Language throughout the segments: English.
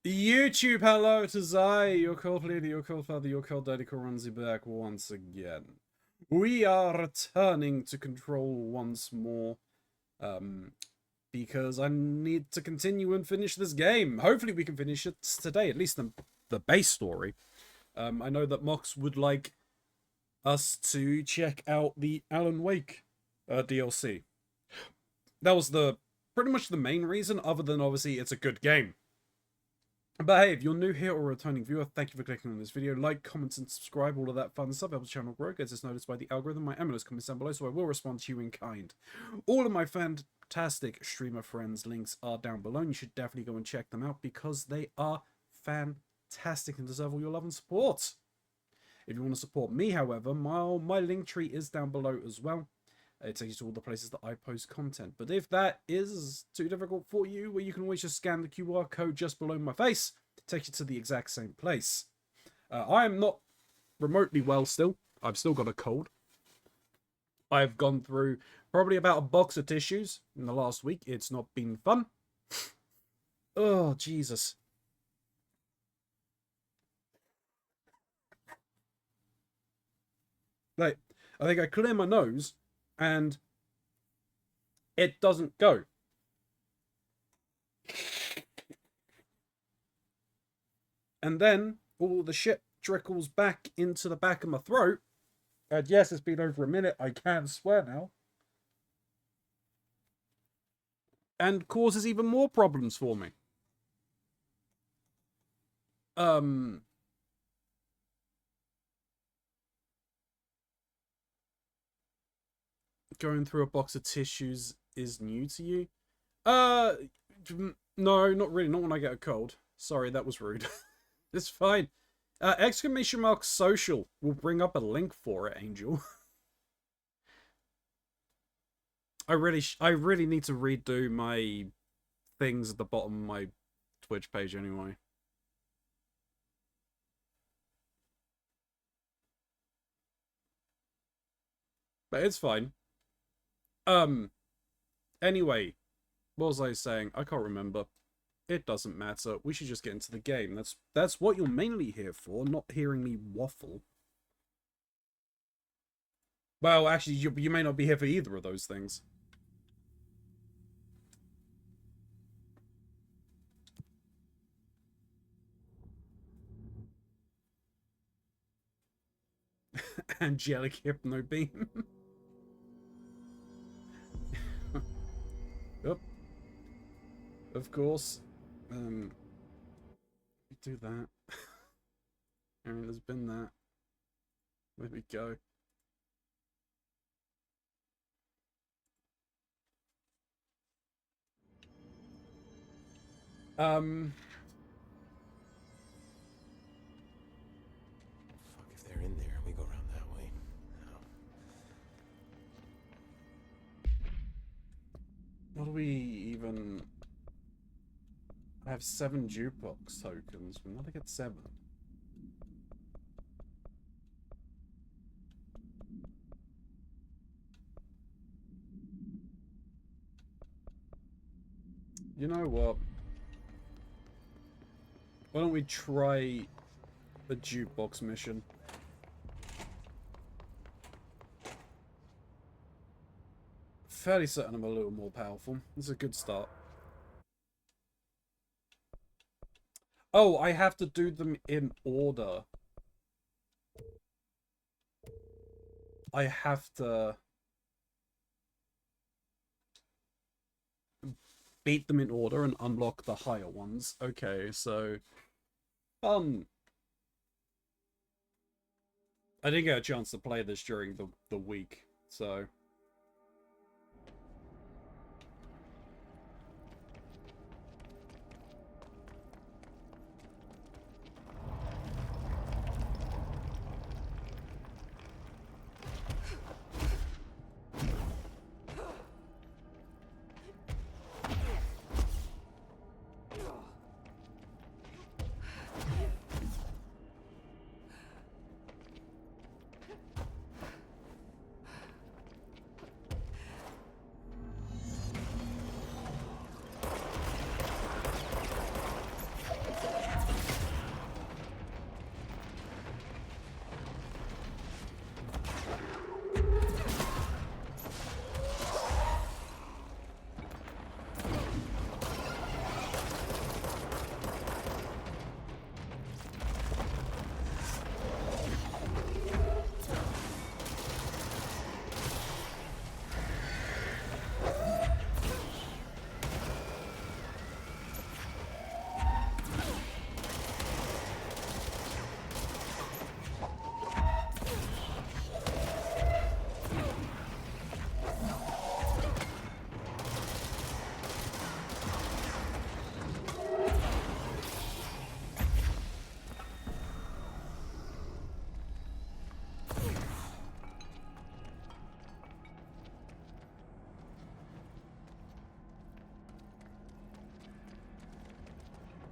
YouTube, hello, it is I, your cold lady, your cold father, your cold daddy Keronzi back once again. We are returning to Control once more, because I need to continue and finish this game. Hopefully we can finish it today, at least the base story. I know that Mox would like us to check out the Alan Wake DLC. That was pretty much the main reason, other than obviously it's a good game. But hey, if you're new here or a returning viewer, thank you for clicking on this video. Like, comment, and subscribe, all of that fun stuff. Helps the channel grow, gets us noticed by the algorithm. My M&Os comments down below, so I will respond to you in kind. All of my fantastic streamer friends' links are down below, and you should definitely go and check them out because they are fantastic and deserve all your love and support. If you want to support me, however, my link tree is down below as well. It takes you to all the places that I post content. But if that is too difficult for you, well, you can always just scan the QR code just below my face. It takes you to the exact same place. I am not remotely well still. I've still got a cold. I've gone through probably about a box of tissues in the last week. It's not been fun. Oh, Jesus. Like, I think I clear my nose and it doesn't go. And then all the shit trickles back into the back of my throat. And yes, it's been over a minute. I can swear now. And causes even more problems for me. Going through a box of tissues is new to you? No, not really. Not when I get a cold. Sorry, that was rude. It's fine. Exclamation mark social will bring up a link for it, Angel. I really need to redo my things at the bottom of my Twitch page anyway. But it's fine. Anyway, what was I saying? I can't remember. It doesn't matter. We should just get into the game. That's what you're mainly here for, not hearing me waffle. Well, actually, you may not be here for either of those things. Angelic Hypno Beam. Yep. Of course. Do that. I mean, there's been that. There we go. Fuck, if they're in there, we go around that way. What do we even... I have 7 jukebox tokens. When did I get 7? You know what? Why don't we try the jukebox mission? Fairly certain I'm a little more powerful. It's a good start. Oh, I have to do them in order. I have to beat them in order and unlock the higher ones. Okay, so... I didn't get a chance to play this during the week, so...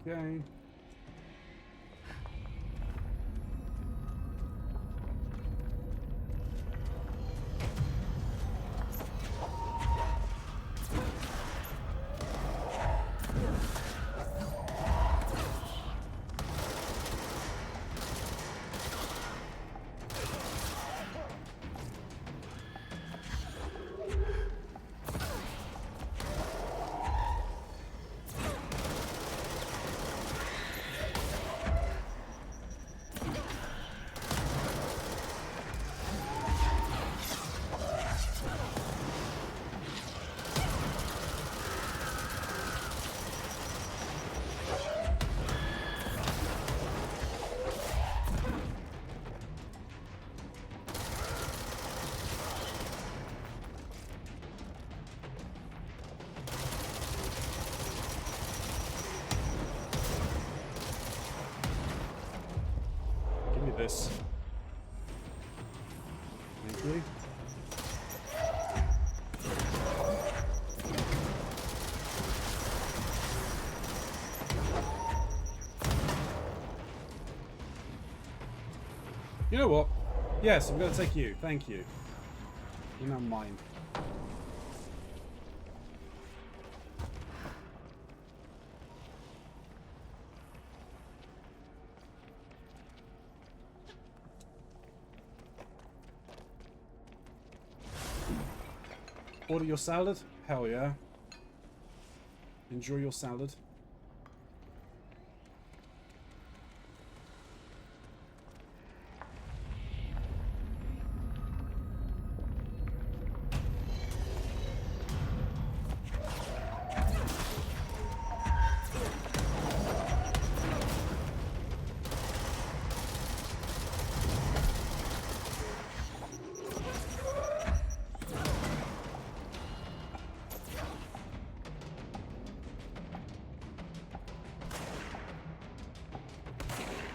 Okay. Give me this. Thank you. You know what? Yes, I'm going to take you. Thank you. You're now mine. Order your salad? Hell yeah. Enjoy your salad.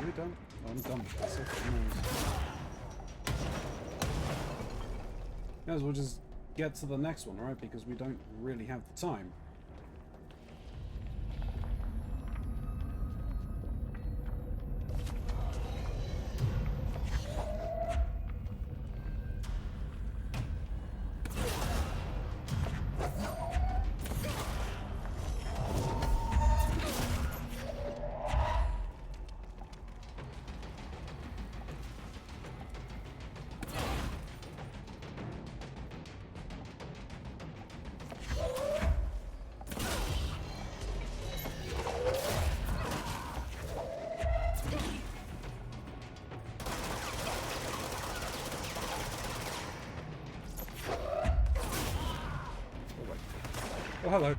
Are we done? Oh, I'm done with this. Okay, May as well just get to the next one, right? Because we don't really have the time. Oh, hello.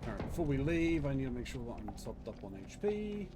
Alright, before we leave, I need to make sure that I'm topped up on HP.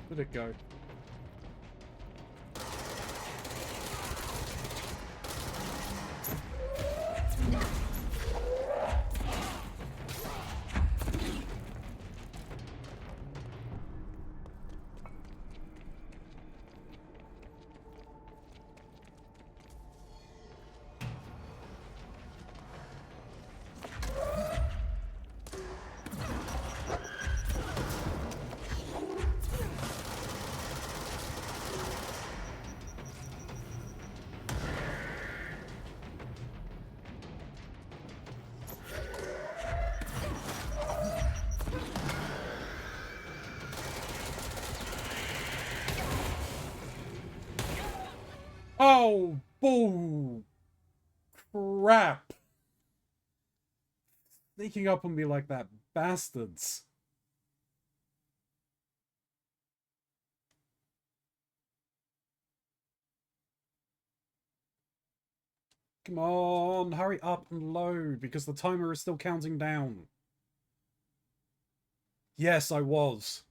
Where'd it go? Oh, bull crap. Sneaking up on me like that, bastards. Come on, hurry up and load, because the timer is still counting down. Yes, I was.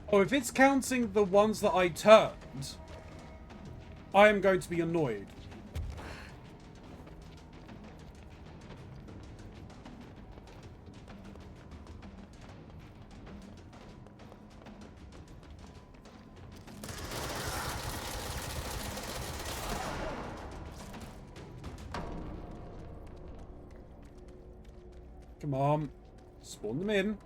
Oh, if it's counting the ones that I turned, I am going to be annoyed. Come on. Spawn them in.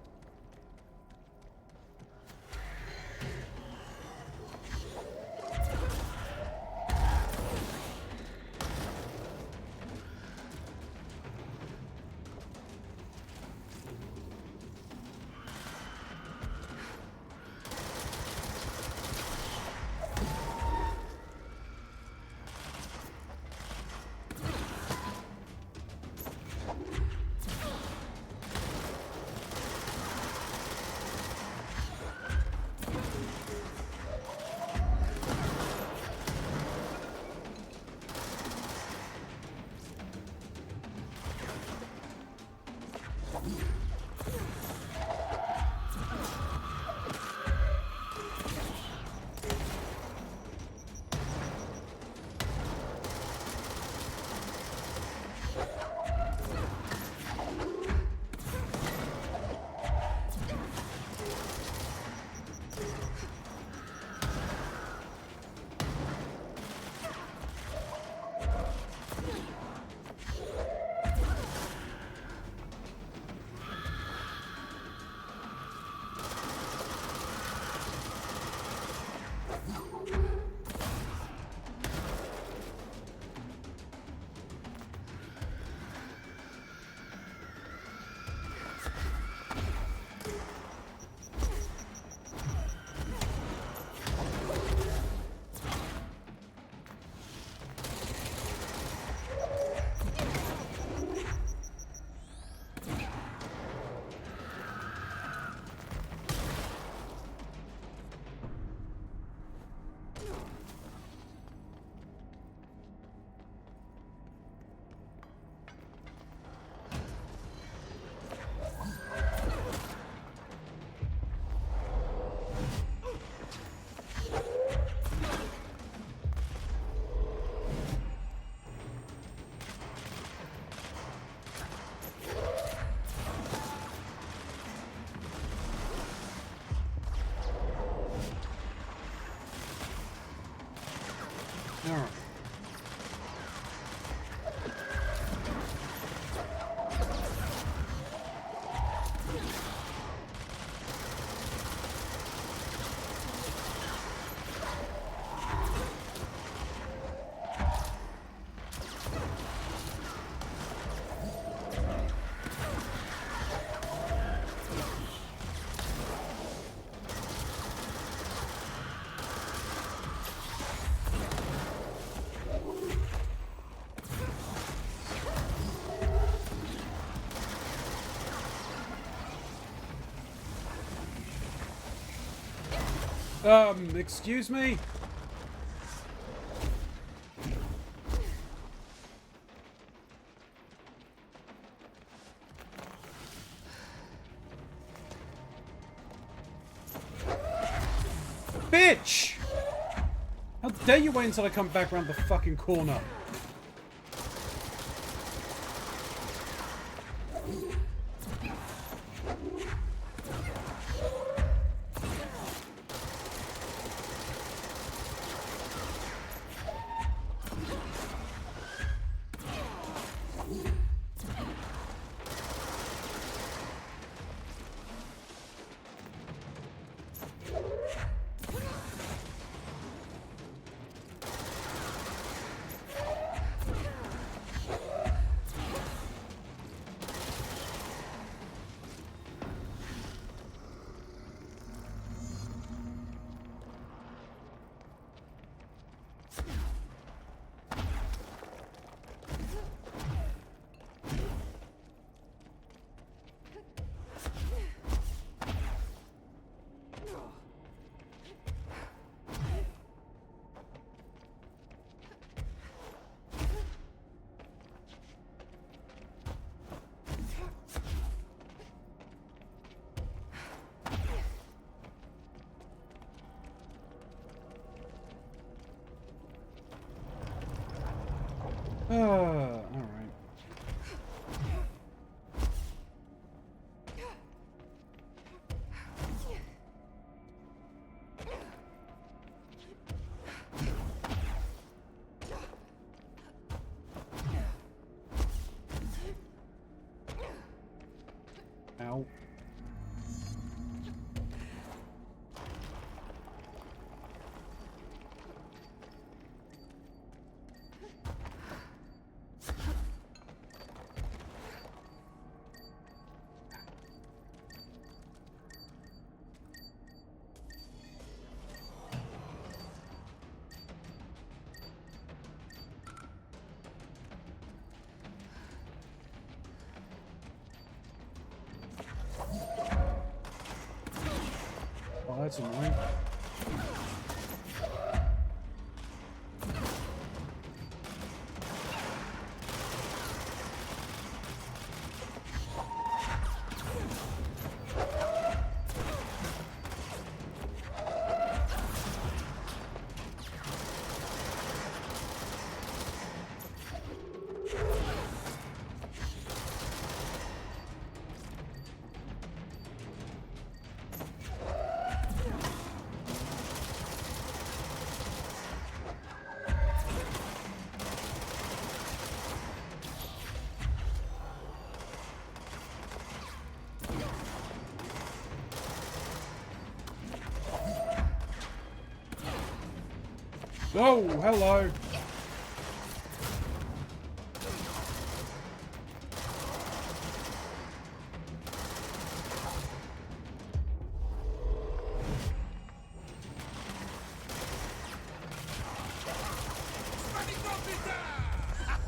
Excuse me? Bitch! How dare you wait until I come back around the fucking corner? Alright. Ow. Oh, that's annoying. Oh, hello.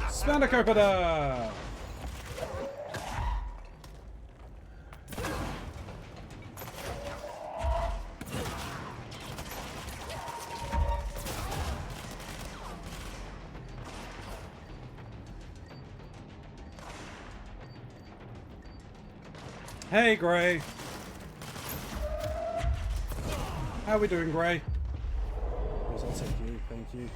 Spandacopada! Hey, Gray. How we doing, Gray? Yes, I'll take you. Thank you.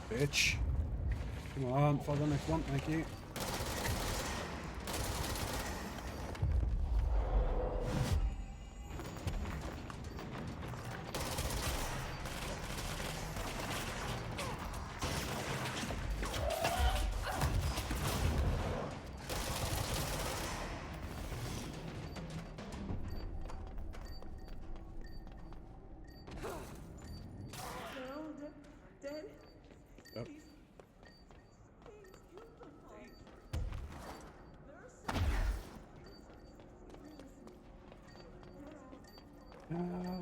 Bitch. Come on, follow the next one. Thank you. Yep.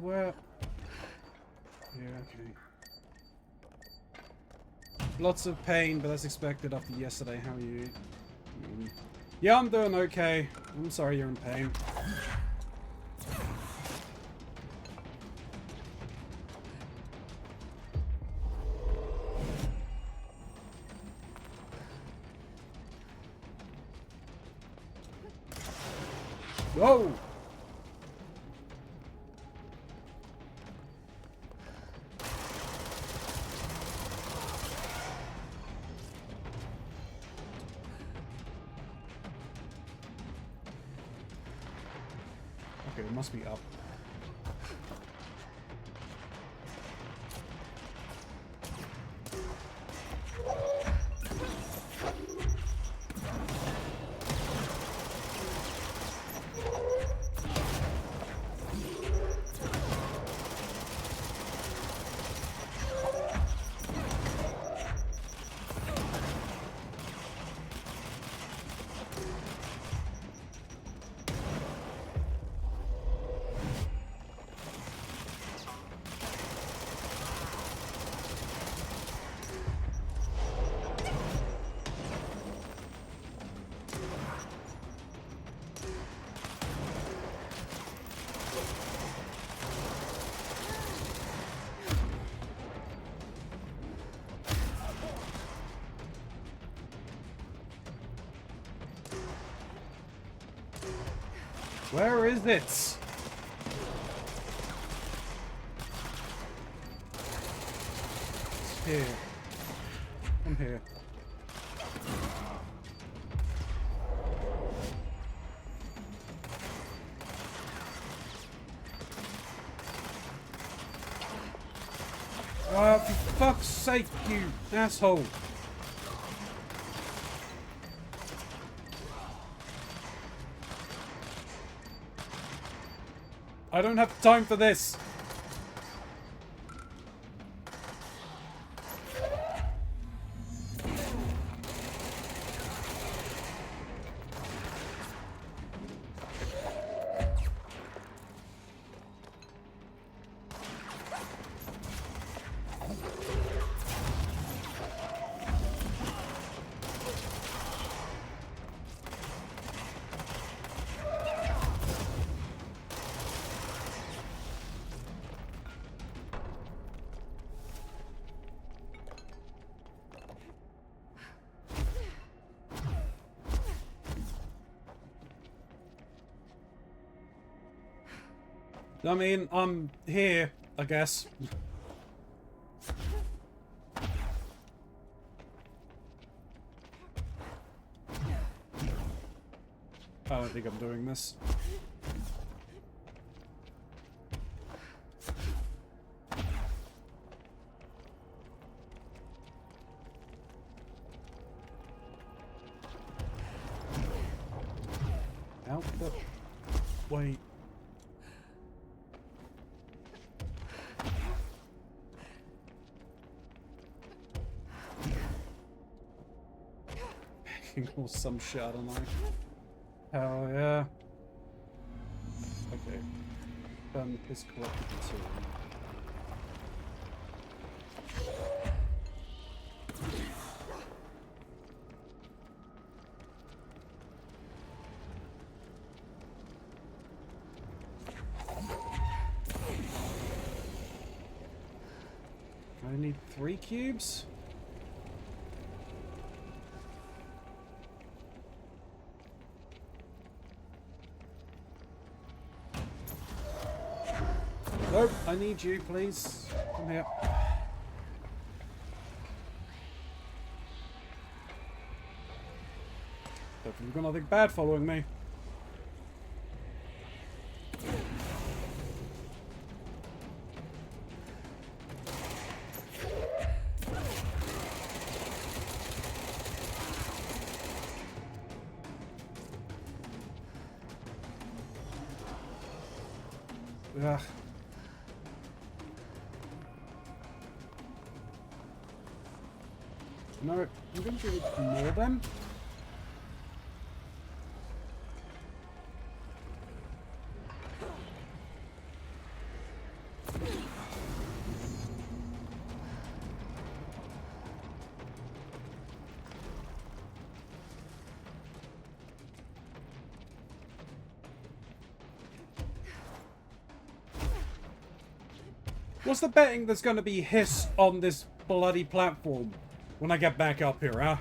Where? Yeah, okay. Lots of pain, but that's expected after yesterday. How are you? Yeah, I'm doing okay. I'm sorry you're in pain. Whoa! Okay, it must be up. Where is it? It's here. I'm here. For fuck's sake, you asshole. I don't have time for this. I mean, I'm here, I guess. I don't think I'm doing this. Out the way. Or some shit, I don't know. Hell yeah. Okay. His collected material. I need 3 cubes? Nope, I need you, please. Come here. Hope you've got nothing bad following me. Ugh. No, I'm going to do more then. What's the betting there's going to be hiss on this bloody platform when I get back up here, huh?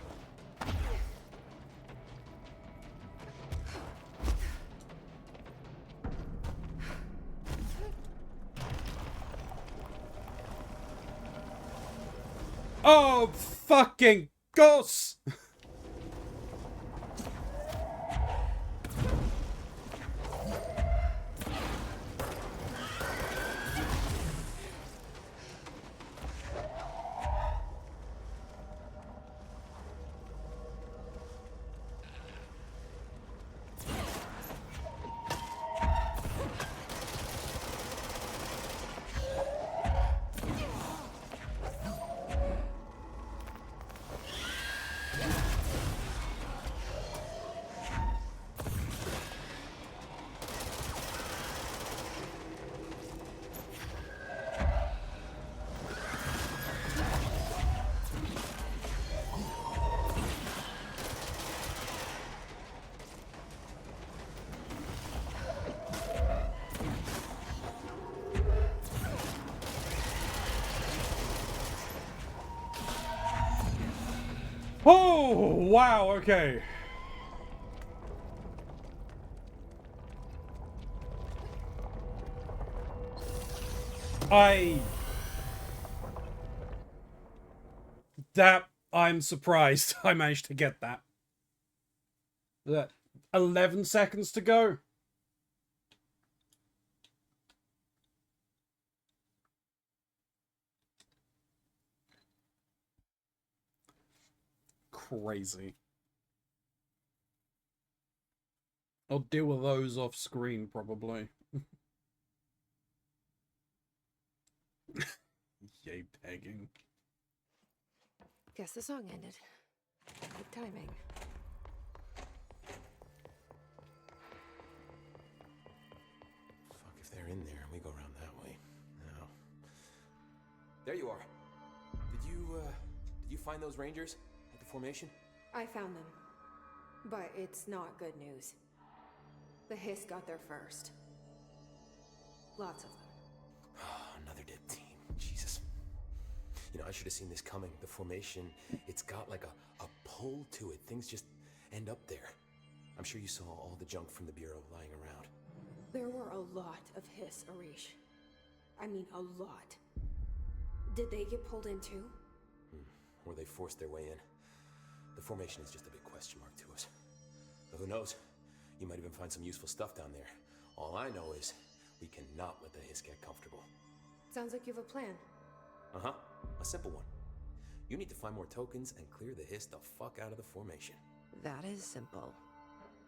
Oh, fucking goose! Oh, wow, okay. I'm surprised I managed to get that. 11 seconds to go. Crazy. I'll deal with those off screen, probably. Yay, pegging. Guess the song ended. Good timing. Fuck if they're in there and we go around that way. No. There you are. Did you find those rangers at the formation? I found them. But it's not good news. The Hiss got there first. Lots of them. Another dead team. Jesus. You know, I should have seen this coming. The formation, it's got like a pull to it. Things just end up there. I'm sure you saw all the junk from the Bureau lying around. There were a lot of Hiss, Arish. I mean, a lot. Did they get pulled in too? Or they forced their way in. The formation is just a big question mark to us. But who knows? You might even find some useful stuff down there. All I know is we cannot let the Hiss get comfortable. Sounds like you have a plan. Uh-huh. A simple one. You need to find more tokens and clear the Hiss the fuck out of the formation. That is simple.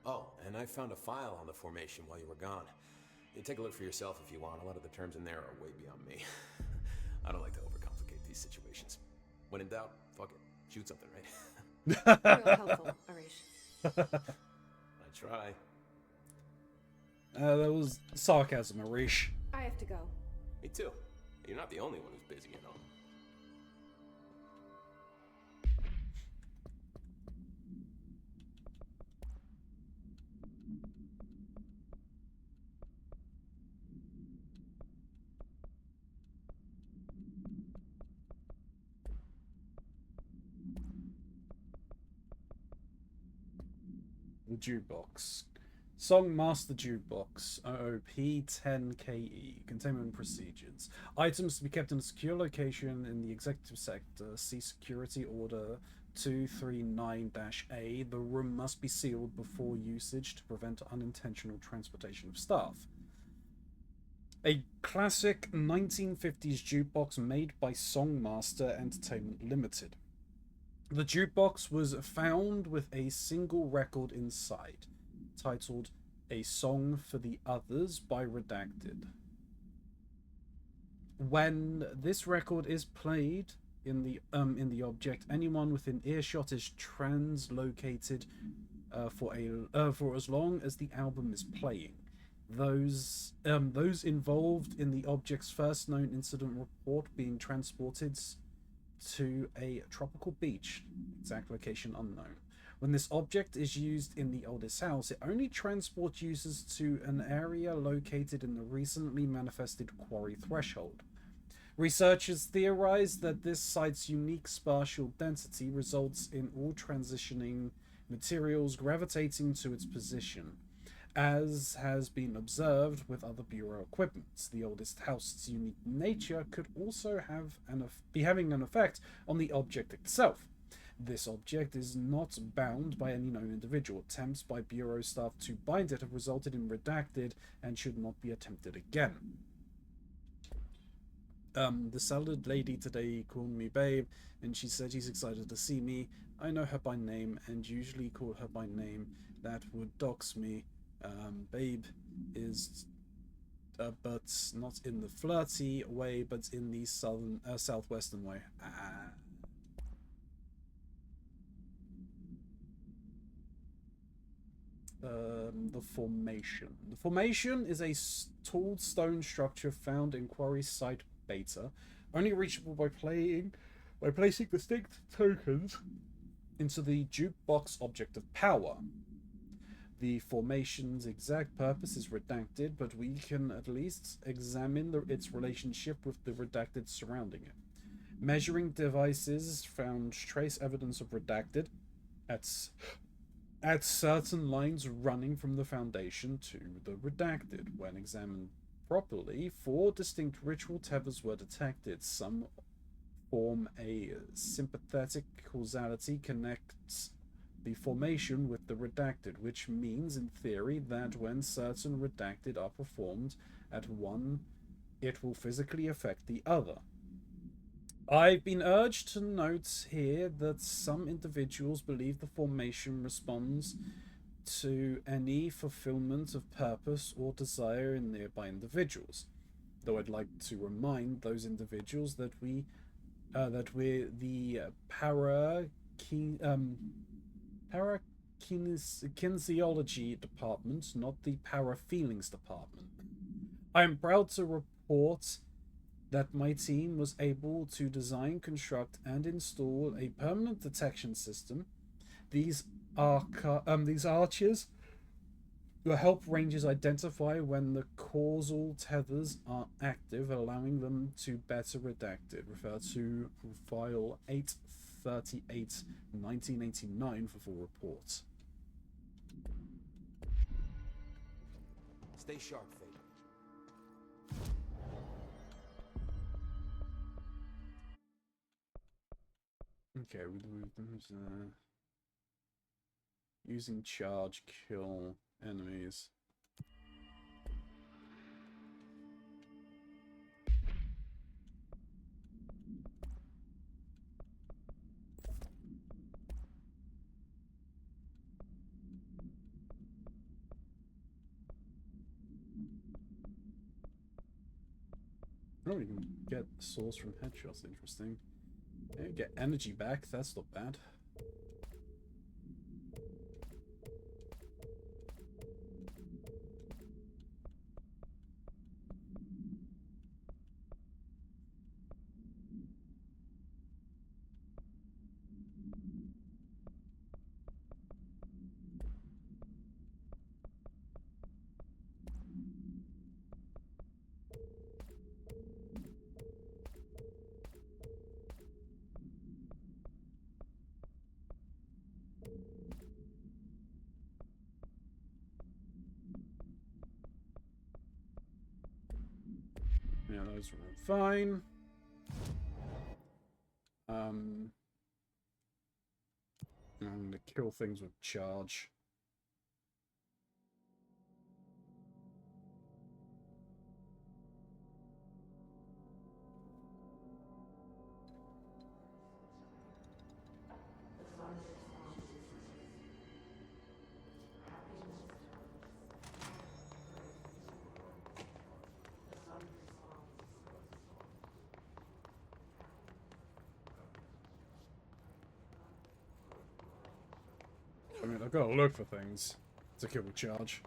Oh, and I found a file on the formation while you were gone. You take a look for yourself if you want. A lot of the terms in there are way beyond me. I don't like to overcomplicate these situations. When in doubt, fuck it. Shoot something, right? Real helpful, Arish. I try. That was sarcasm, Arish. I have to go. Me too. You're not the only one who's busy, you know. Jukebox. Song Master Jukebox. OOP-10KE. Containment procedures. Items to be kept in a secure location in the executive sector. See Security Order 239-A. The room must be sealed before usage to prevent unintentional transportation of staff. A classic 1950s jukebox made by Songmaster Entertainment Limited. The jukebox was found with a single record inside, titled A Song for the Others by Redacted. When this record is played in the object, anyone within earshot is translocated for as long as the album is playing. Those involved in the object's first known incident report being transported to a tropical beach, exact location unknown. When this object is used in the oldest house, it only transports users to an area located in the recently manifested quarry threshold. Researchers theorize that this site's unique spatial density results in all transitioning materials gravitating to its position, as has been observed with other Bureau equipment. The oldest house's unique nature could also be having an effect on the object itself. This object is not bound by any known individual. Attempts by Bureau staff to bind it have resulted in redacted and should not be attempted again. The salad lady today called me babe, and she said she's excited to see me. I know her by name and usually call her by name. That would dox me. Babe is, but not in the flirty way, but in the southwestern way. The formation. The formation is a tall stone structure found in Quarry Site Beta, only reachable by placing distinct tokens into the jukebox object of power. The formation's exact purpose is redacted, but we can at least examine its relationship with the redacted surrounding it. Measuring devices found trace evidence of redacted at certain lines running from the Foundation to the redacted. When examined properly, 4 distinct ritual tethers were detected. Some form a sympathetic causality connects the formation with the redacted, which means, in theory, that when certain redacted are performed at one, it will physically affect the other. I've been urged to note here that some individuals believe the formation responds to any fulfillment of purpose or desire in nearby individuals. Though I'd like to remind those individuals that we're the parakinesiology department, not the parafeelings department. I am proud to report that my team was able to design, construct, and install a permanent detection system. These arches will help rangers identify when the causal tethers are active, allowing them to better redact it. Refer to File 838-1989 for full reports. Stay sharp, Fate. Okay, using charge, kill enemies. Oh, you can get souls from headshots. Interesting. Yeah, get energy back. That's not bad. Yeah, those are all fine. I'm gonna kill things with charge. I mean, I've got to look for things to kill with charge.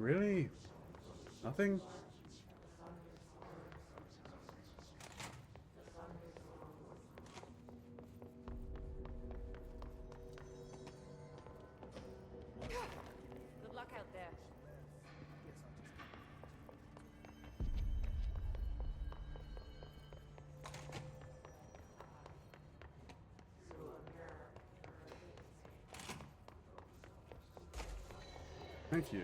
Really? Nothing? Good luck out there. Thank you.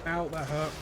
Ow, that hurt.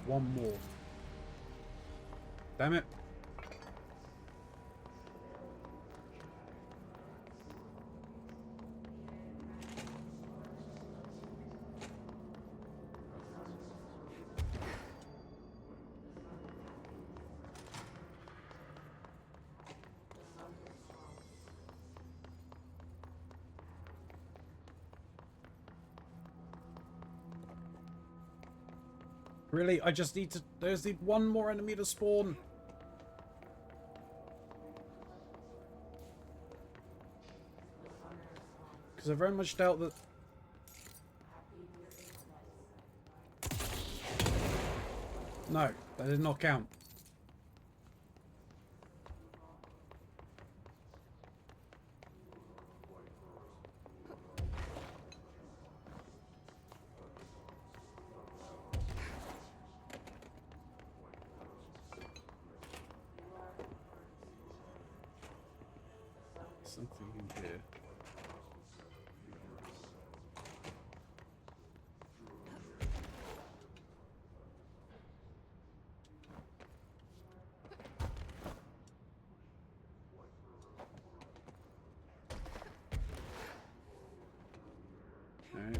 One more. Damn it. Really? I just need to... There's the one more enemy to spawn. Because I very much doubt that... No, that did not count. Something in here. Okay.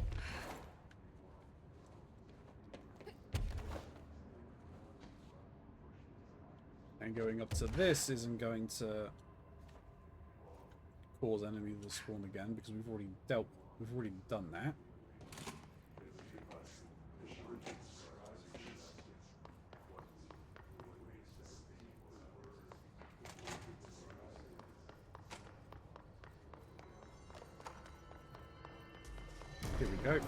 And going up to this isn't going to cause enemies to spawn again because we've already done that. Here we go.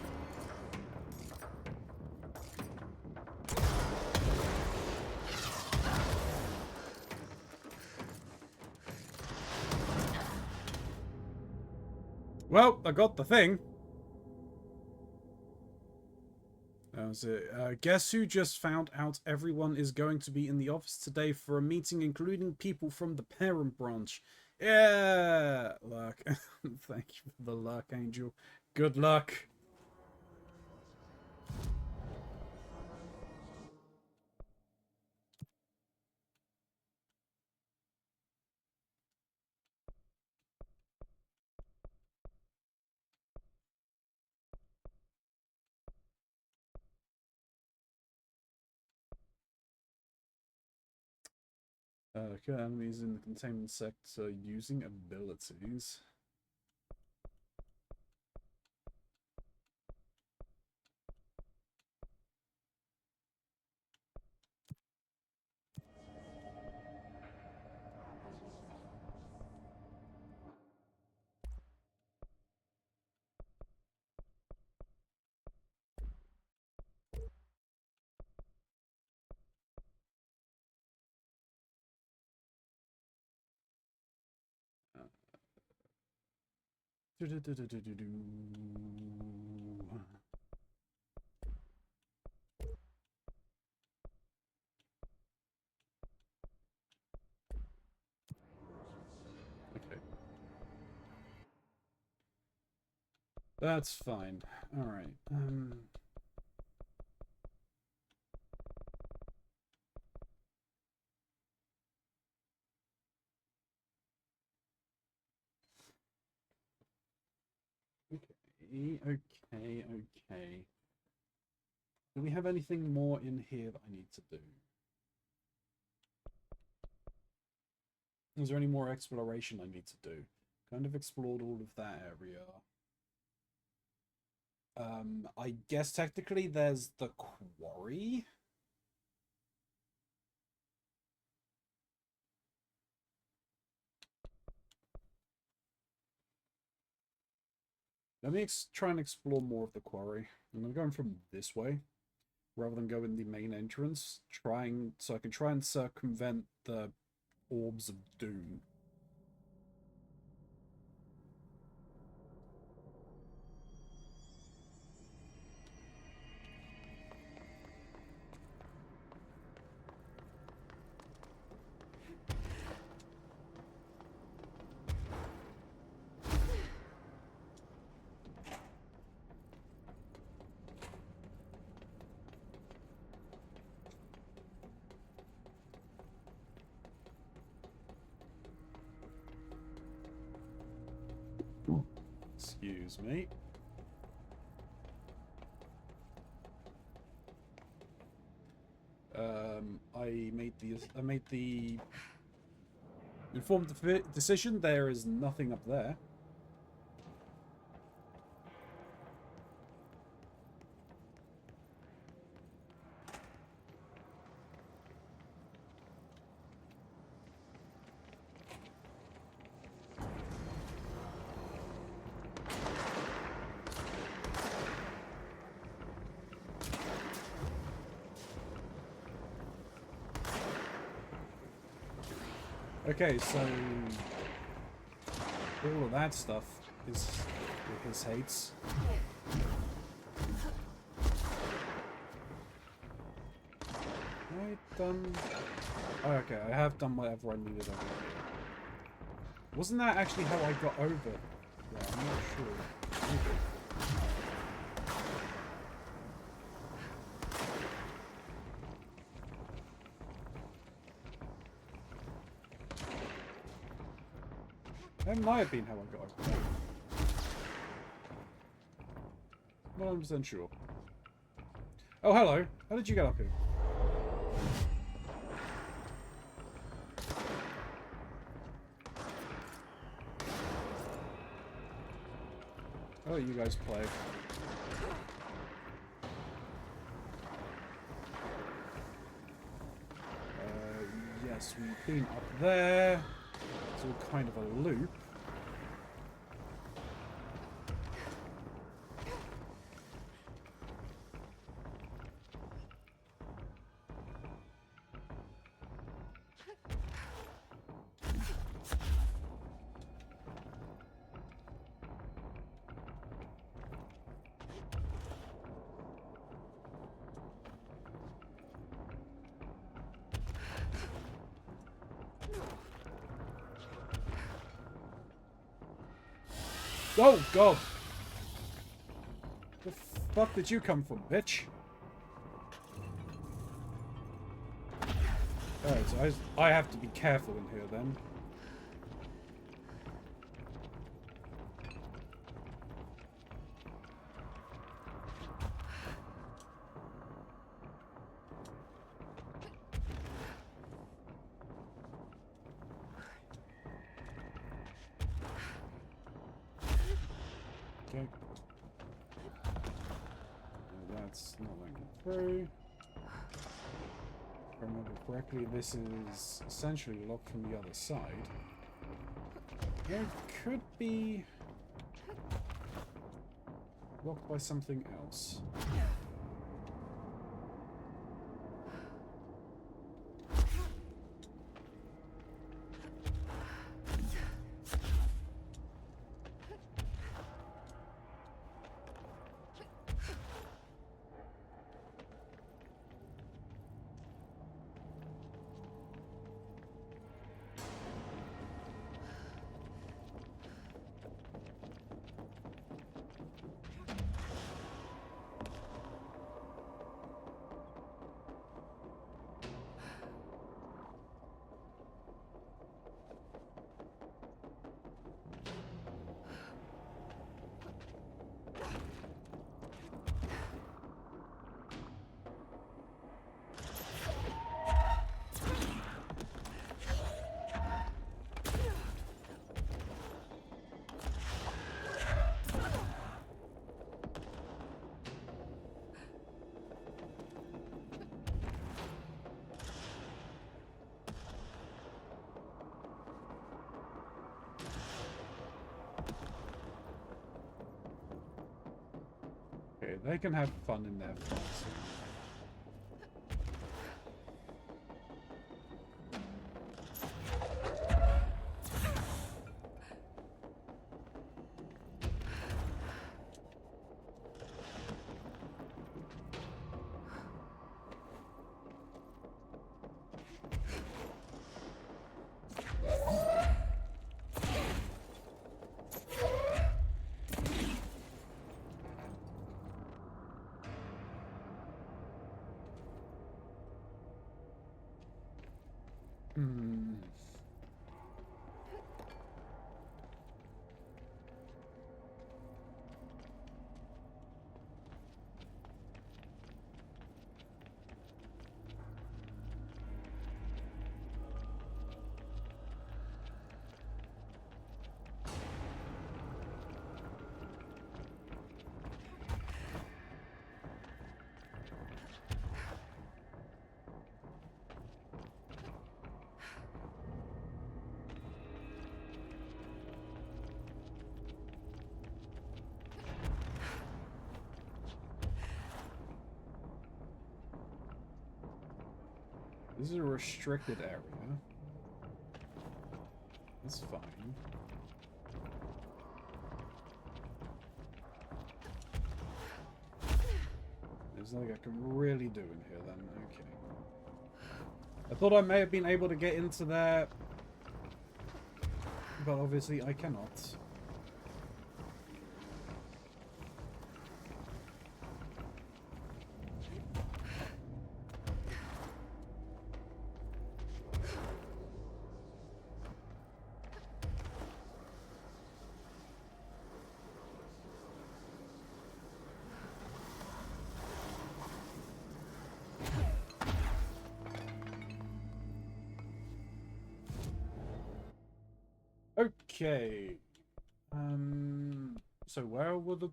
Well, I got the thing. That was it. Guess who just found out everyone is going to be in the office today for a meeting, including people from the parent branch. Yeah, luck. Thank you for the luck, Angel. Good luck. Kill enemies in the containment sector using abilities. Okay. That's fine. Alright. Okay. Do we have anything more in here that I need to do? Is there any more exploration I need to do? Kind of explored all of that area. I guess technically there's the quarry. Let me try and explore more of the quarry. I'm going from this way rather than go in the main entrance, so I can try and circumvent the orbs of doom. Excuse me. I made the informed decision. There is nothing up there. Okay, so all of that stuff is his hates. I done... Oh, okay, I have done whatever I needed over here. Wasn't that actually how I got over? Yeah, I'm not sure. Maybe. That might have been how I got over there. 100% sure. Oh, hello. How did you get up here? Oh, you guys play. Yes, we've been up there. It's all kind of a loop. Oh, God! The fuck did you come from, bitch? Alright, so I have to be careful in here, then. Okay. That's not linking through. If I remember correctly, this is essentially locked from the other side. It could be blocked by something else. They can have fun in their fights. Hmm. This is a restricted area. That's fine. There's nothing I can really do in here then. Okay. I thought I may have been able to get into there, but obviously I cannot. Okay. So where were the...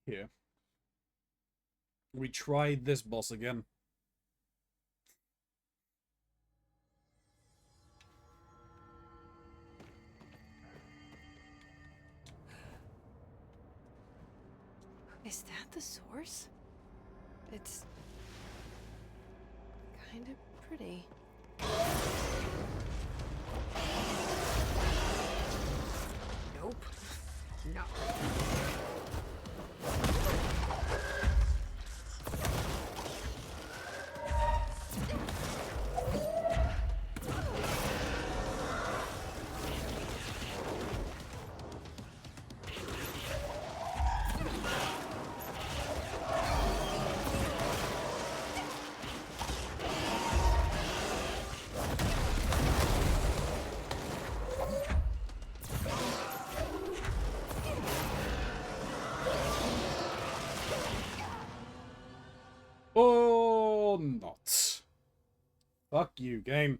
Here. We tried this boss again. Is that the source? It's kind of pretty. Nope. No. Or not. Fuck you, game.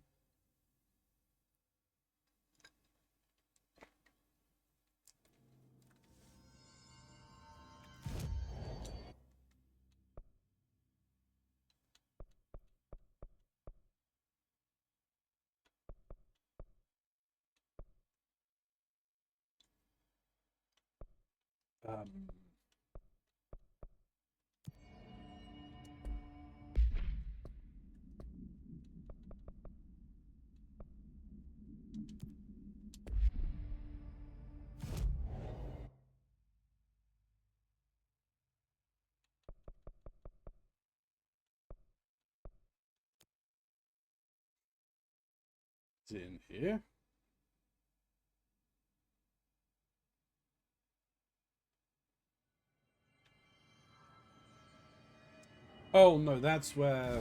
It's in here. Oh no, that's where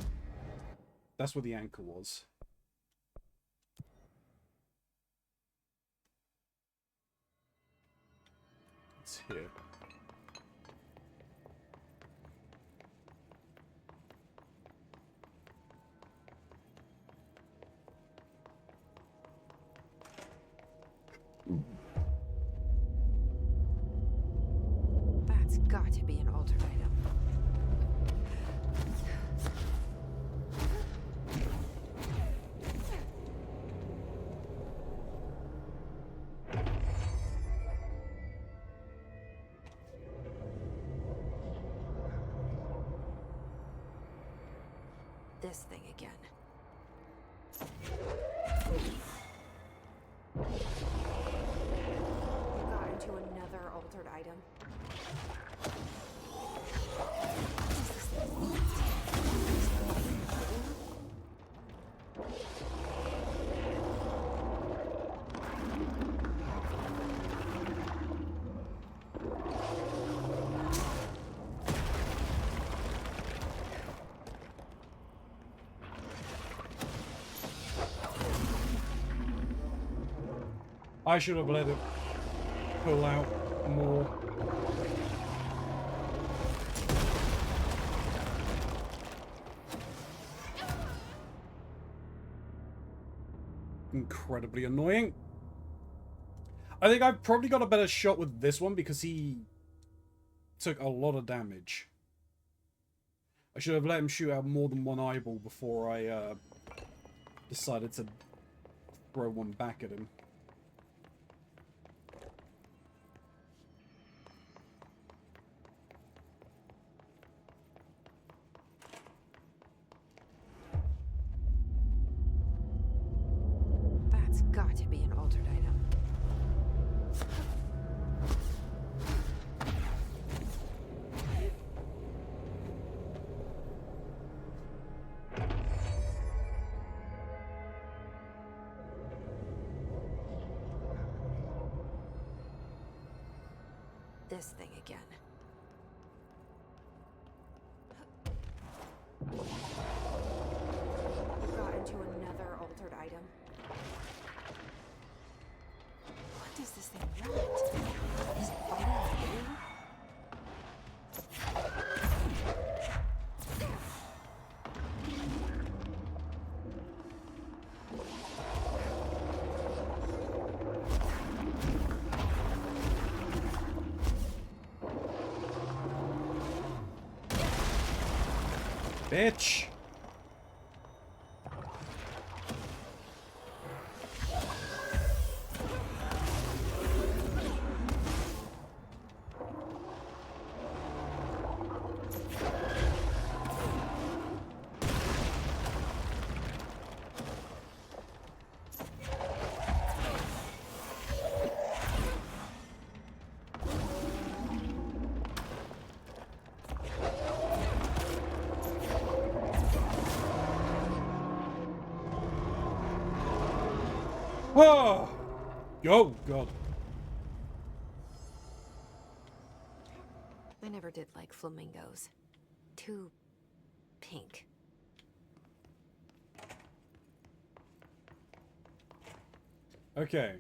the anchor was. It's here. That's got to be an altered item. This thing again. You got into another altered item. I should have let it pull out more. Incredibly annoying. I think I've probably got a better shot with this one because he took a lot of damage. I should have let him shoot out more than one eyeball before I decided to throw one back at him. That's got to be an altered item. This thing again. You got into another altered item. What does this thing want? Is it fighting you? Bitch! Oh! Oh, God. I never did like flamingos. Too pink. Okay.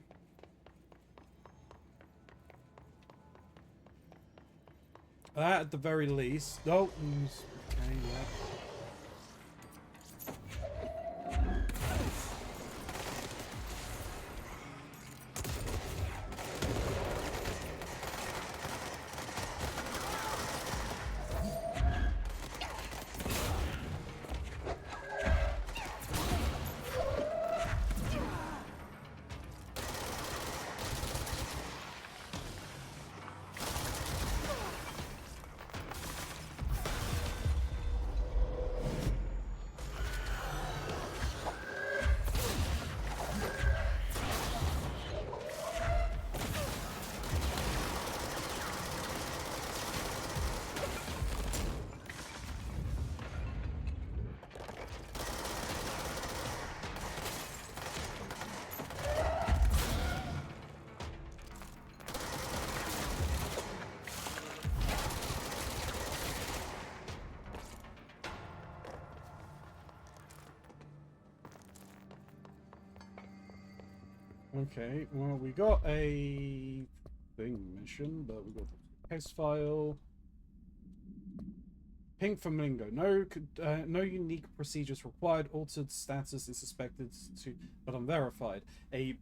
That at the very least. Oh, okay, yeah. Okay, well, we got a thing mission, but we got the case file. Pink flamingo. No unique procedures required. Altered status is suspected to, but unverified. A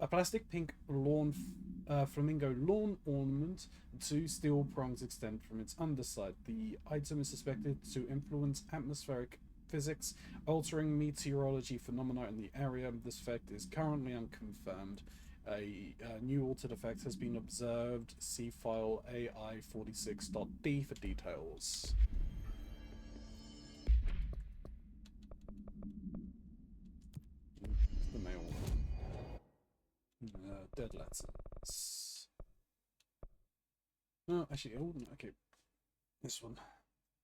plastic pink flamingo lawn ornament. 2 steel prongs extend from its underside. The item is suspected to influence atmospheric physics, altering meteorology phenomena in the area. This effect is currently unconfirmed. A new altered effect has been observed. See file AI46.d for details. dead letters. Oh, actually, oh, okay. This one.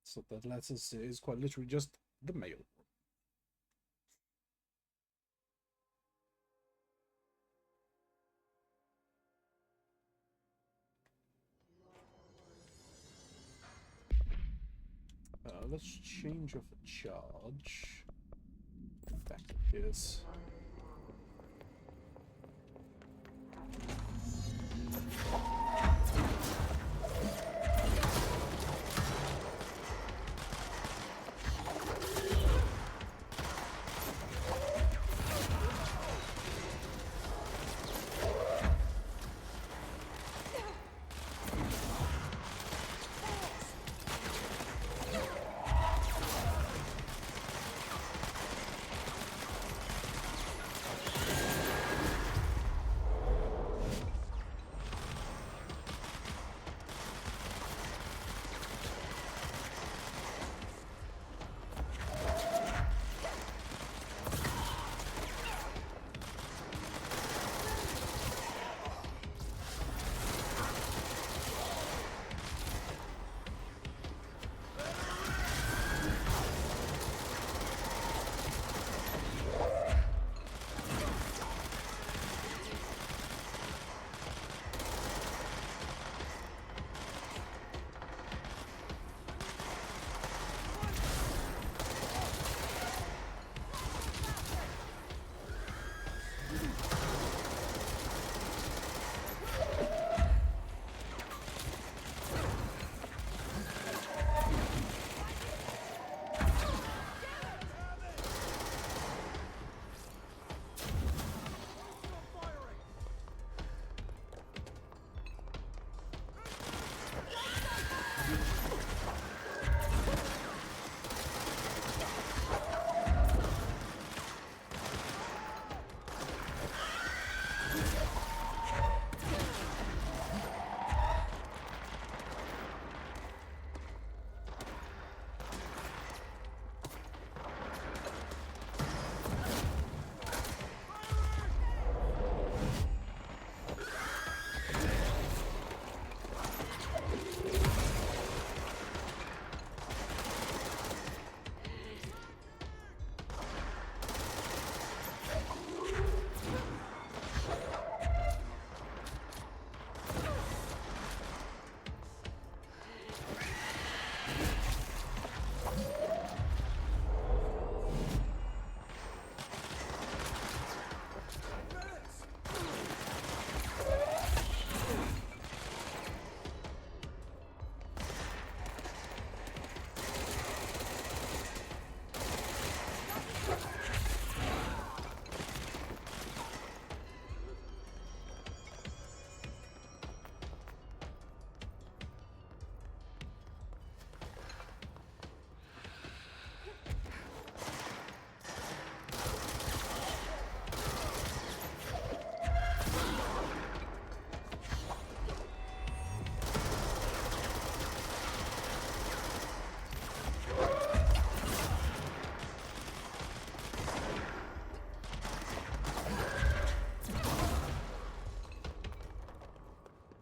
So dead letters is quite literally just the mail. Let's change off a charge. Back to this.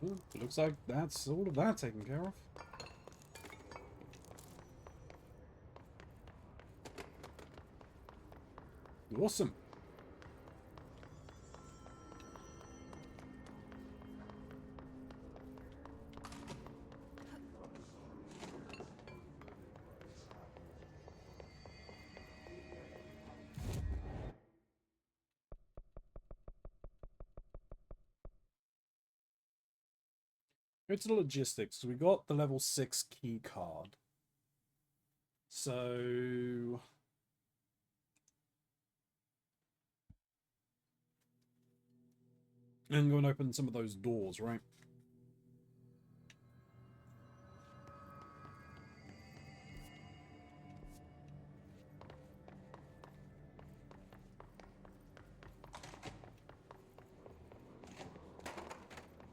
Well, looks like that's all of that taken care of. Awesome. Go to the logistics. So we got the level 6 key card. So and go and open some of those doors, right?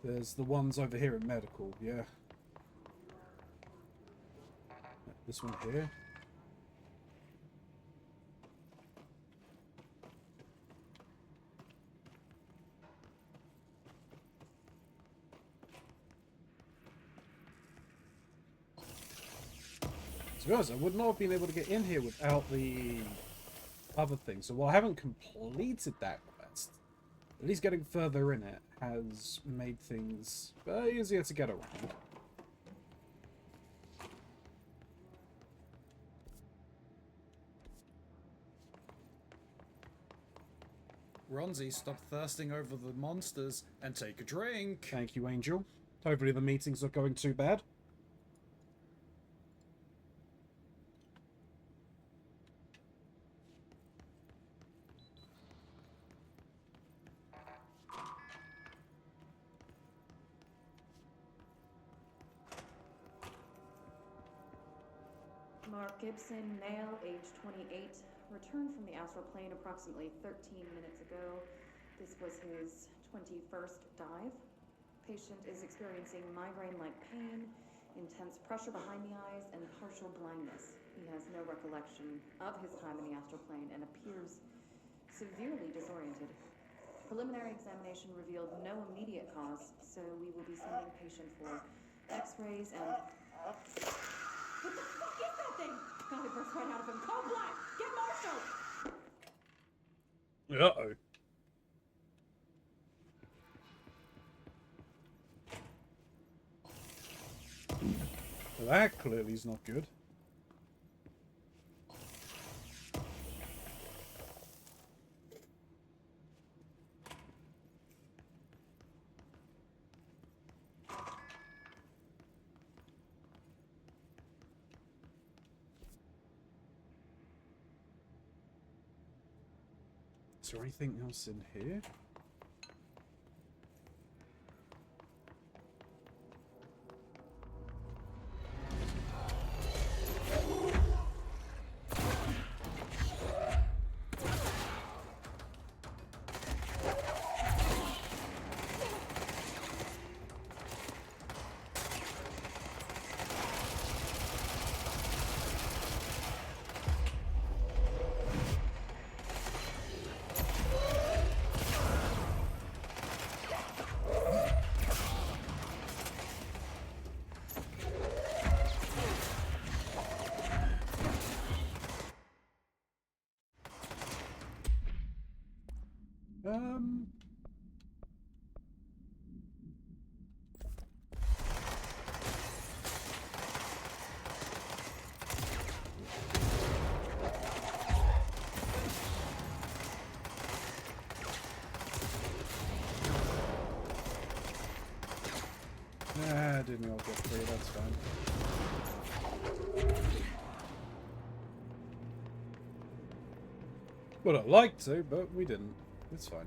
There's the ones over here in medical, yeah. This one here. To be honest, I would not have been able to get in here without the other thing. So while I haven't completed that quest, at least getting further in it has made things easier to get around. Keronzi, stop thirsting over the monsters and take a drink. Thank you, Angel. Hopefully the meeting's not going too bad. Mark Gibson, male, age 28, returned from the astral plane approximately 13 minutes ago. This was his 21st dive. Patient is experiencing migraine-like pain, intense pressure behind the eyes, and partial blindness. He has no recollection of his time in the astral plane and appears severely disoriented. Preliminary examination revealed no immediate cause, so we will be sending patient for x-rays and... What the fuck is that thing? God, it burst right out of him. Call Black! Get Marshall! Uh-oh. Well, that clearly is not good. Is there anything else in here? Didn't all get through, that's fine. Would have liked to, but we didn't. It's fine.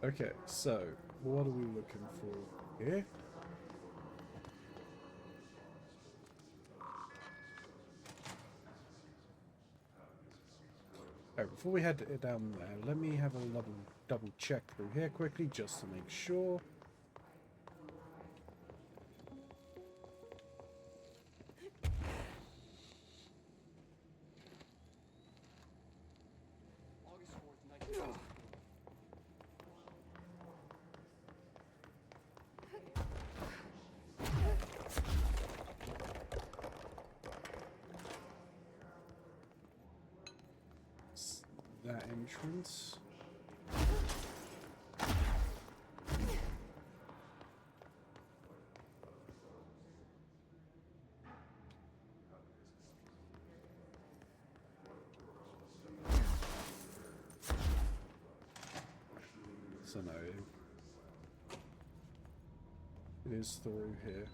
Okay, so what are we looking for here? Alright, before we head down there, let me have a double check through here quickly just to make sure. That entrance. So no, it is through here.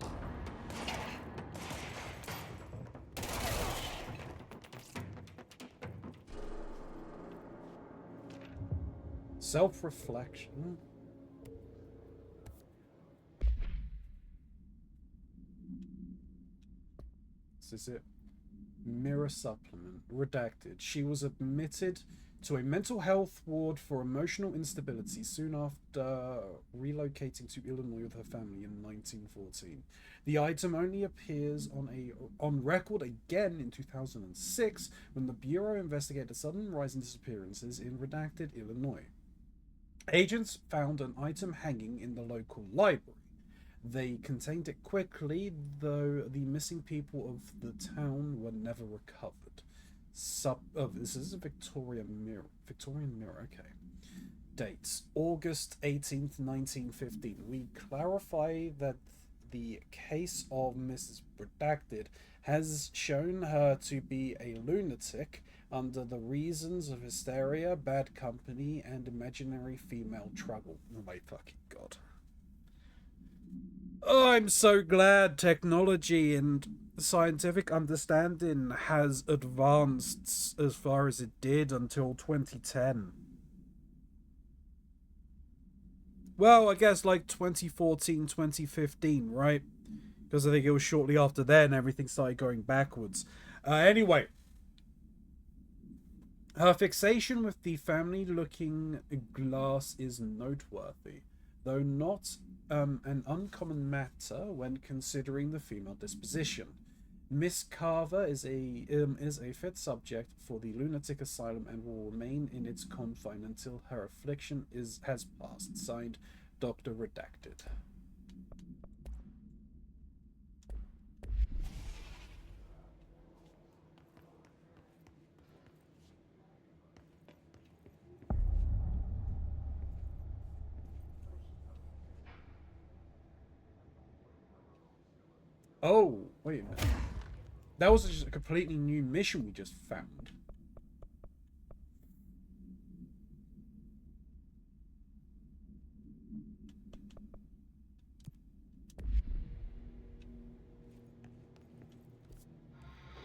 Self-reflection. August, is it? Mirror supplement. Redacted. She was admitted to a mental health ward for emotional instability soon after relocating to Illinois with her family in 1914. The item only appears on record again in 2006 when the Bureau investigated a sudden rise in disappearances in redacted Illinois. Agents found an item hanging in the local library. They contained it quickly, though the missing people of the town were never recovered. This is a Victorian mirror. Okay. Dates: August 18th, 1915. We clarify that the case of Mrs. Redacted has shown her to be a lunatic under the reasons of hysteria, bad company, and imaginary female trouble. Oh my fucking god. Oh, I'm so glad technology and scientific understanding has advanced as far as it did until 2010. Well, I guess like 2014, 2015, right? Because I think it was shortly after then everything started going backwards. Anyway, her fixation with the family-looking glass is noteworthy, though not an uncommon matter when considering the female disposition. Miss Carver is a fit subject for the lunatic asylum and will remain in its confine until her affliction has passed. Signed, Dr. Redacted. Oh, wait a minute. That was just a completely new mission we just found.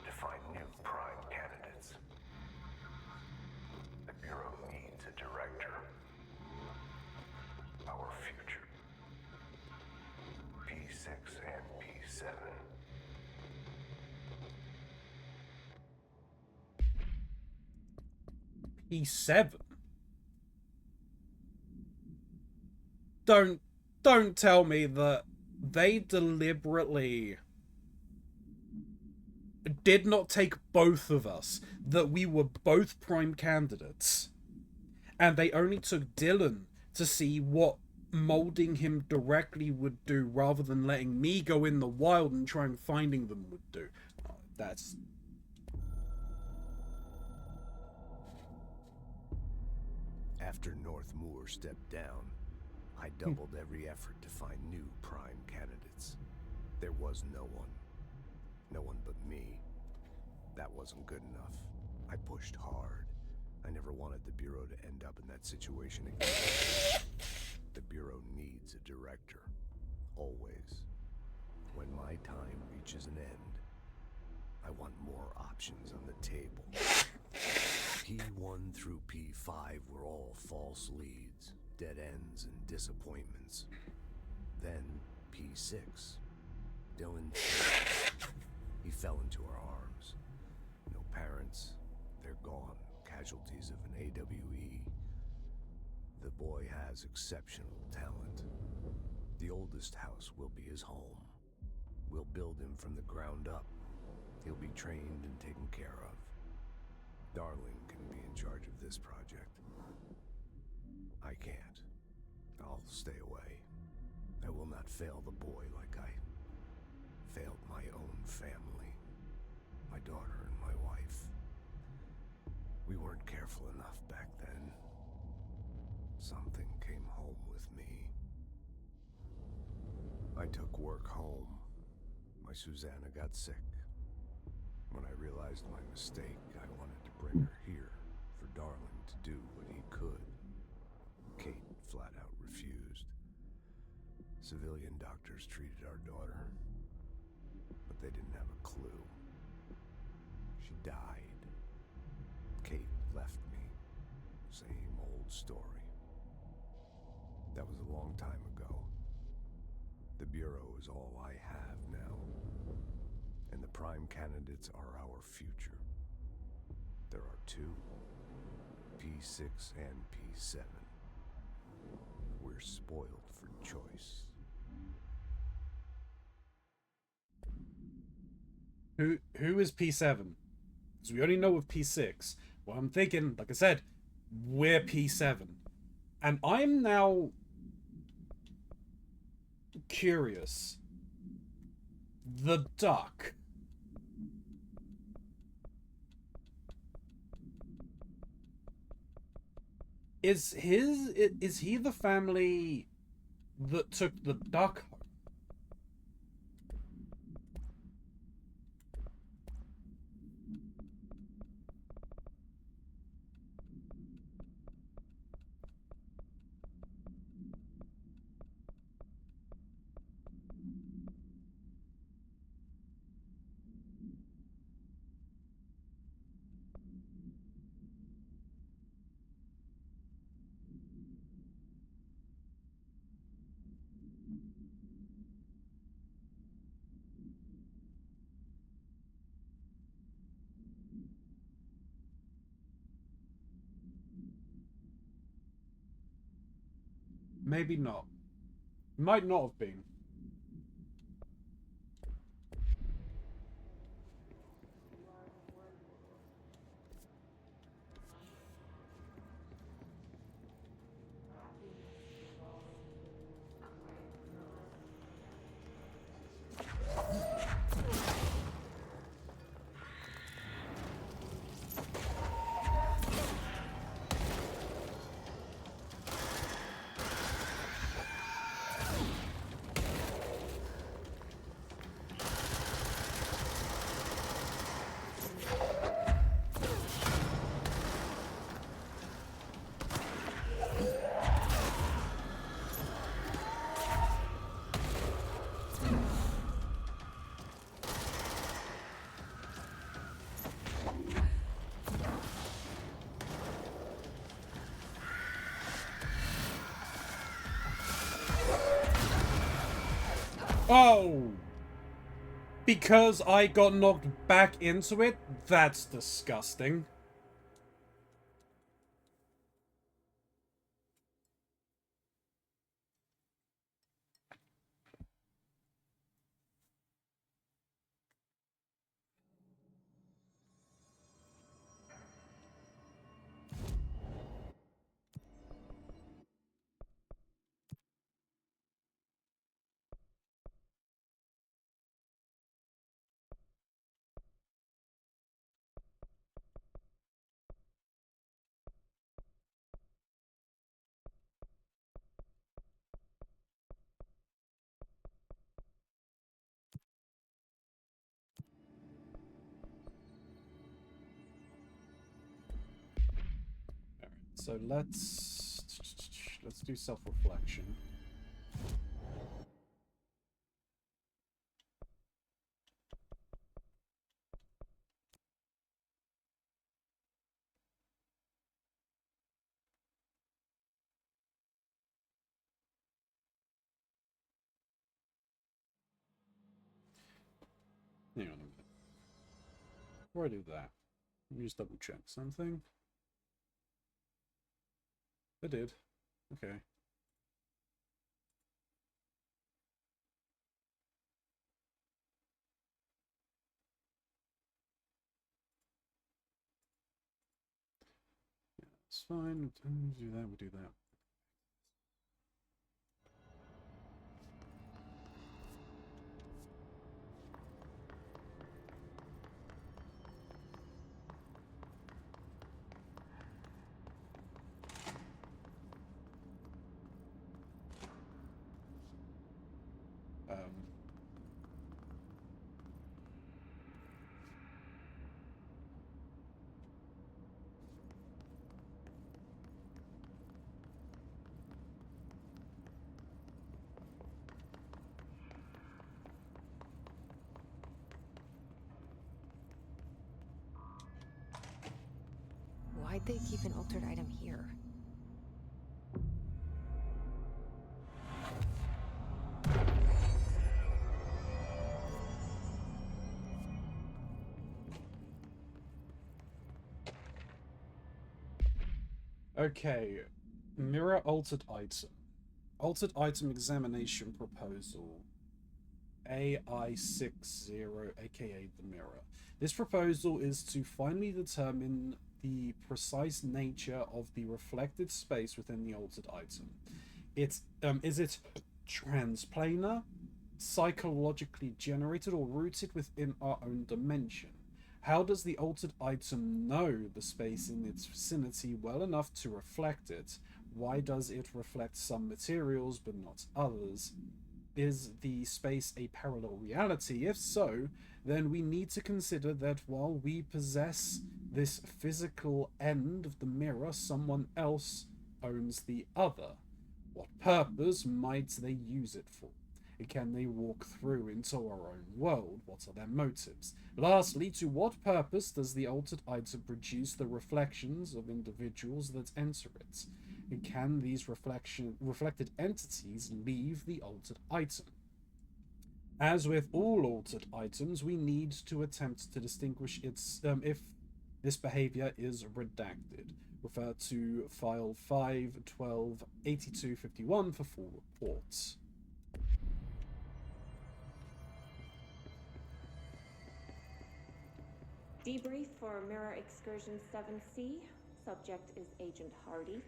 To find new prime candidates. The Bureau needs a director. Our future. P6 and P7. P7. Don't tell me that they deliberately did not take both of us, that we were both prime candidates, and they only took Dylan to see what molding him directly would do rather than letting me go in the wild and try and finding them would do. Oh, that's... After North Moore stepped down, I doubled every effort to find new prime candidates. There was no one. No one but me. That wasn't good enough. I pushed hard. I never wanted the Bureau to end up in that situation again. The Bureau needs a director. Always. When my time reaches an end, I want more options on the table. P1 through P5 were all false leads, dead ends, and disappointments. Then P6. Dylan. He fell into our arms. No parents. They're gone. Casualties of an AWE. The boy has exceptional talent. The oldest house will be his home. We'll build him from the ground up. He'll be trained and taken care of. Darling can be in charge of this project. I can't. I'll stay away. I will not fail the boy like I failed my own family. My daughter and my wife. We weren't careful enough back then. Something came home with me. I took work home. My Susanna got sick. When I realized my mistake, I wanted to bring her here for Darling to do what he could. Kate flat out refused. Civilian doctors treated our daughter, but they didn't have a clue. She died. Kate left me. Same old story. That was a long time ago. The Bureau is all I have now. And the prime candidates are our future. There are two, P6 and P7. We're spoiled for choice. Who is P7? Because we only know of P6. Well, I'm thinking, like I said, we're P7. And I'm now curious. The duck. Is he the family that took the duck home? Maybe not. Might not have been. Oh! Because I got knocked back into it? That's disgusting. So let's do self-reflection. Hang on a minute. Before I do that, let me just double check something. I did. Okay. Yeah, it's fine. We do that, we do that. Why'd they keep an altered item here? Okay. Mirror altered item. Altered item examination proposal. AI60, aka the mirror. This proposal is to finally determine the precise nature of the reflected space within the altered item. Is it transplanar, psychologically generated, or rooted within our own dimension? How does the altered item know the space in its vicinity well enough to reflect it? Why does it reflect some materials but not others? Is the space a parallel reality? If so, then we need to consider that while we possess this physical end of the mirror, someone else owns the other. What purpose might they use it for? Can they walk through into our own world? What are their motives? Lastly, to what purpose does the altered item produce the reflections of individuals that enter it? And can these reflected entities leave the altered item? As with all altered items, we need to attempt to distinguish its if this behavior is redacted. Refer to file 5128251 for full reports. Debrief for Mirror Excursion 7C. Subject is Agent Hardy.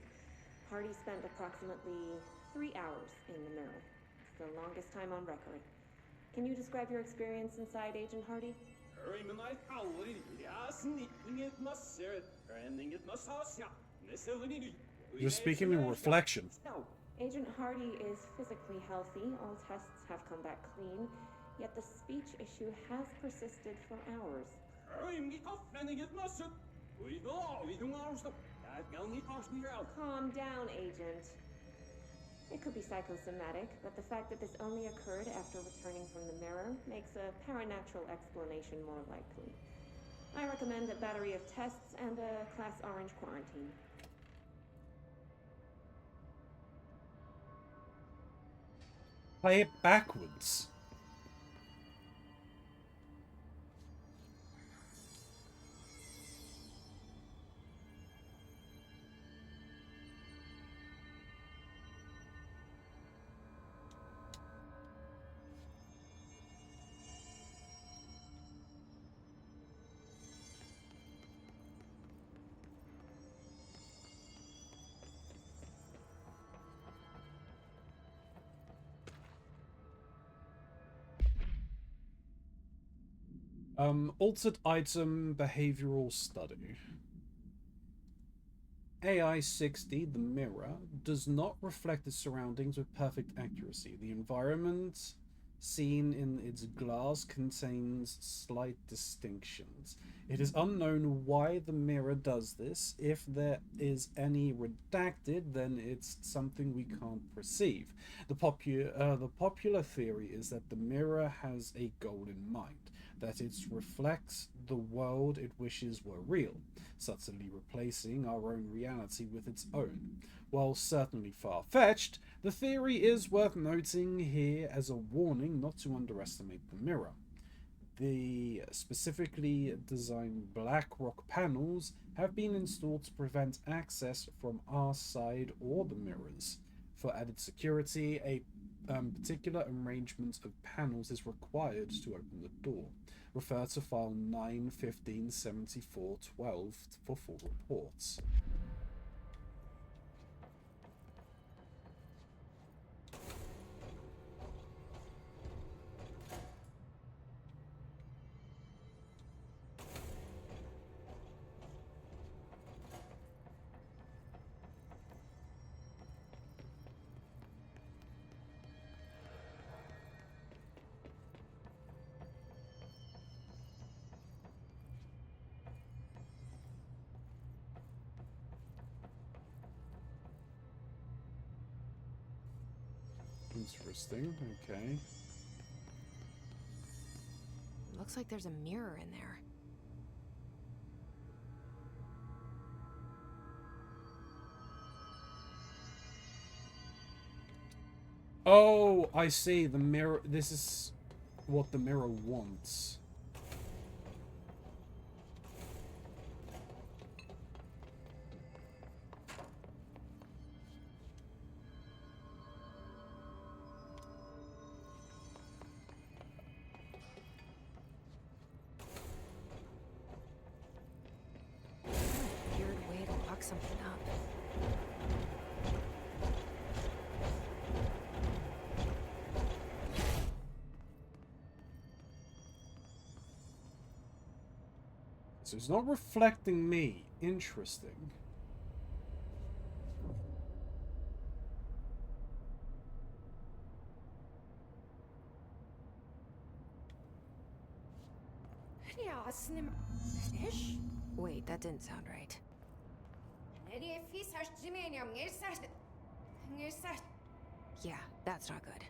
Hardy spent approximately 3 hours in the mirror. It's the longest time on record. Can you describe your experience inside, Agent Hardy? You're speaking in reflection. Agent Hardy is physically healthy. All tests have come back clean. Yet the speech issue has persisted for hours. Calm down, Agent. It could be psychosomatic, but the fact that this only occurred after returning from the mirror makes a paranatural explanation more likely. I recommend a battery of tests and a Class Orange quarantine. Play it backwards. Altered item behavioral study. AI60, the mirror, does not reflect its surroundings with perfect accuracy. The environment seen in its glass contains slight distinctions. It is unknown why the mirror does this. If there is any redacted, then it's something we can't perceive. The popular theory is that the mirror has a goal in mind, that it reflects the world it wishes were real, subtly replacing our own reality with its own. While certainly far-fetched, the theory is worth noting here as a warning not to underestimate the mirror. The specifically designed black rock panels have been installed to prevent access from our side or the mirrors. For added security, a particular arrangement of panels is required to open the door. Refer to file 9-15-74-12 for full reports. Interesting, okay. Looks like there's a mirror in there. Oh, I see. The mirror. This is what the mirror wants. something up. So it's not reflecting me. Interesting. Wait, that didn't sound right. Yeah, that's not good.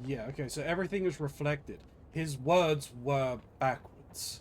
Yeah, okay, so everything is reflected. His words were backwards.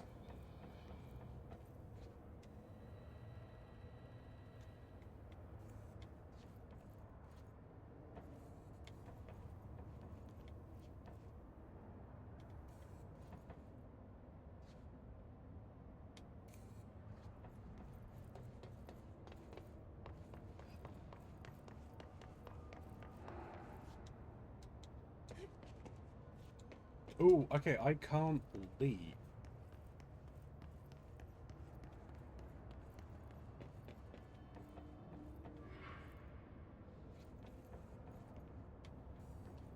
Oh, okay, I can't leave.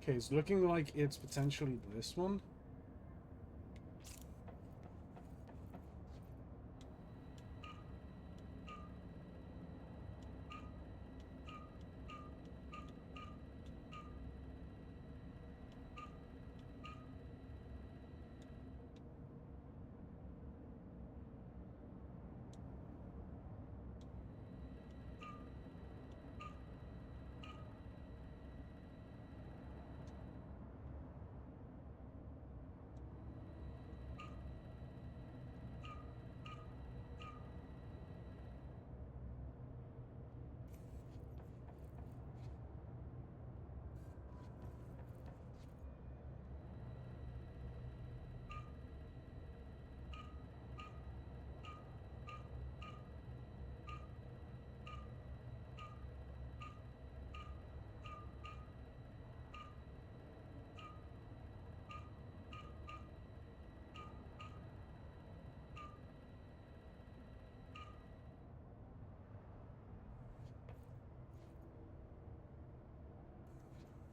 Okay, it's looking like it's potentially this one.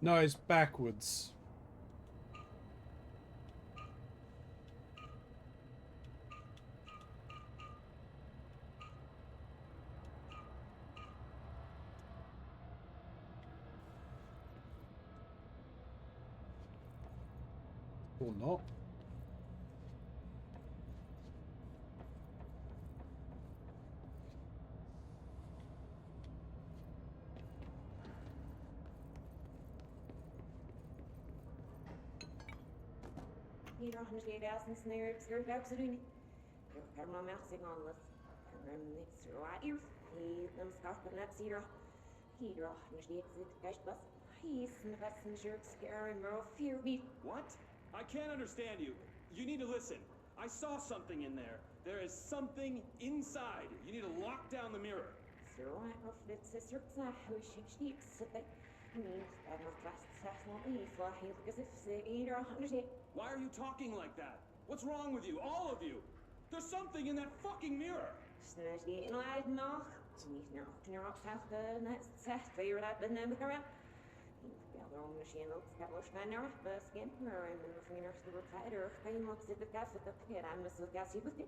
No, it's backwards. Or not. Hier nog niet ergens neer, zeer absoluut. Ik heb maar merci alles. En dan niks right hier. Hier dan schat de net hier. Hier nog niet zit echt was. He's the messenger scary more fear me. What? I can't understand you. You need to listen. I saw something in there. There is something inside. You need to lock down the mirror. So I of dit sister who she niet zitten. Nee, dat nog vast zegt nog niet. Voor heel gezicht ze ieder nog. Why are you talking like that? What's wrong with you? All of you? There's something in that fucking mirror. Snel die nooit nog. Niet nog. Knur op zelf de net zegt. Weer dat ben ik er. Daarom misschien ook zelfs mijn skin maar en mijn vingers de verder. Kan je nog zitten kassen dat keer aan met zo'n kassie beter.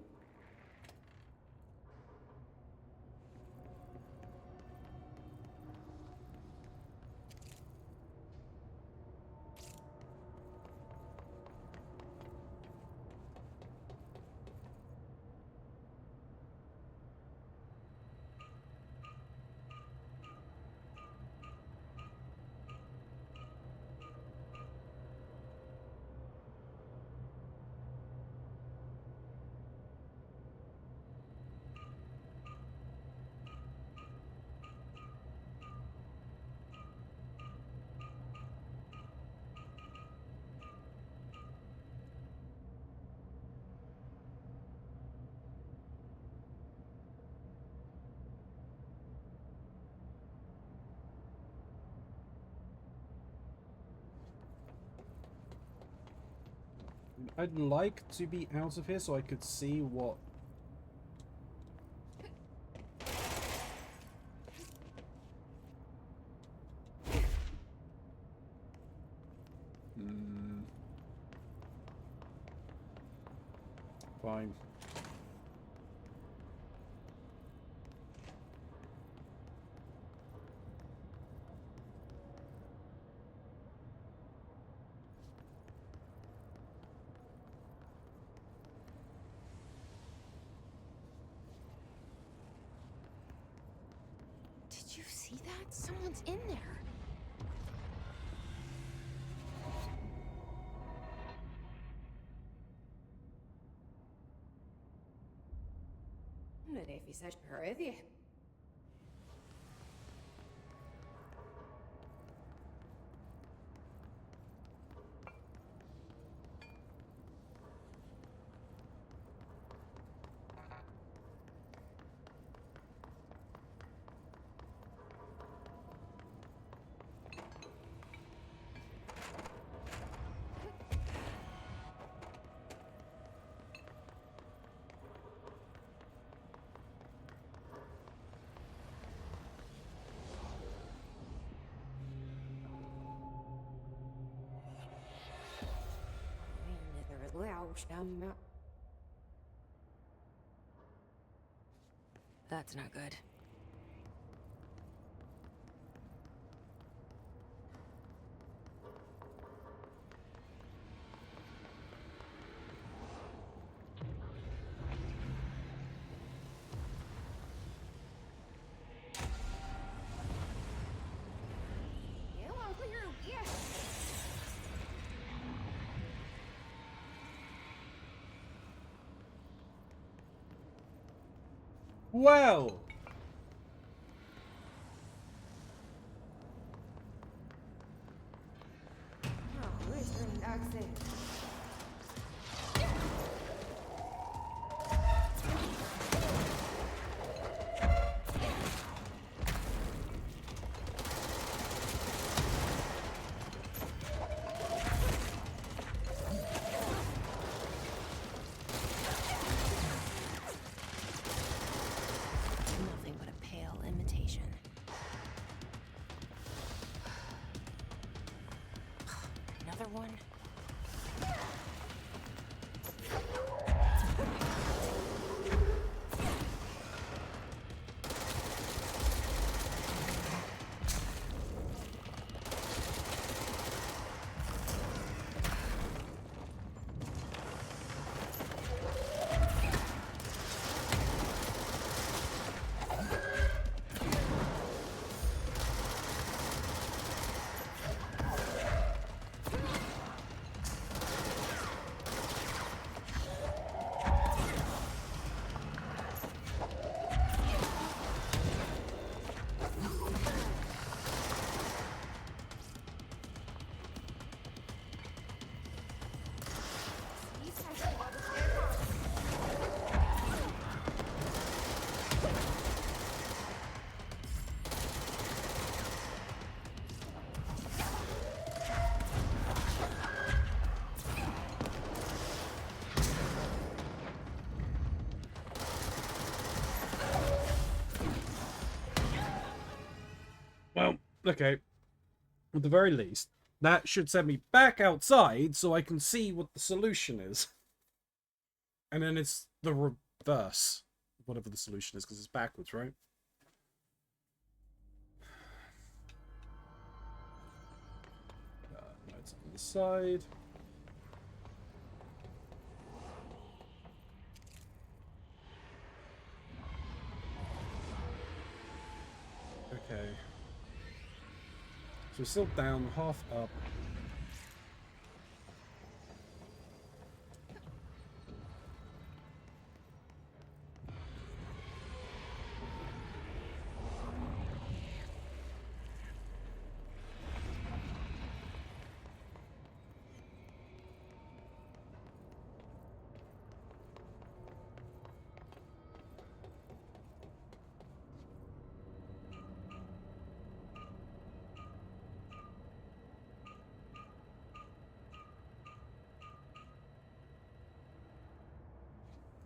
I'd like to be out of here so I could see what... Fine. Did you see that? Someone's in there. ندري في سجن هذه. That's not good. Well! Nothing but a pale imitation. Another one? Well, okay. At the very least, that should send me back outside so I can see what the solution is. And then it's the reverse, whatever the solution is, because it's backwards, right? Notes on the side. Okay. So we're still down, half up.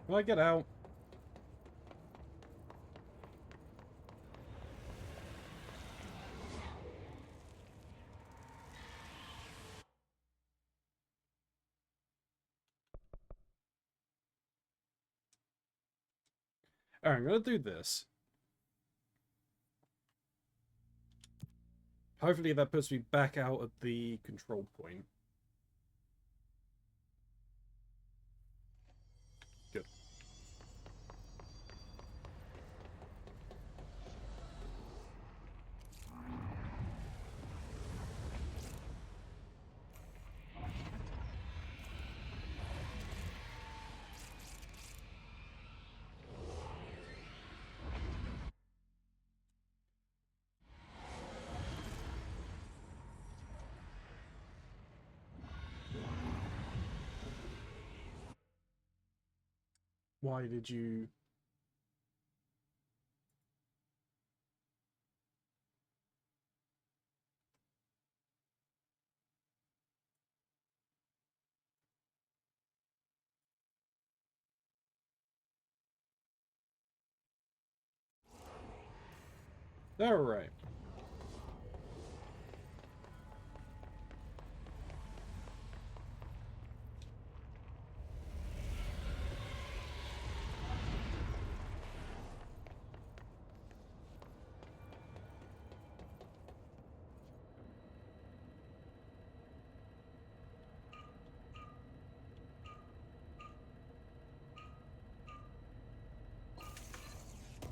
Can I get out? Alright, I'm gonna do this. Hopefully that puts me back out at the control point. Good. Why did you... Alright.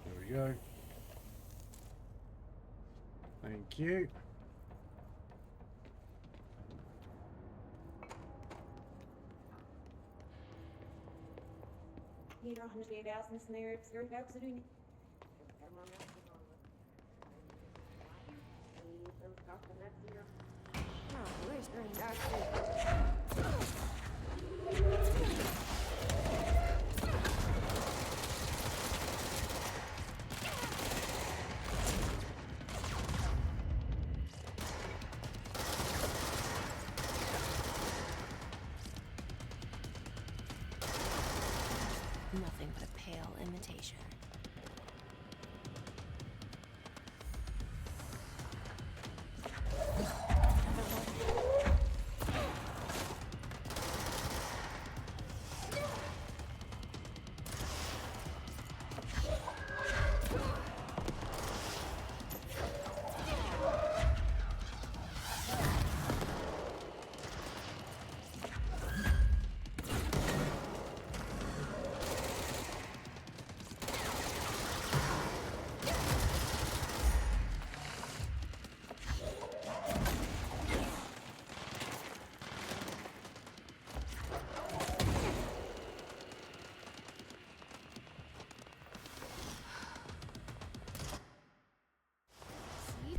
There we go. Thank you. Hier nog een tweede als een snare skirt ook zo doen. Oh, where's Green Doctor? Nothing but a pale imitation.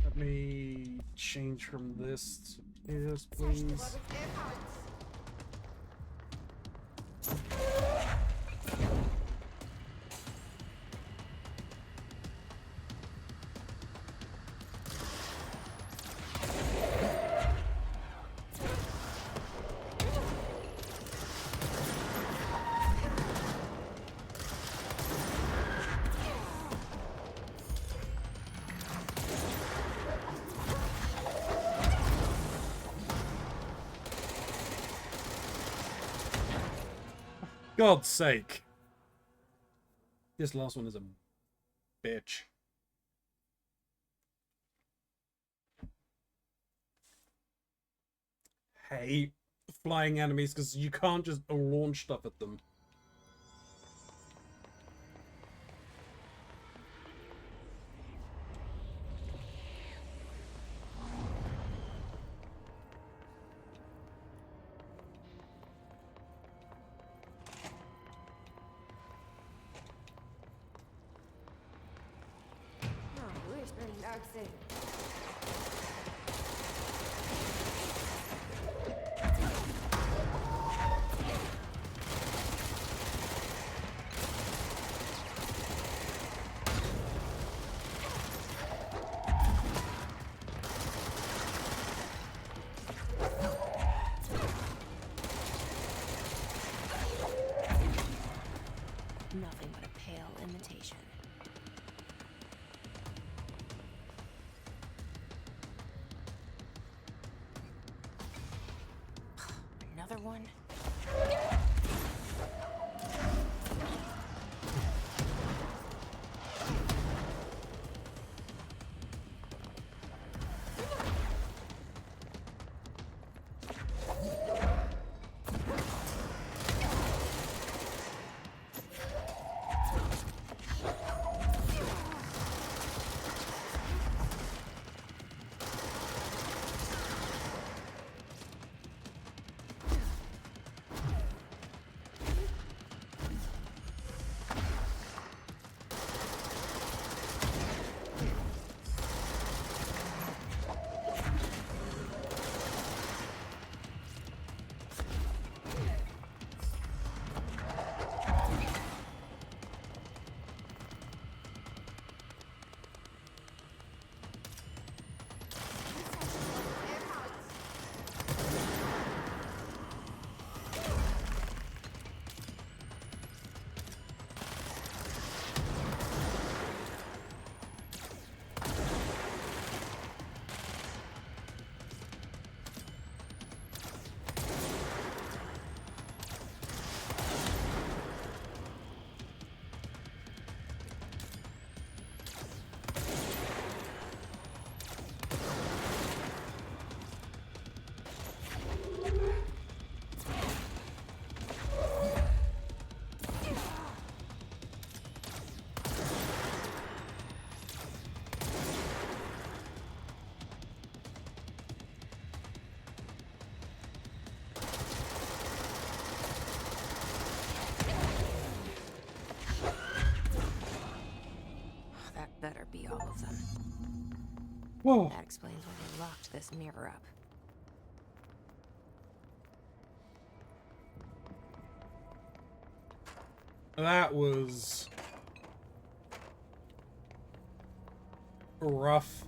Let me change from this to this, please. God's sake. This last one is a bitch. Hate flying enemies because you can't just launch stuff at them. Oh, where's Green Doctor? Nothing but a pale imitation. Another one? Better be all of them. Whoa. That explains why they locked this mirror up. That was rough.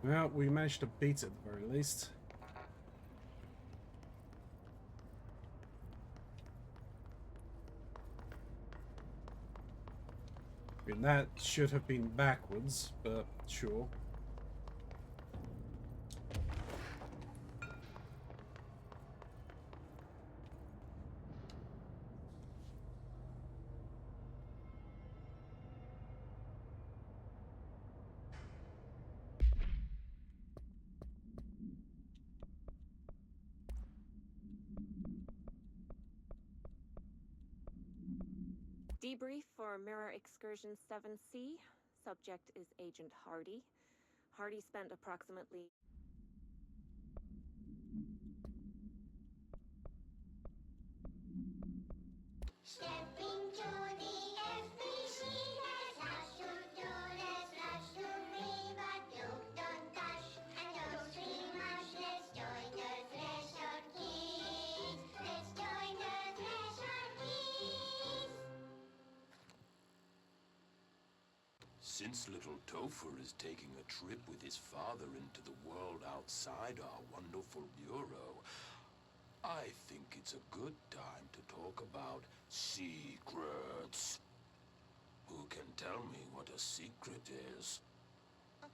Well, we managed to beat it at the very least. I mean, that should have been backwards, but sure. Debrief for Mirror Excursion 7C. Subject is Agent Hardy. Hardy spent approximately Step into the FBC, there's lots to do, there's lots to read, but you don't dash and don't scream much. Let's join the Threshold Kids. Let's join the Threshold Kids. Since little Topher is taking a trip with his father into the world outside our wonderful bureau, I think it's a good time to talk about secrets. Who can tell me what a secret is? It's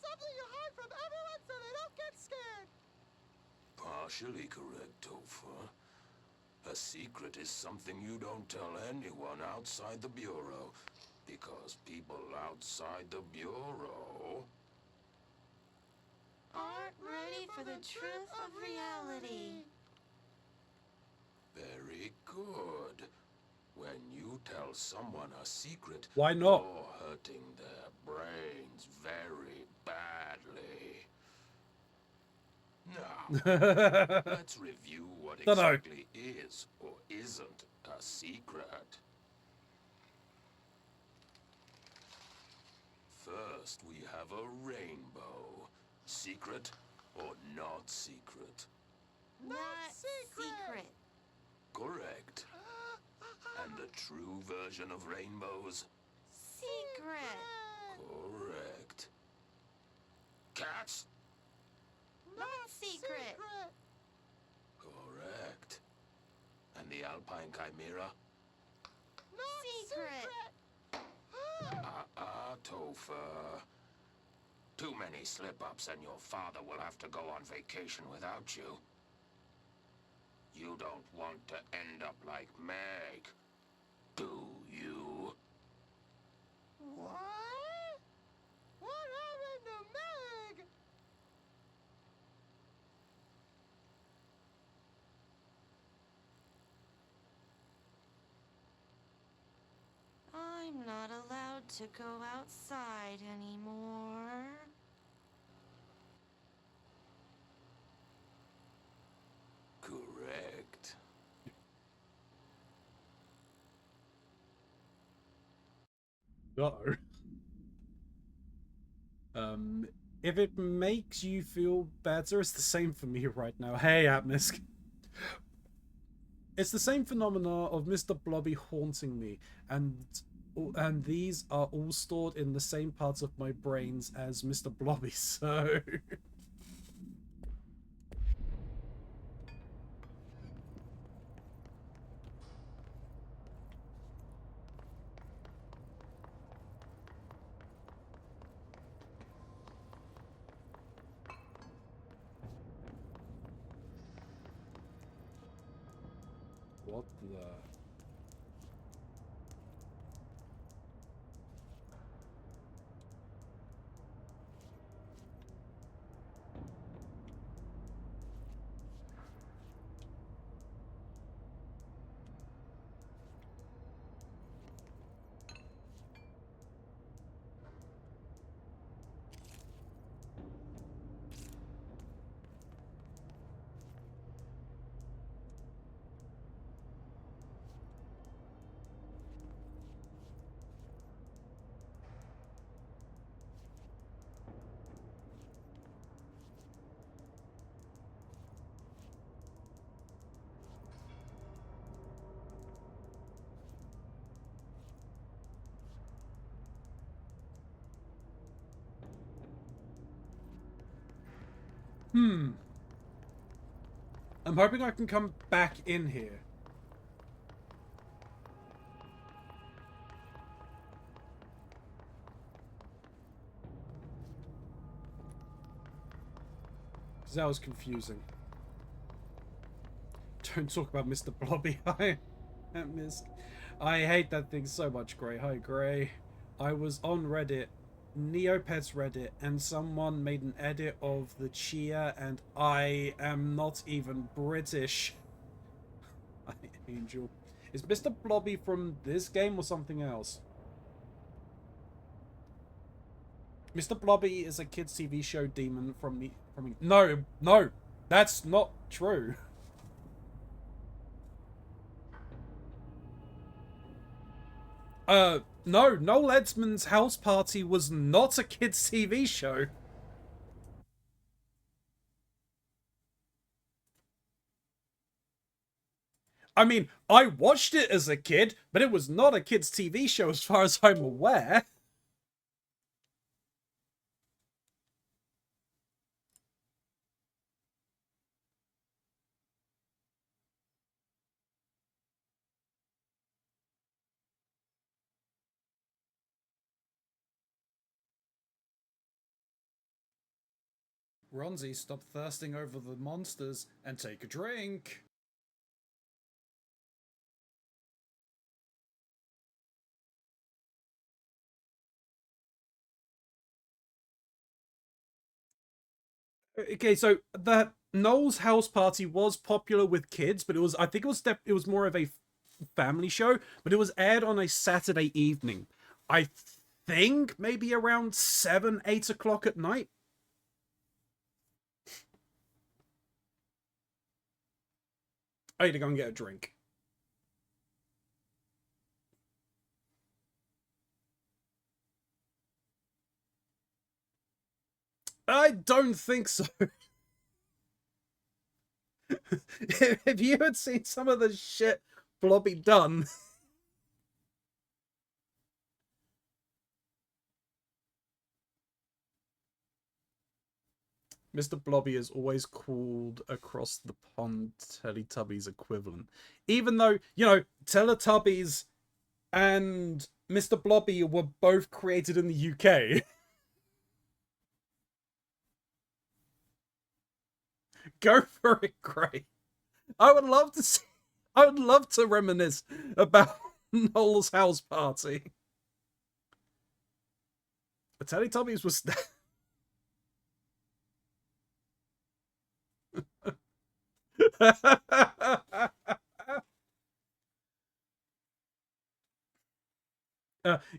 something you hide from everyone so they don't get scared. Partially correct, Topher. A secret is something you don't tell anyone outside the Bureau, because people outside the Bureau Aren't ready for the truth of reality. Very good. When you tell someone a secret, Why not? you're hurting their brains very badly. Now, let's review what exactly is or isn't a secret. First, we have a rainbow. Secret or not secret? Not secret. Correct. And the true version of rainbows? Secret. Correct. Cats? Alpine Chimera? Not secret! Topher. Too many slip-ups and your father will have to go on vacation without you. You don't want to end up like Meg, do you? What? What happened to Meg? I'm not allowed to go outside anymore. Correct. Uh-oh. If it makes you feel better, it's the same for me right now. Hey, Atmisk. It's the same phenomena of Mr. Blobby haunting me, and these are all stored in the same parts of my brains as Mr. Blobby, so... What the... I'm hoping I can come back in here. Because that was confusing. Don't talk about Mr. Blobby. I hate that thing so much, Gray. Hi, Gray. I was on Reddit, Neopets Reddit, and someone made an edit of the Chia, and I am not even British. Angel. Is Mr. Blobby from this game or something else? Mr. Blobby is a kids' TV show demon from No, that's not true. No, Noel Edmonds' House Party was not a kids' TV show. I mean, I watched it as a kid, but it was not a kids' TV show as far as I'm aware. Keronzi, stop thirsting over the monsters and take a drink. Okay, so the Noel's House Party was popular with kids, but I think it was more of a family show, but it was aired on a Saturday evening. I think maybe around 7, 8 o'clock at night. I need to go and get a drink. I don't think so. If you had seen some of the shit Blobby done... Mr. Blobby is always called across the pond Teletubbies equivalent. Even though, you know, Teletubbies and Mr. Blobby were both created in the UK. Go for it, Gray. I would love to see, I would love to reminisce about Noel's house party. The Teletubbies was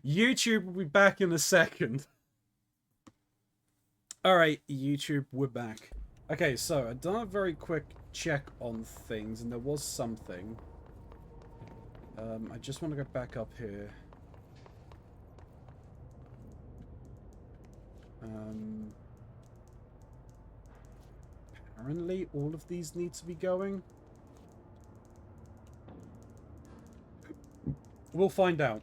YouTube will be back in a second. Alright, YouTube, we're back. Okay, so I've done a very quick check on things, and there was something. I just want to go back up here. Apparently all of these need to be going. We'll find out.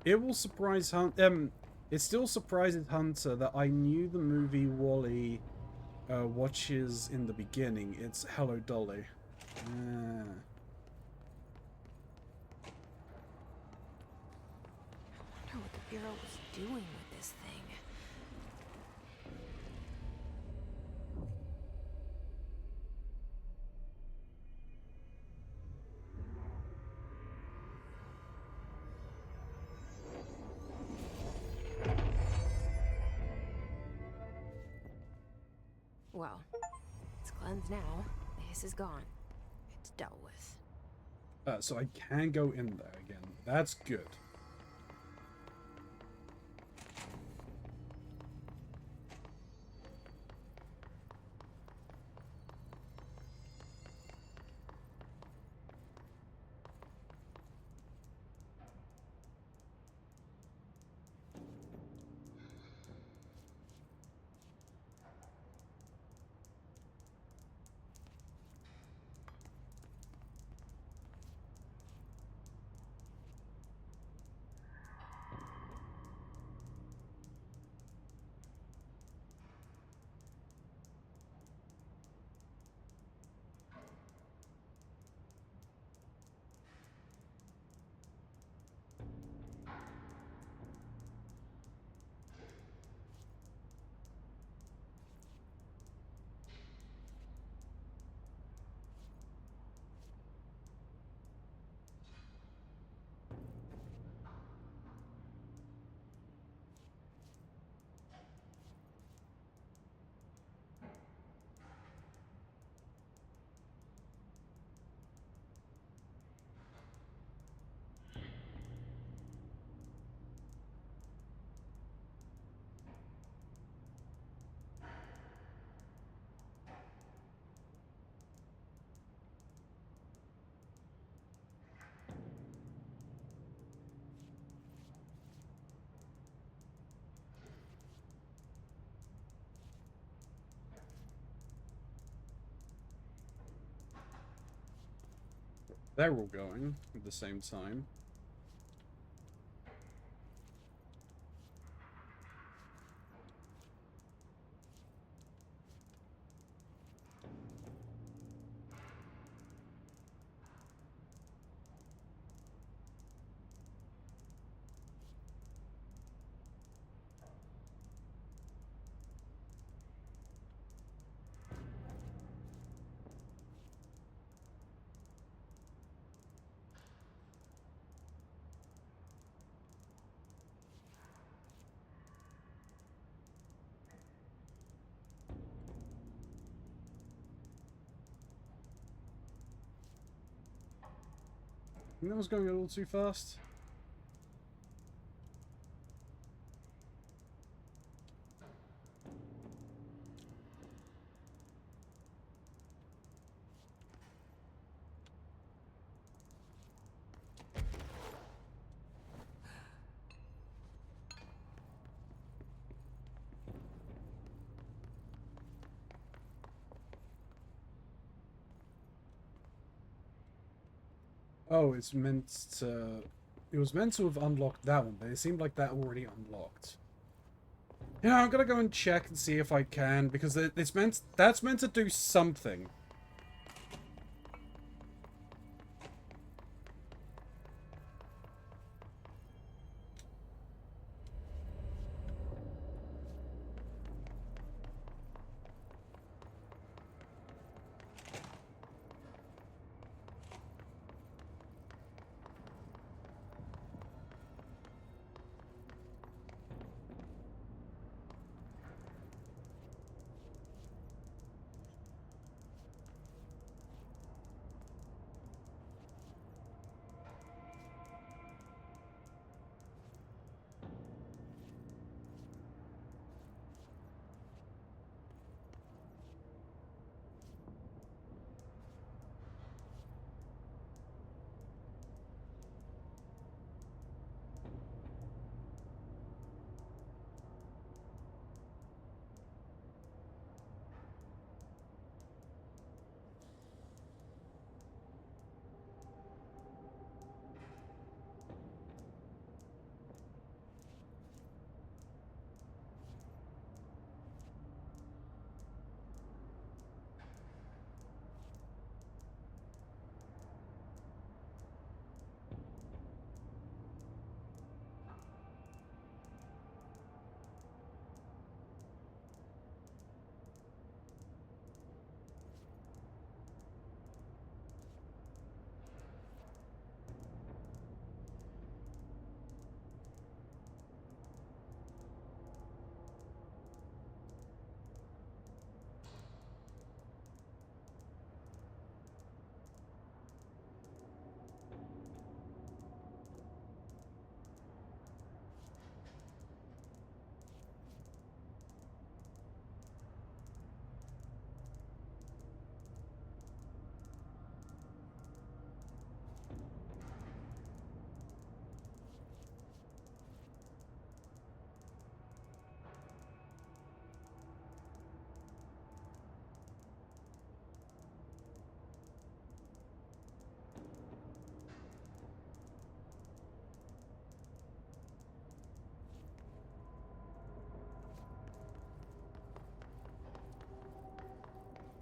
It will surprise it still surprises Hunter that I knew the movie Wall-E watches in the beginning. It's Hello Dolly. I wonder what the Bureau was doing with this thing. Well, it's cleansed now. The hiss is gone. It's dealt with. So I can go in there again. That's good. They're all going at the same time. I think that was going a little too fast. Oh, it's meant to It was meant to have unlocked that one, but it seemed like that already unlocked. Yeah, I'm gonna go and check and see if I can, because that's meant to do something.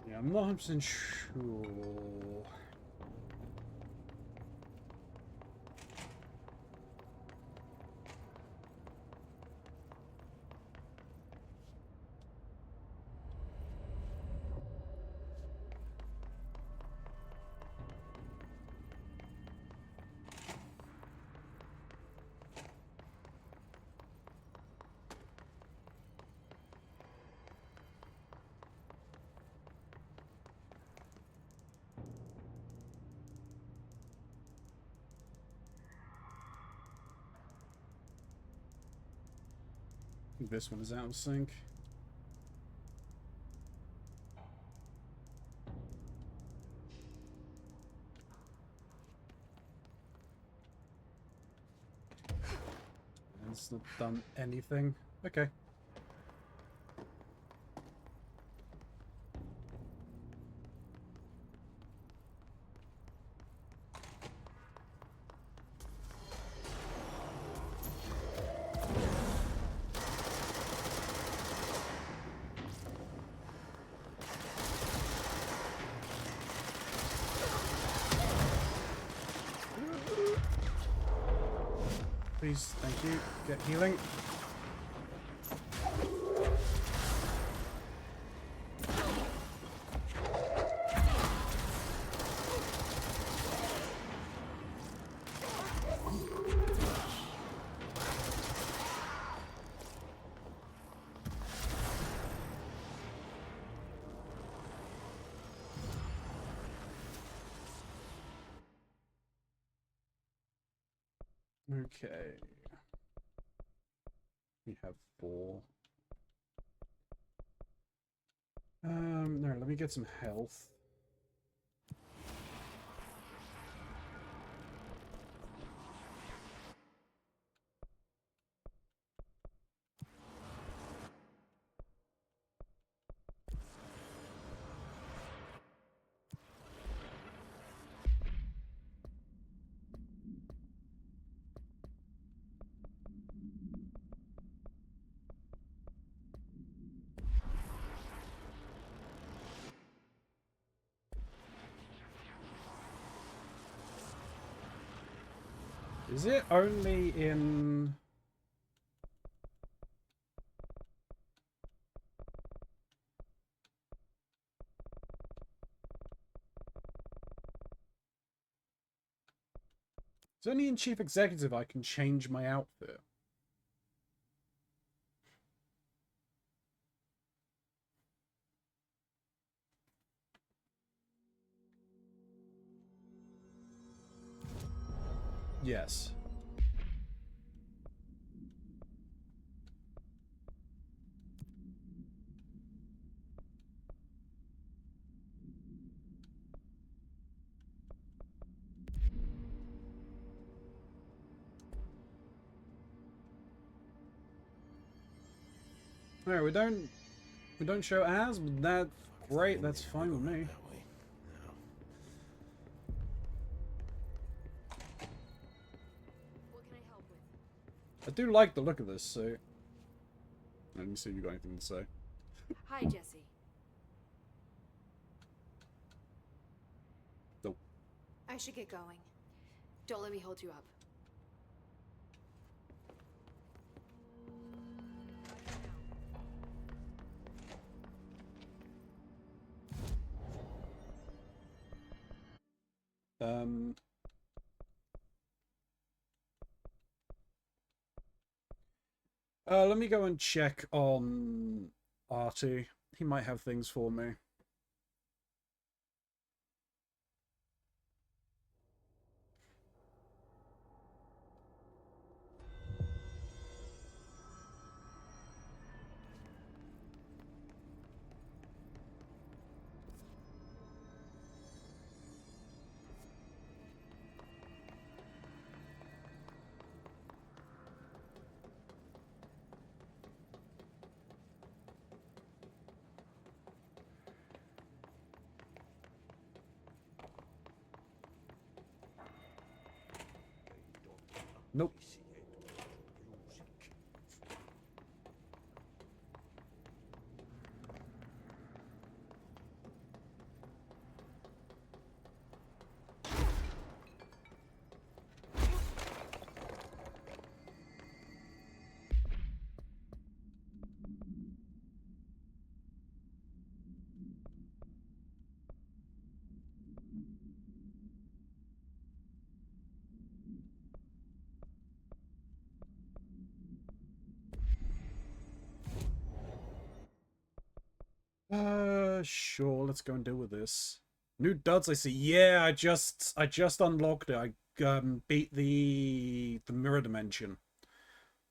Yeah, I'm not 100% sure. I think this one is out of sync. And it's not done anything. Okay. Please, thank you. Get healing. Okay. We have 4. No, let me get some health. Is it only in... It's only in Chief Executive I can change my outfit. Yes. Alright, we don't show as, but that's great, that's fine with me. What can I help with? I do like the look of this suit. Let me see if you got anything to say. Hi, Jesse. Nope. I should get going. Don't let me hold you up. Let me go and check on Artie. He might have things for me. Nope. Sure, let's go and deal with this. New duds, I see. Yeah, I just unlocked it. I beat the mirror dimension.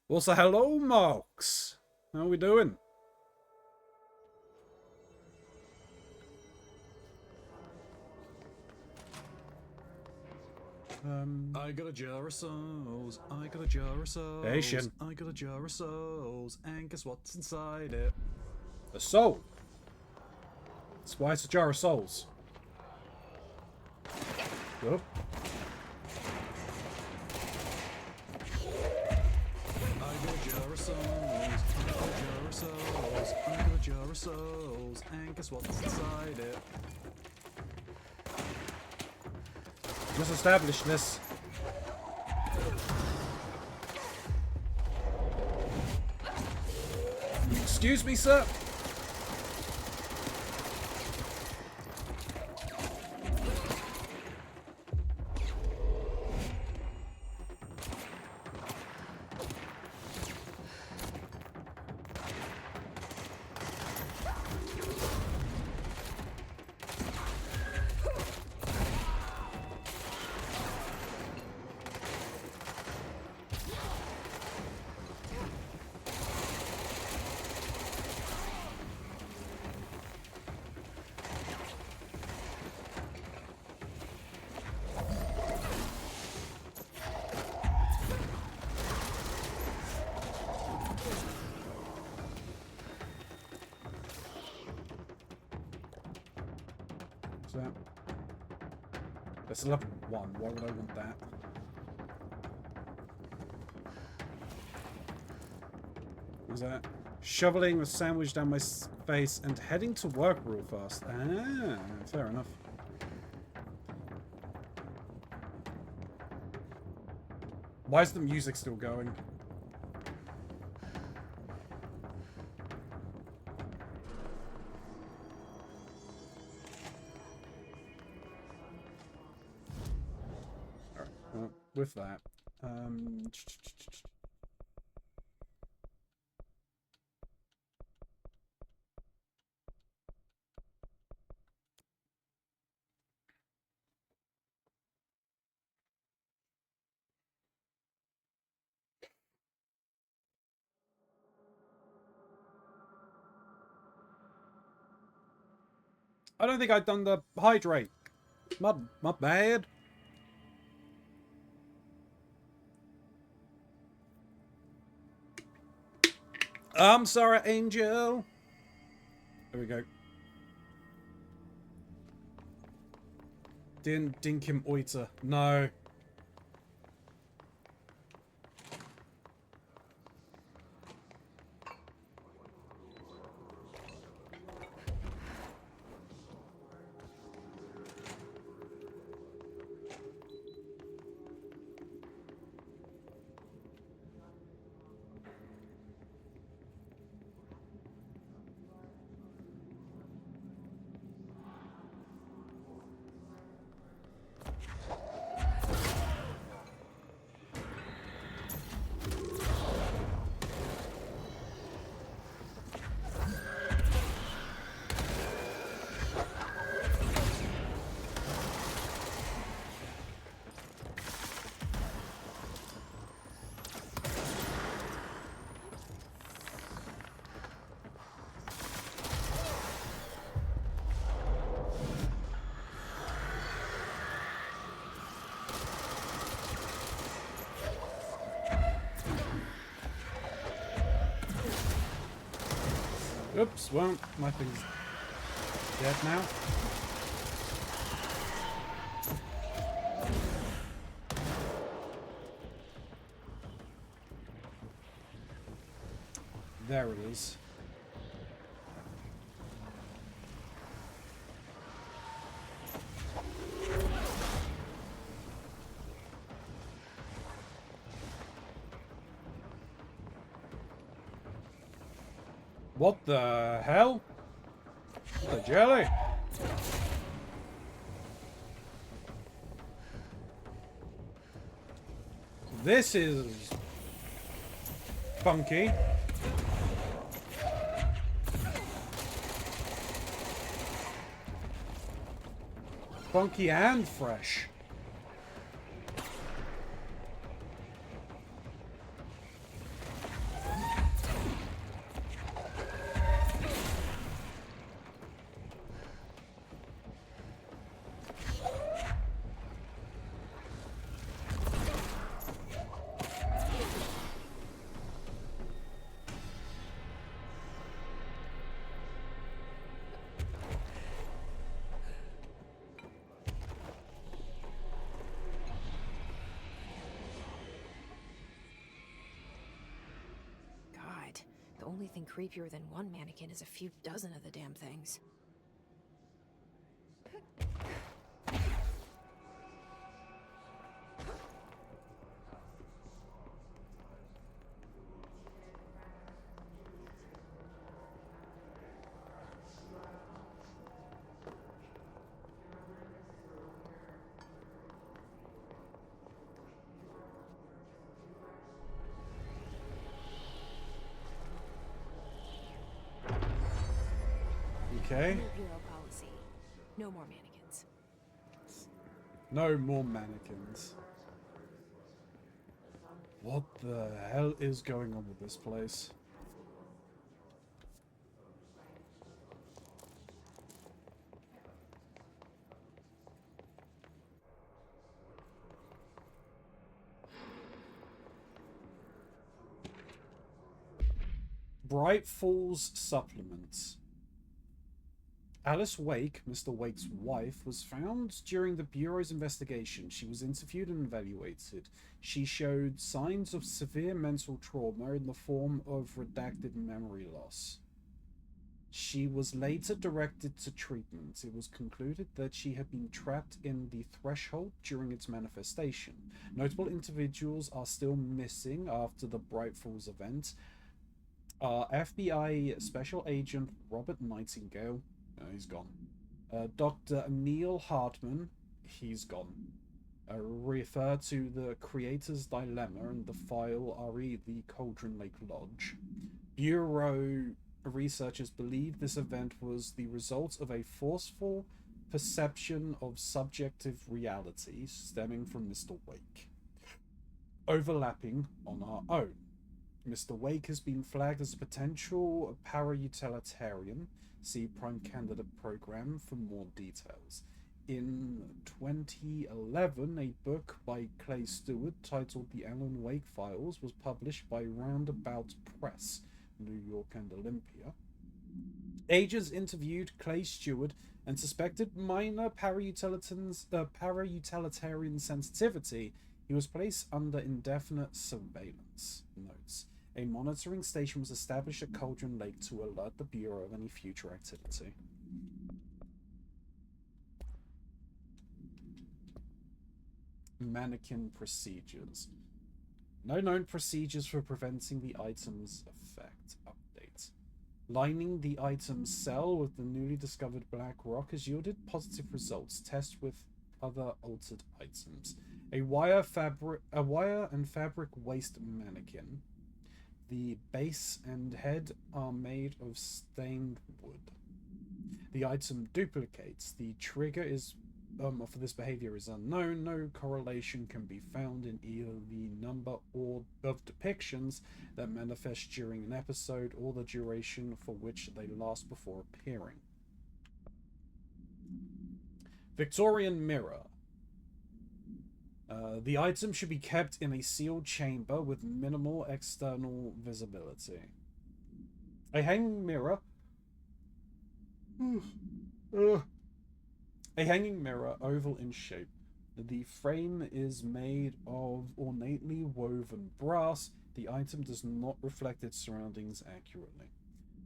Also, hello, Mox. How are we doing? I got a jar of souls. I got a jar of souls. Asian. I got a jar of souls. And guess what's inside it? A soul. That's why it's a jar of souls. Go. I got a jar of souls. I got a jar of souls. I got a jar of souls. And guess what's inside it? Just establish this. Excuse me, sir. That. That's level 1. Why would I want that? What was that? Shoveling a sandwich down my face and heading to work real fast. Ah, fair enough. Why is the music still going? Alright, well, with that, I don't think I've done the hydrate. My bad. I'm sorry, Angel. There we go. Dinkim Oita. No. Oops, well, my thing's dead now. There it is. What the hell? The jelly? This is funky. Funky and fresh. The only thing creepier than one mannequin is a few dozen of the damn things. Okay. New bureau policy. No more mannequins. No more mannequins. What the hell is going on with this place? Bright Falls Supplements. Alice Wake, Mr. Wake's wife, was found during the Bureau's investigation. She was interviewed and evaluated. She showed signs of severe mental trauma in the form of redacted memory loss. She was later directed to treatment. It was concluded that she had been trapped in the threshold during its manifestation. Notable individuals are still missing after the Bright Falls event. FBI Special Agent Robert Nightingale, he's gone. Dr. Emil Hartman, he's gone. Refer to the Creator's Dilemma in the file RE the Cauldron Lake Lodge. Bureau researchers believe this event was the result of a forceful perception of subjective reality stemming from Mr. Wake. Overlapping on our own. Mr. Wake has been flagged as a potential para-utilitarian. See Prime Candidate Program for more details. In 2011, a book by Clay Stewart titled The Alan Wake Files was published by Roundabout Press, New York and Olympia. Agents interviewed Clay Stewart and suspected minor para-utilitarian sensitivity. He was placed under indefinite surveillance. Notes. A monitoring station was established at Cauldron Lake to alert the Bureau of any future activity. Mannequin procedures. No known procedures for preventing the item's effect. Update. Lining the item's cell with the newly discovered black rock has yielded positive results. Test with other altered items. A wire and fabric waist mannequin. The base and head are made of stained wood. The item duplicates. The trigger is for this behavior is unknown. No correlation can be found in either the number or of depictions that manifest during an episode or the duration for which they last before appearing. Victorian mirror. The item should be kept in a sealed chamber with minimal external visibility. A hanging mirror. A hanging mirror, oval in shape. The frame is made of ornately woven brass. The item does not reflect its surroundings accurately.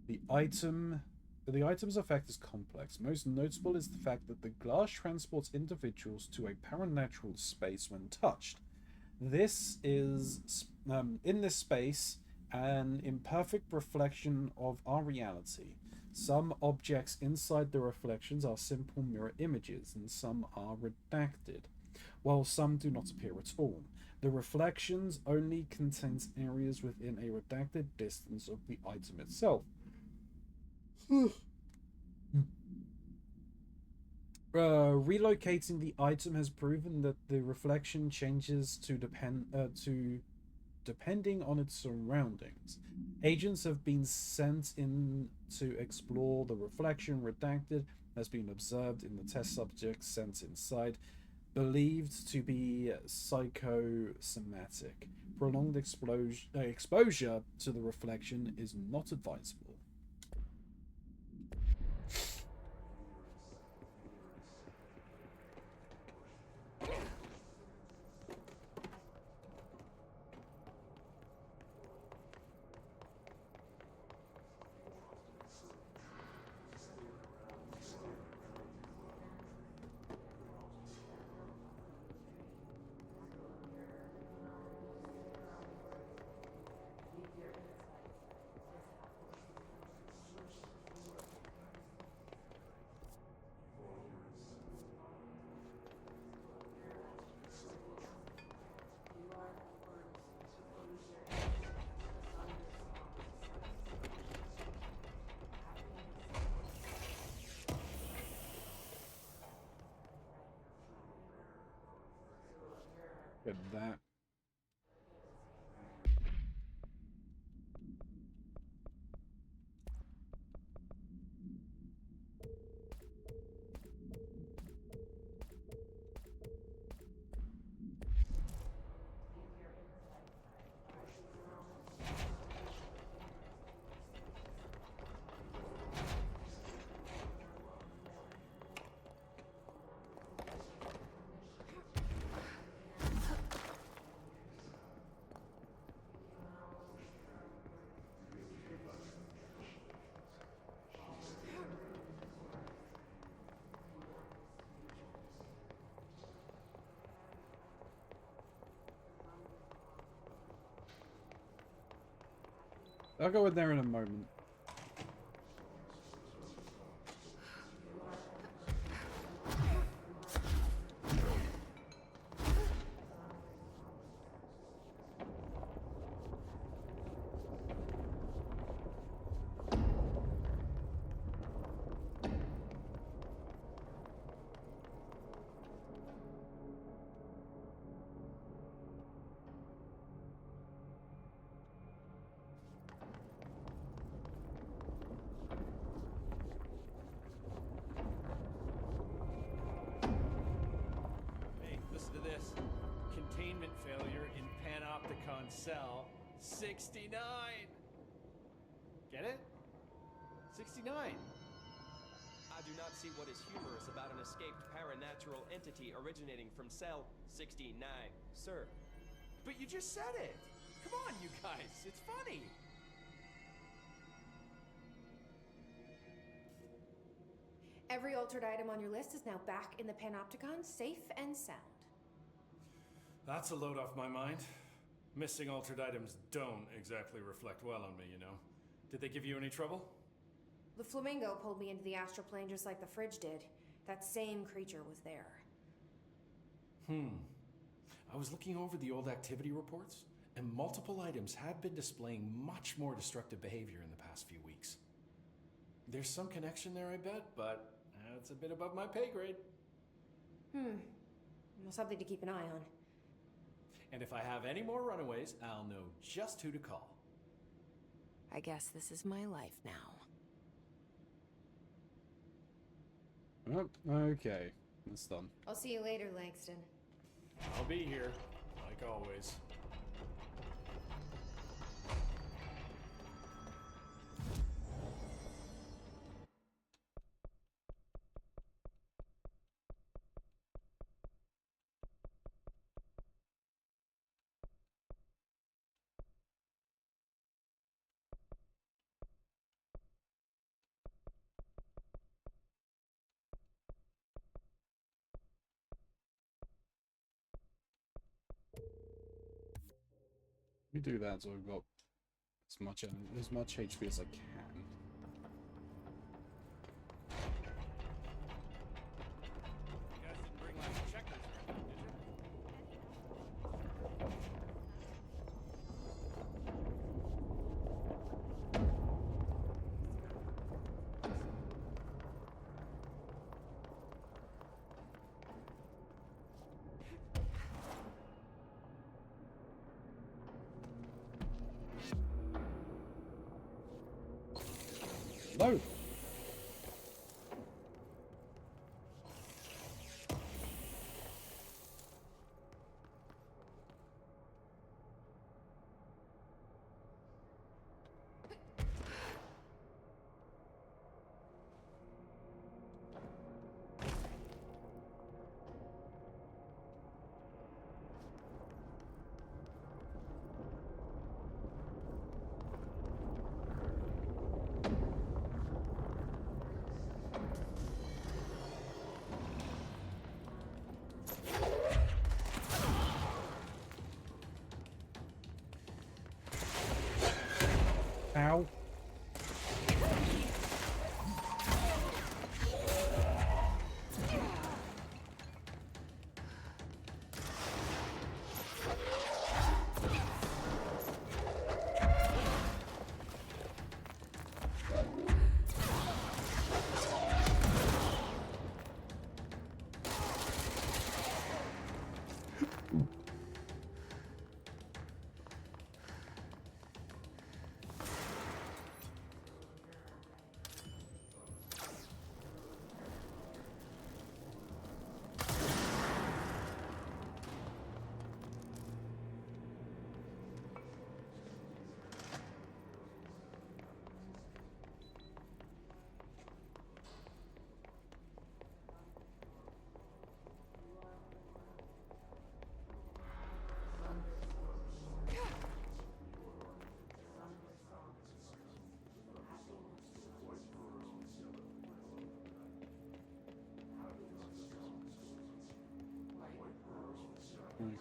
The item's effect is complex. Most notable is the fact that the glass transports individuals to a paranatural space when touched. This is, in this space, an imperfect reflection of our reality. Some objects inside the reflections are simple mirror images, and some are redacted, while some do not appear at all. The reflections only contains areas within a redacted distance of the item itself. Relocating the item has proven that the reflection changes depending on its surroundings. Agents have been sent in to explore the reflection. Redacted has been observed in the test subjects sent inside, believed to be psychosomatic. Prolonged exposure to the reflection is not advisable. Get that. I'll go in there in a moment. Hey, listen to this. Containment failure in Panopticon cell 69. Get it? 69. I do not see what is humorous about an escaped paranatural entity originating from cell 69, sir. But you just said it. Come on, you guys. It's funny. Every altered item on your list is now back in the Panopticon, safe and sound. That's a load off my mind. Missing altered items don't exactly reflect well on me, you know. Did they give you any trouble? The flamingo pulled me into the astral plane just like the fridge did. That same creature was there. I was looking over the old activity reports, and multiple items had been displaying much more destructive behavior in the past few weeks. There's some connection there, I bet, but it's a bit above my pay grade. Well, something to keep an eye on. And if I have any more runaways, I'll know just who to call. I guess this is my life now. Oh, okay. That's done. I'll see you later, Langston. I'll be here, like always. We do that so I've got as much HP as I can. You guys didn't bring like checkers or anything, No! Ow.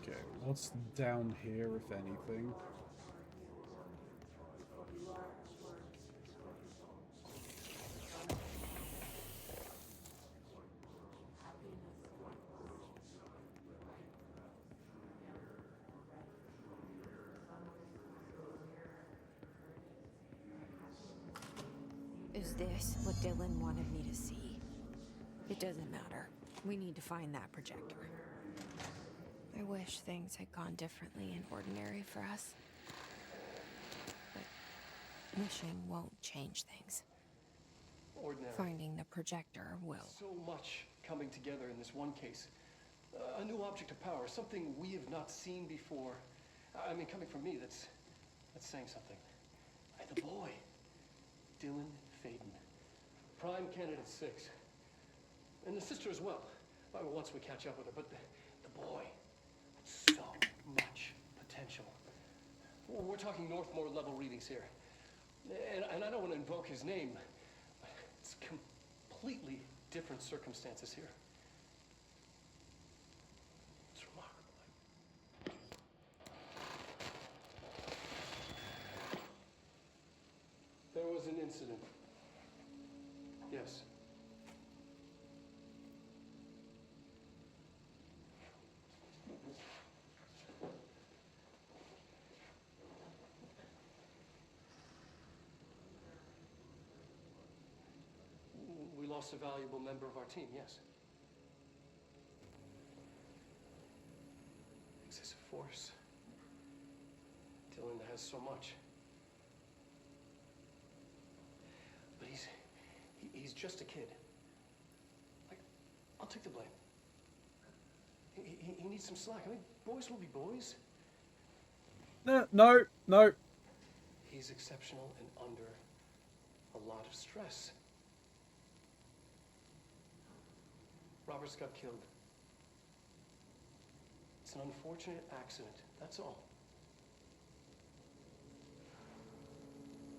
Okay, what's down here, if anything? Is this what Dylan wanted me to see? It doesn't matter. We need to find that projector. I wish things had gone differently and ordinary for us. But wishing won't change things. Ordinary. Finding the projector will. So much coming together in this one case. A new object of power, something we have not seen before. I mean, coming from me, that's saying something. And the boy, Dylan Faden, prime candidate 6. And the sister as well, once we catch up with her. But the boy, so much potential. We're talking Northmore level readings here. And I don't want to invoke his name. It's completely different circumstances here. It's remarkable. There was an incident. Yes. We lost a valuable member of our team, yes. Excessive force. Dylan has so much. But he's just a kid. I'll take the blame. He needs some slack. I mean, boys will be boys. No. He's exceptional and under a lot of stress. Roberts got killed. It's an unfortunate accident, that's all.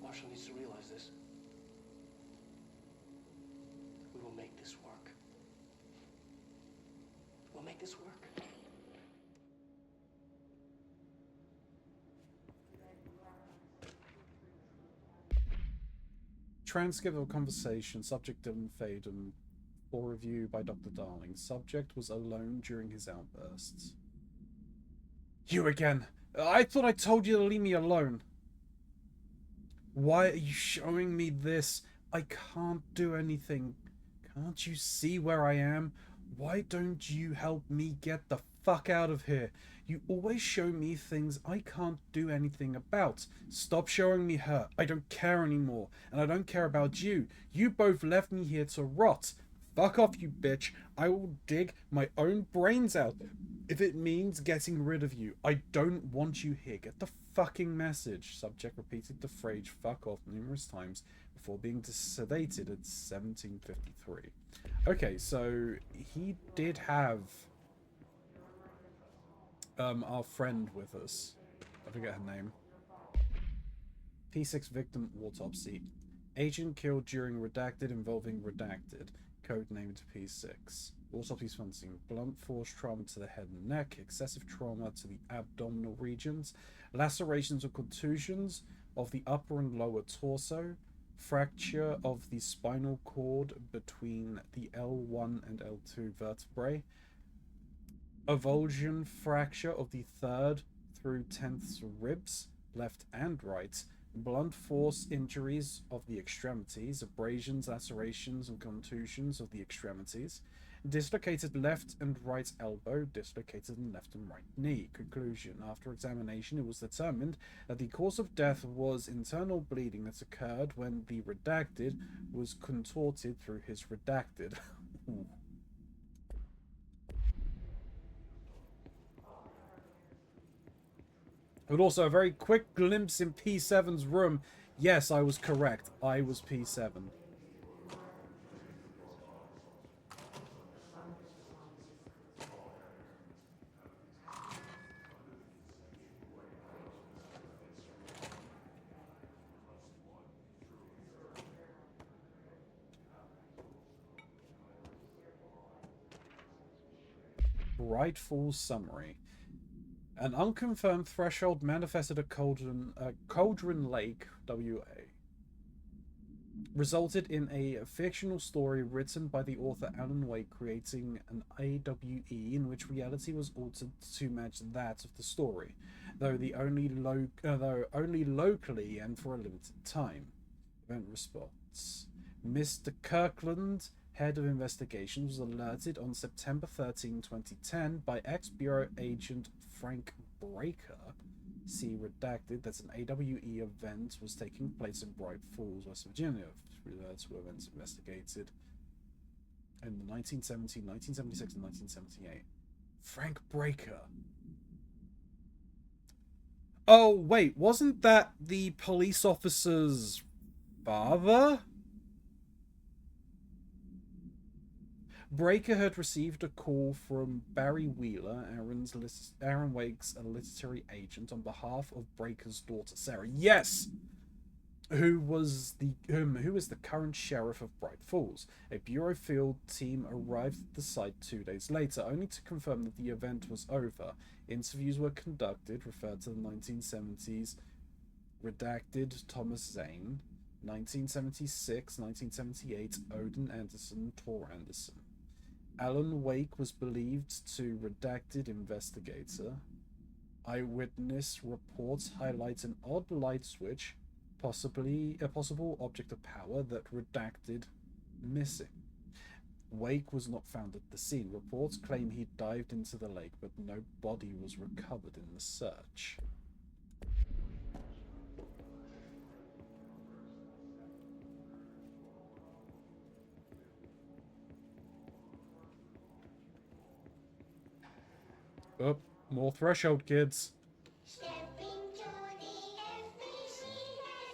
Marshall needs to realize this. We will make this work. We'll make this work. Transcript of conversation. Subject Dylan Faden. For review by Dr. Darling. Subject was alone during his outbursts. You again. I thought I told you to leave me alone. Why are you showing me this? I can't do anything. Can't you see where I am? Why don't you help me get the fuck out of here? You always show me things I can't do anything about. Stop showing me her. I don't care anymore. And I don't care about you. You both left me here to rot. Fuck off, you bitch. I will dig my own brains out if it means getting rid of you. I don't want you here. Get the fucking message. Subject repeated the phrase fuck off numerous times before being sedated at 1753. Okay, so he did have our friend with us. I forget her name. P6 victim autopsy. Agent killed during redacted involving redacted. Codenamed P6. Autopsy funding. Blunt force trauma to the head and neck. Excessive trauma to the abdominal regions. Lacerations or contusions of the upper and lower torso. Fracture of the spinal cord between the L1 and L2 vertebrae. Avulsion fracture of the 3rd through 10th ribs, left and right. Blunt force injuries of the extremities, abrasions, lacerations, and contusions of the extremities. Dislocated left and right elbow, dislocated left and right knee. Conclusion. After examination, it was determined that the cause of death was internal bleeding that occurred when the redacted was contorted through his redacted. But also a very quick glimpse in P7's room. Yes, I was correct. I was P7. Rightful summary. An unconfirmed threshold manifested at Cauldron Lake, WA. Resulted in a fictional story written by the author Alan Wake, creating an AWE in which reality was altered to match that of the story, though only locally and for a limited time. Event response. Mr. Kirkland, head of investigations, was alerted on September 13, 2010 by ex-Bureau agent Frank Breaker, see redacted, that an AWE event was taking place in Bright Falls, West Virginia. Two events investigated in the 1970, 1976, and 1978. Frank Breaker. Oh, wait, wasn't that the police officer's father? Breaker had received a call from Barry Wheeler, Aaron Wake's literary agent, on behalf of Breaker's daughter Sarah. Yes, who was the current sheriff of Bright Falls. A Bureau field team arrived at the site 2 days later, only to confirm that the event was over. Interviews were conducted, referred to the 1970s, redacted Thomas Zane, 1976, 1978, Odin Anderson, Tor Anderson. Alan Wake was believed to redacted investigator. Eyewitness reports highlight an odd light switch, possibly a possible object of power, that redacted missing. Wake was not found at the scene. Reports claim he dived into the lake, but no body was recovered in the search. Oh, more threshold, kids. Stepping to the FBC,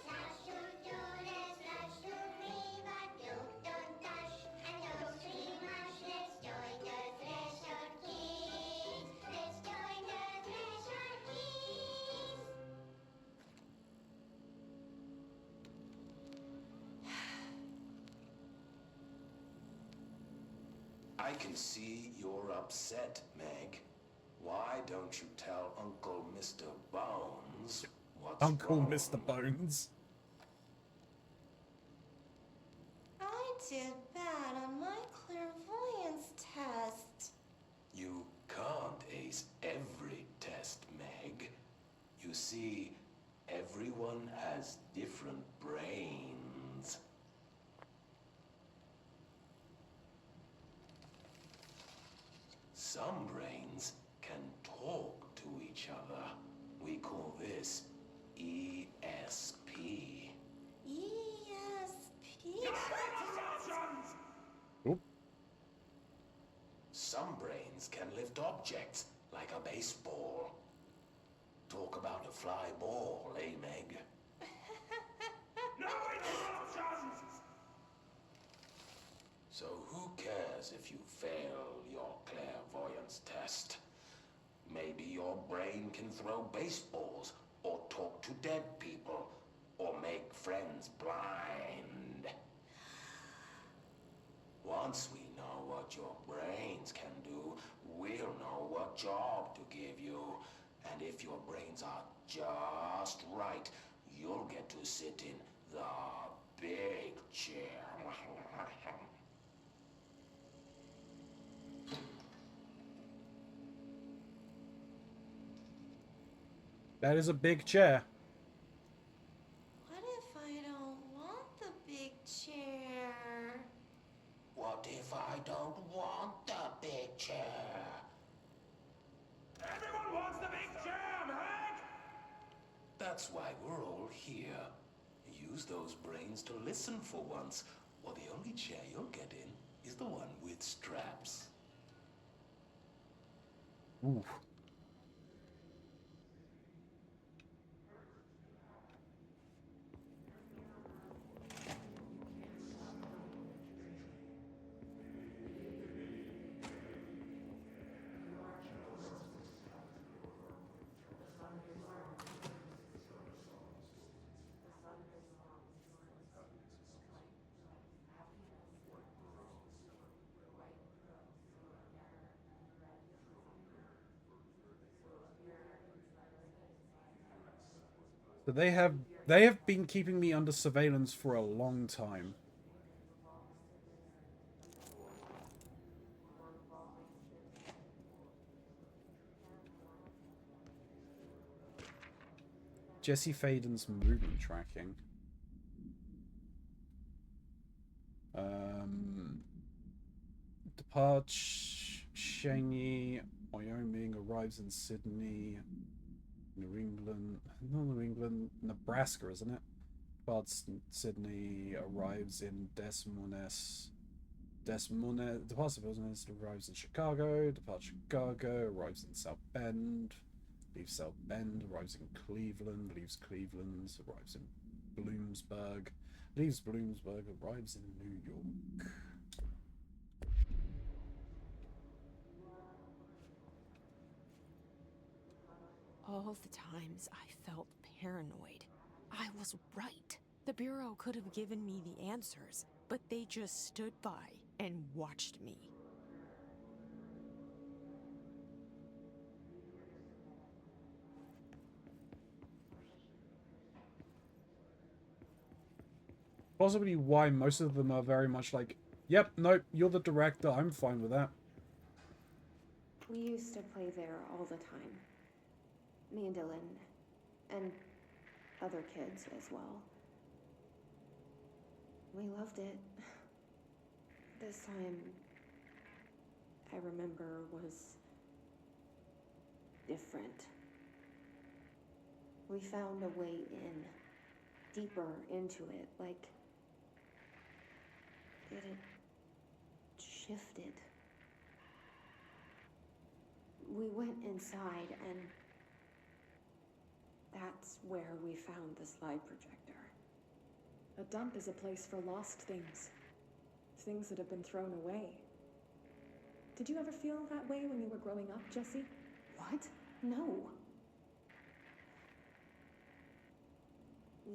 slash to do this, slash to me, but don't touch and don't scream much. Let's join the threshold kids. Let's join the threshold kids. I can see you're upset, Meg. Why don't you tell Uncle Mr. Bones what's Uncle wrong? Mr. Bones. I did bad on my clairvoyance test. You can't ace every test, Meg. You see, everyone has different brains. Some brains can talk to each other. We call this ESP. ESP? Oop. Some brains can lift objects, like a baseball. Talk about a fly ball, eh, Meg? No interruptions! So who cares if you fail your clairvoyance test? Maybe your brain can throw baseballs, or talk to dead people, or make friends blind. Once we know what your brains can do, we'll know what job to give you. And if your brains are just right, you'll get to sit in the big chair. That is a big chair. What if I don't want the big chair? What if I don't want the big chair? Everyone wants the big chair, Meg! That's why we're all here. Use those brains to listen for once, or the only chair you'll get in is the one with straps. Ooh. So they have been keeping me under surveillance for a long time. Jesse Faden's movement tracking. departs Shanghai, Wyoming, arrives in Sydney, New England, not New England, Nebraska, isn't it? Departs in Sydney, arrives in Des Moines, departs of Business, arrives in Chicago, departs Chicago, arrives in South Bend, leaves South Bend, arrives in Cleveland, leaves Cleveland, arrives in Bloomsburg, leaves Bloomsburg, arrives in New York. All the times I felt paranoid, I was right. The Bureau could have given me the answers, but they just stood by and watched me. Possibly why most of them are very much like, yep, nope, you're the director, I'm fine with that. We used to play there all the time. Me and Dylan, and other kids as well. We loved it. This time, I remember, was different. We found a way in, deeper into it, like it had shifted. We went inside, and that's where we found the slide projector. A dump is a place for lost things. Things that have been thrown away. Did you ever feel that way when you were growing up, Jesse? What? No.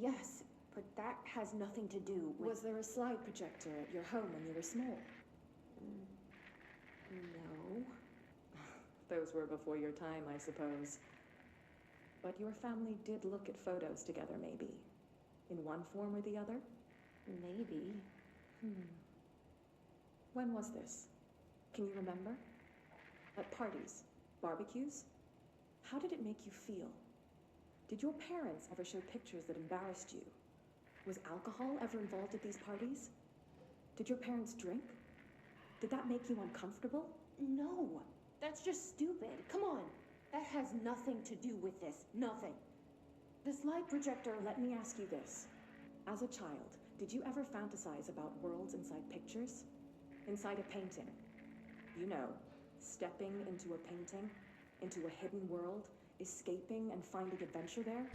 Yes, but that has nothing to do with... Was there a slide projector at your home when you were small? No. Those were before your time, I suppose. But your family did look at photos together, maybe. In one form or the other? Maybe. When was this? Can you remember? At parties? Barbecues? How did it make you feel? Did your parents ever show pictures that embarrassed you? Was alcohol ever involved at these parties? Did your parents drink? Did that make you uncomfortable? No. That's just stupid. Come on. That has nothing to do with this. Nothing. The slide projector, let me ask you this. As a child, did you ever fantasize about worlds inside pictures? Inside a painting? You know, stepping into a painting, into a hidden world, escaping and finding adventure there,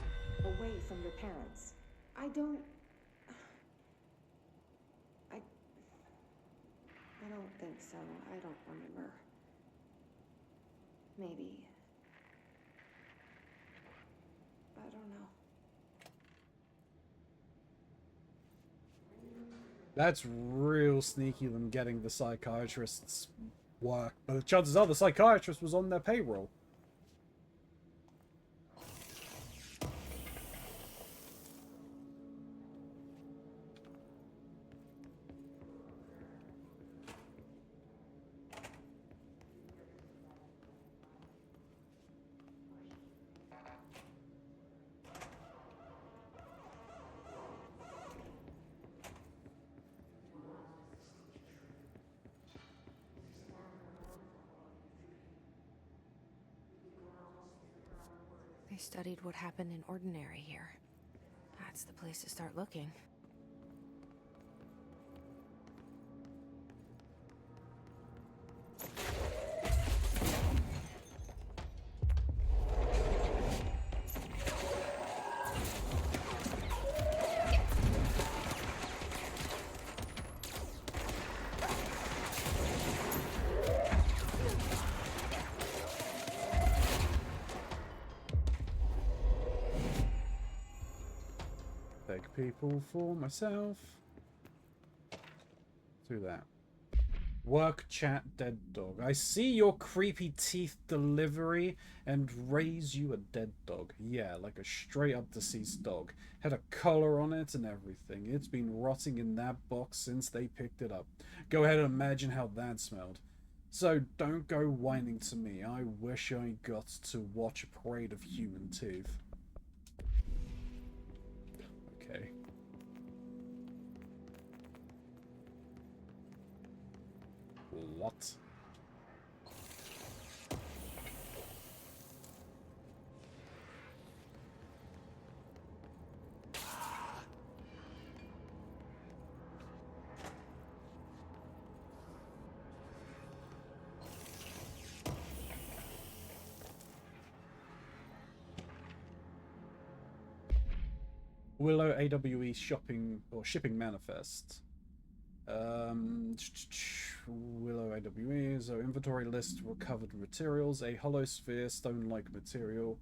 away from your parents. I don't think so. I don't remember. Maybe. I don't know. That's real sneaky, them getting the psychiatrist's work. But the chances are the psychiatrist was on their payroll. They studied what happened in Ordinary here. That's the place to start looking. People for myself. Do that. Work, chat, dead dog. I see your creepy teeth delivery and raise you a dead dog. Yeah, like a straight up deceased dog. Had a collar on it and everything. It's been rotting in that box since they picked it up. Go ahead and imagine how that smelled. So don't go whining to me. I wish I got to watch a parade of human teeth. Okay. What? Willow AWE shopping or shipping manifest. Willow AWE, so inventory list, recovered materials, a hollow sphere, stone-like material,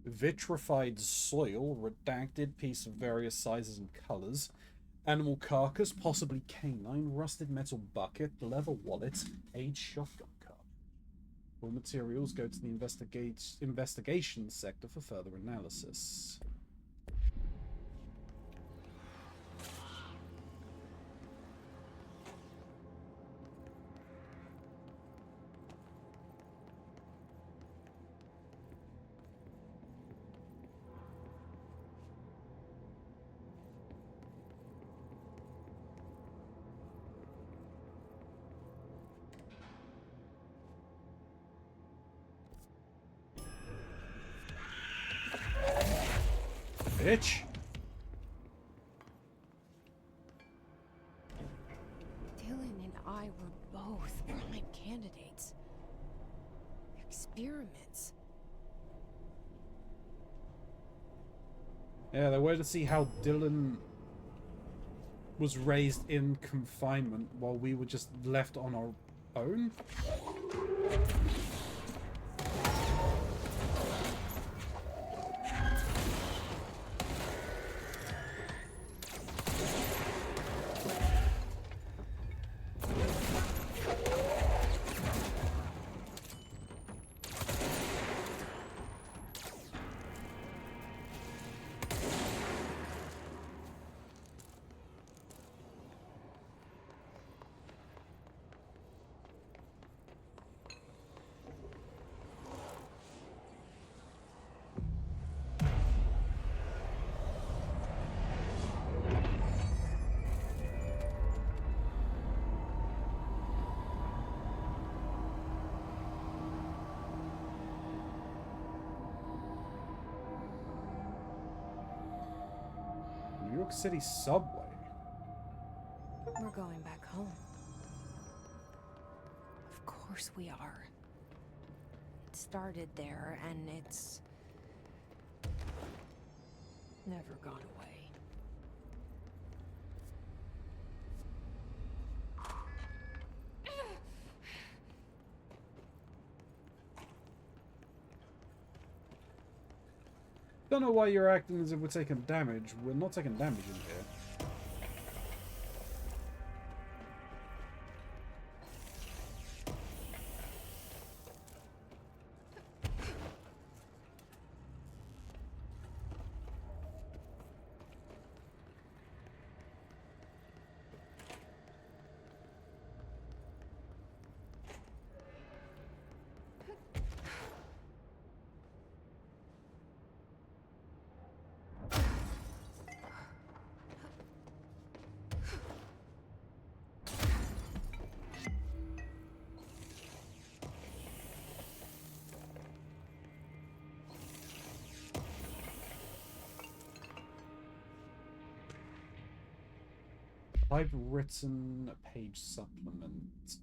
vitrified soil, redacted piece of various sizes and colors, animal carcass, possibly canine, rusted metal bucket, leather wallet, aged shotgun cup. All materials go to the investigation sector for further analysis. Bitch. Dylan and I were both prime candidates. Experiments. Yeah, they wanted to see how Dylan was raised in confinement while we were just left on our own. New York City subway. We're going back home. Of course we are. It started there, and it's never gone away. Don't know why you're acting as if we're taking damage. We're not taking damage in here. Typewritten page supplement.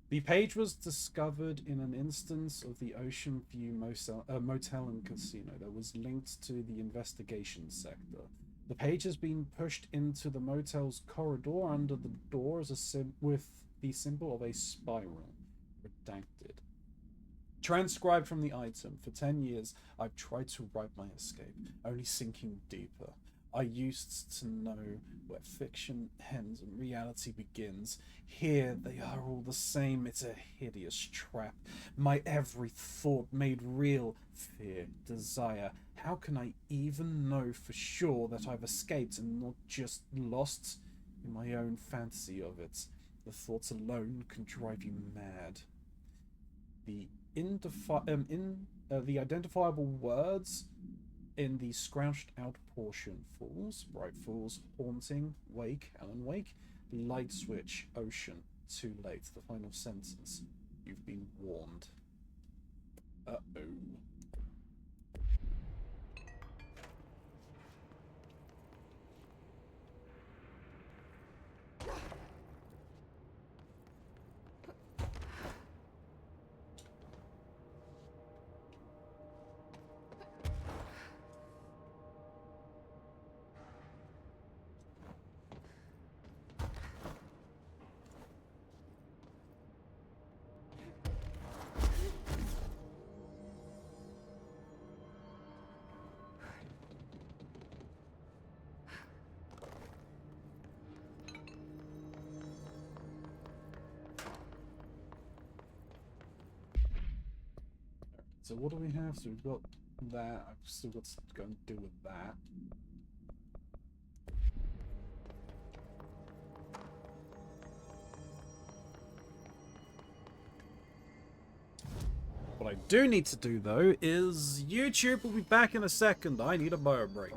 The page was discovered in an instance of the Ocean View Motel and Casino that was linked to the investigation sector. The page has been pushed into the motel's corridor under the door as with the symbol of a spiral. Redacted. Transcribed from the item. For 10 years, I've tried to write my escape, only sinking deeper. I used to know where fiction ends and reality begins. Here they are all the same. It's a hideous trap. My every thought made real. Fear, desire. How can I even know for sure that I've escaped and not just lost in my own fantasy of it? The thoughts alone can drive you mad. The identifiable words in the scrouched out portion: fools, bright fools, haunting, wake, Alan Wake, Light switch, ocean. Too late. The final sentence. You've been warned. Uh-oh. So what do we have? So we've got that. I've still got to go and deal with that. What I do need to do, though, is YouTube will be back in a second. I need a bio break.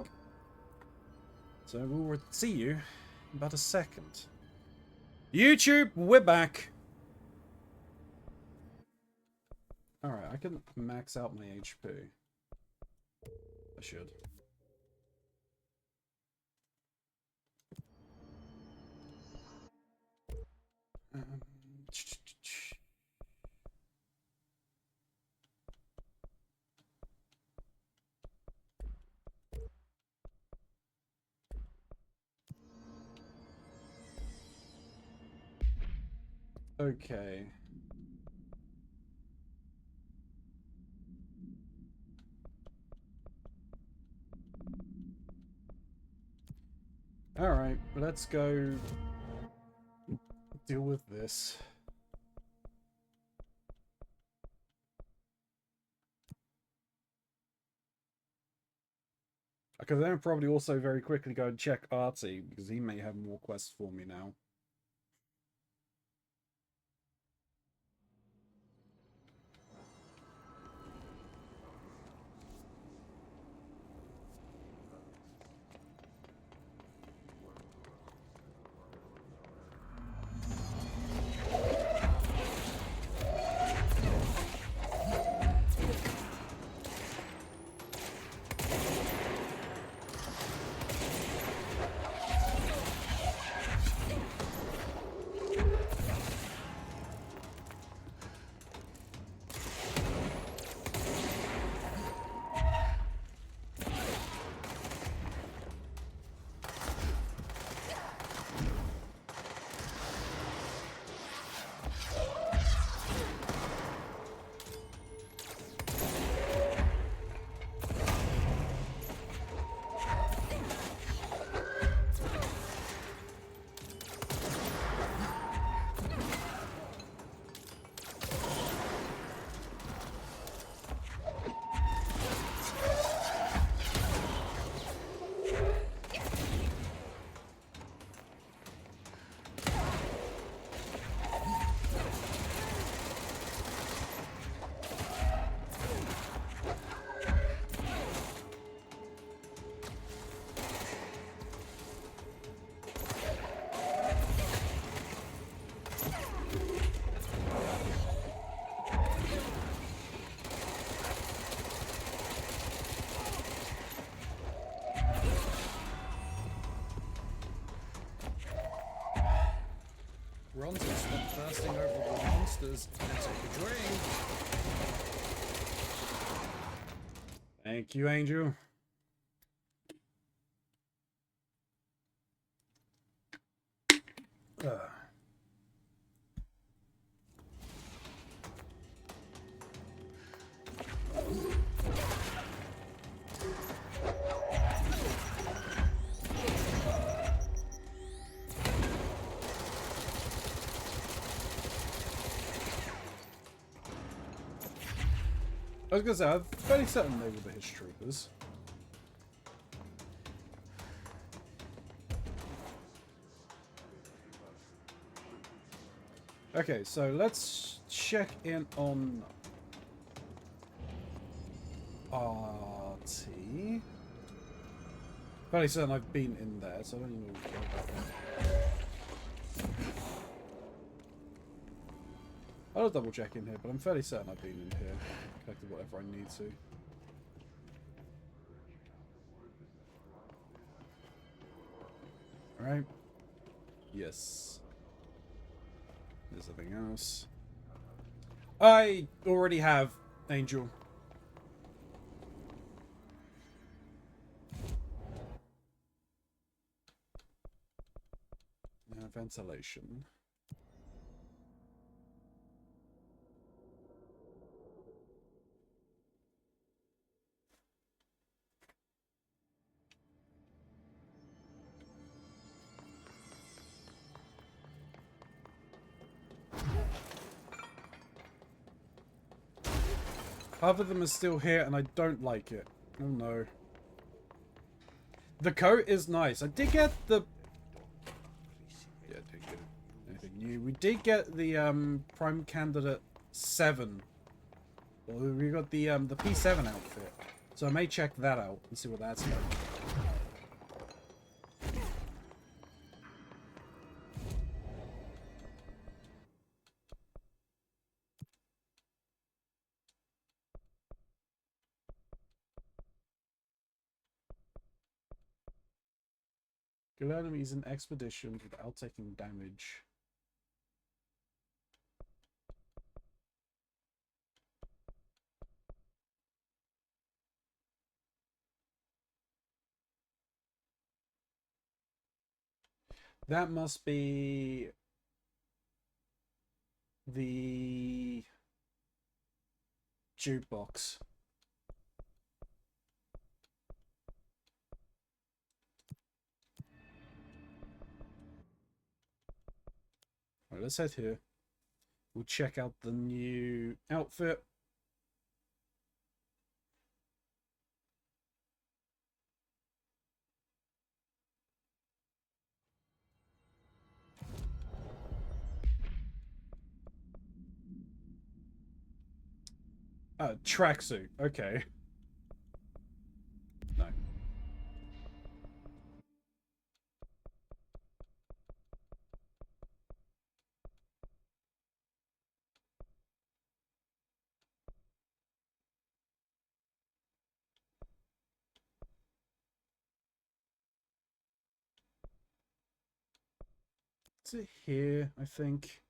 So we'll see you in about a second. YouTube, we're back. Alright, I can max out my HP. I should. Okay. Alright, let's go deal with this. I could then probably also very quickly go and check Artie, because he may have more quests for me now. Keronzi, stop thirsting over the monsters and take a drink. Thank you, Angel. I was gonna say, I'm fairly certain they were the Hiss Troopers. Okay, so let's check in on RT. Fairly certain I've been in there, so I don't even know what to go back there. I'll double check in here, but I'm fairly certain I've been in here. Collected whatever I need to. Alright. Yes. There's nothing else. I already have Angel. Now ventilation. Half of them are still here, and I don't like it. Oh no. The coat is nice. I did get the... Yeah, I didn't get anything new. We did get the Prime Candidate 7. Well, we got the P7 outfit. So I may check that out and see what that's like. Kill enemies in expedition without taking damage. That must be the jukebox. Alright, let's head here. We'll check out the new outfit. Tracksuit. Okay. No. Is it here, I think?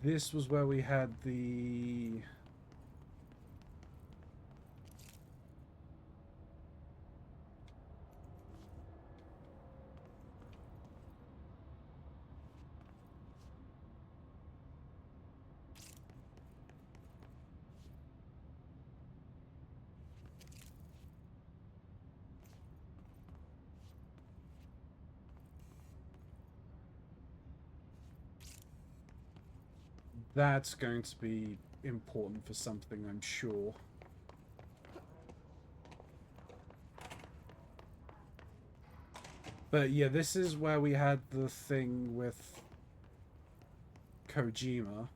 This was where we had the... That's going to be important for something, I'm sure. But yeah, this is where we had the thing with Kojima.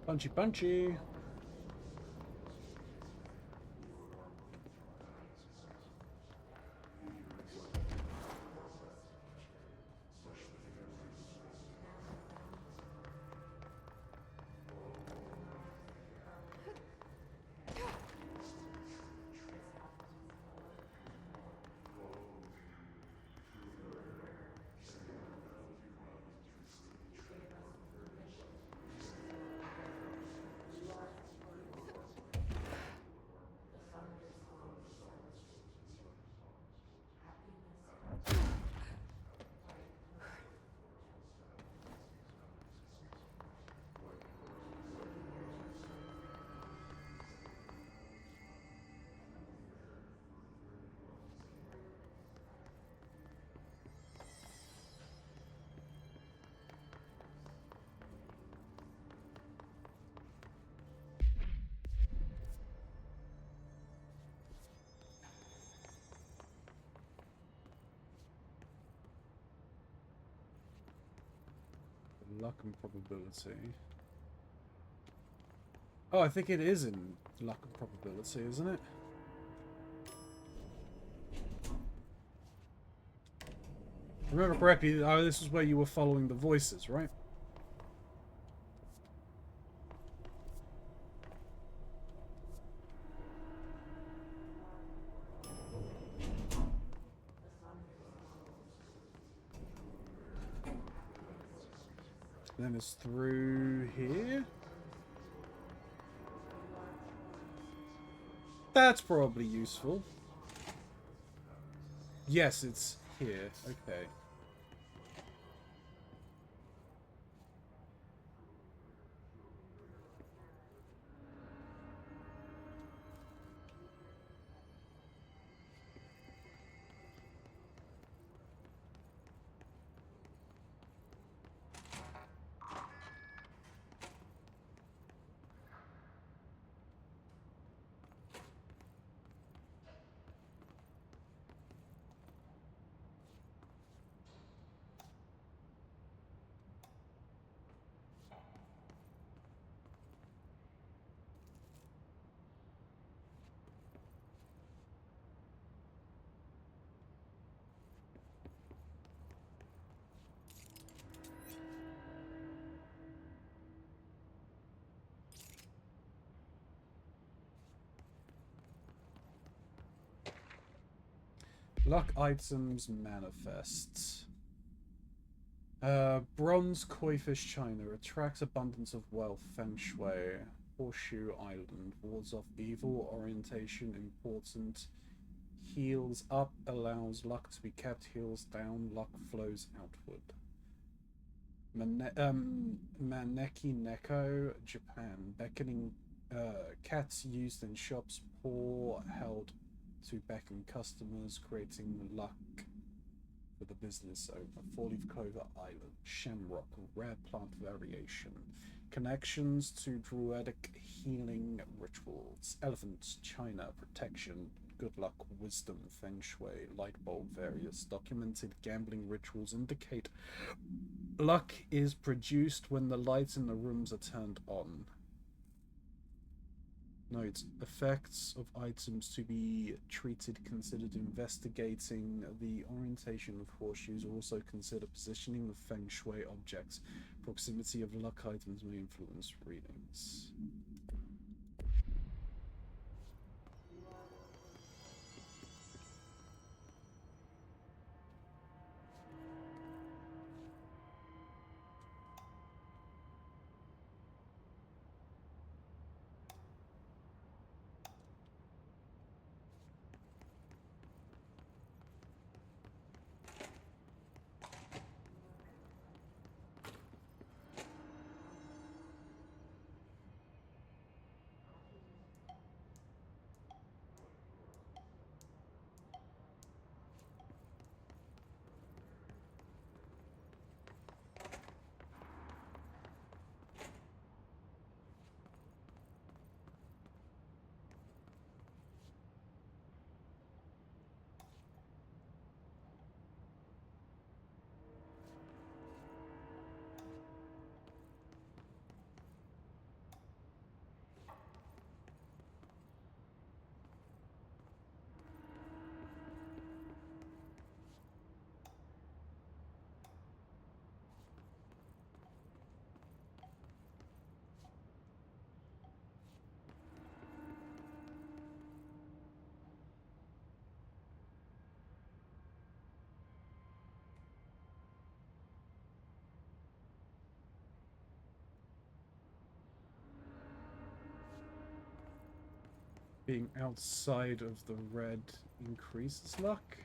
Punchy punchy. Luck and probability. Oh, I think it is in luck and probability, isn't it? Remember correctly, this is where you were following the voices, right? Then it's through here. That's probably useful. Yes, it's here. Okay. Luck items manifest. Bronze Koi-fish China attracts abundance of wealth. Feng Shui. Horseshoe Island wards off evil. Orientation important. Heels up allows luck to be kept. Heels down, luck flows outward. Maneki Neko, Japan. Beckoning cats used in shops. Paw held to beckon customers, creating luck for the business owner. Four-leaf clover island. Shamrock, rare plant variation. Connections to druidic healing rituals. Elephants, China, protection, good luck, wisdom, feng shui, light bulb, various documented gambling rituals indicate luck is produced when the lights in the rooms are turned on. Note, effects of items to be treated considered investigating the orientation of horseshoes, also consider positioning of feng shui objects. Proximity of luck items may influence readings. Being outside of the red increases luck?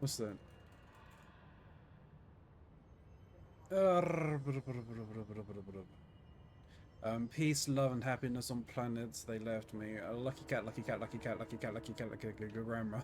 What's that? Peace, love, and happiness on planets they left me. A lucky cat, lucky cat, lucky cat, lucky cat, lucky cat, lucky cat, grandma.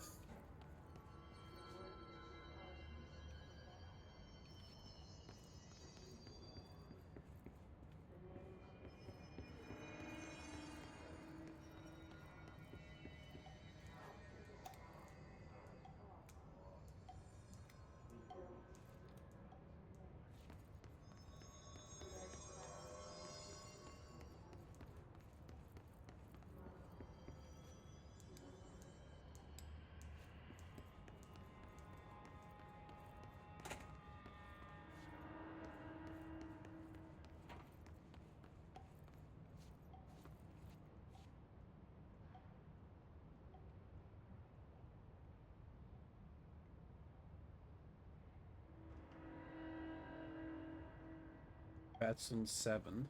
That's on 7.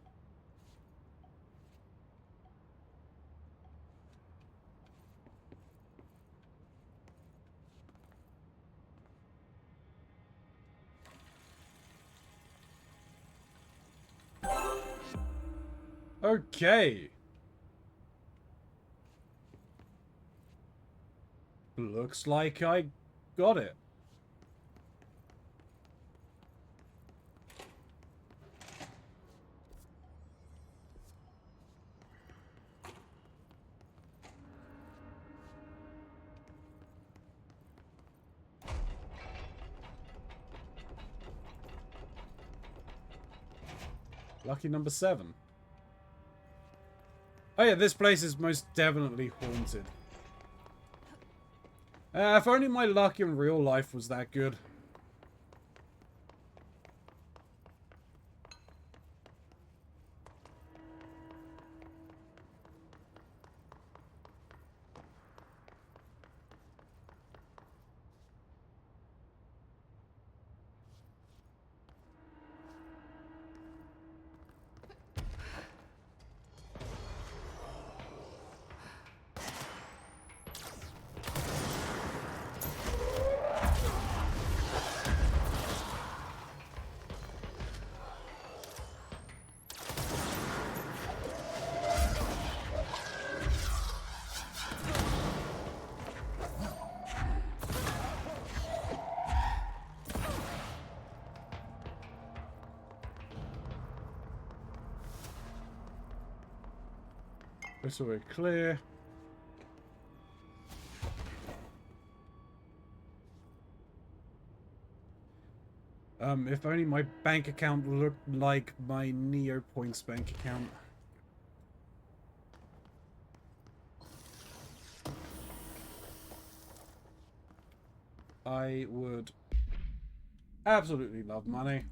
Okay. Looks like I got it. Lucky number 7. Oh yeah, this place is most definitely haunted. If only my luck in real life was that good. This will be clear. If only my bank account looked like my Neopoints bank account. I would absolutely love money.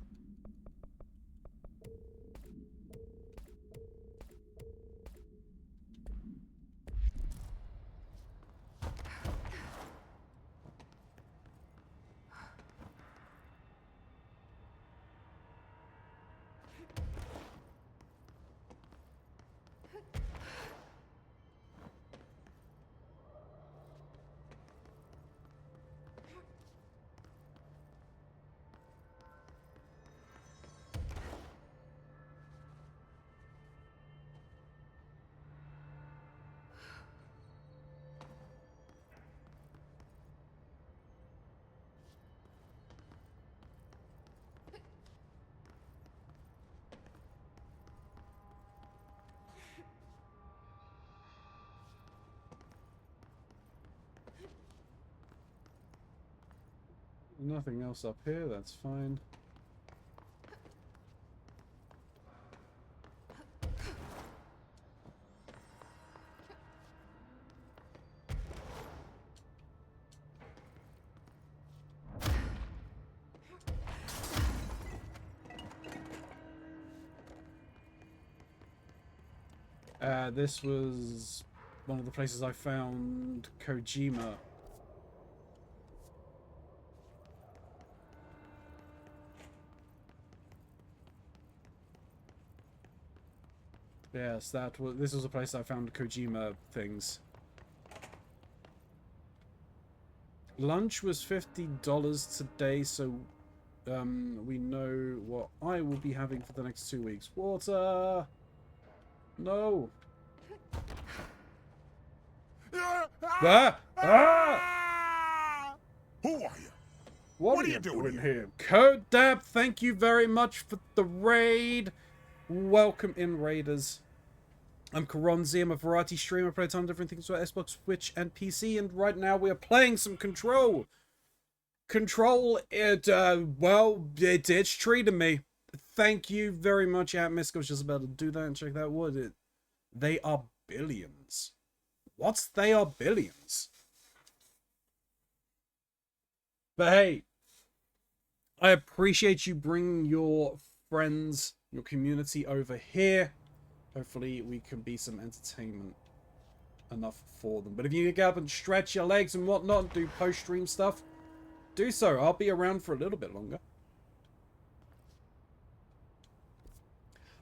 Nothing else up here, that's fine. This was one of the places I found Kojima. Yes, this was a place I found Kojima things. Lunch was $50 today, so we know what I will be having for the next 2 weeks. Water! No! Ah! Ah! Who are you? What are you doing here? Code Dab, thank you very much for the raid. Welcome in, Raiders. I'm Keronzi. I'm a variety streamer. I play a ton of different things for Xbox, Switch, and PC. And right now we are playing some Control. Control, it's treating me. Thank you very much, Atmisk. I was just about to do that and check that. What it? They are billions. What's they are billions? But hey, I appreciate you bringing your friends, your community over here. Hopefully we can be some entertainment enough for them. But if you get up and stretch your legs and whatnot and do post-stream stuff, do so. I'll be around for a little bit longer.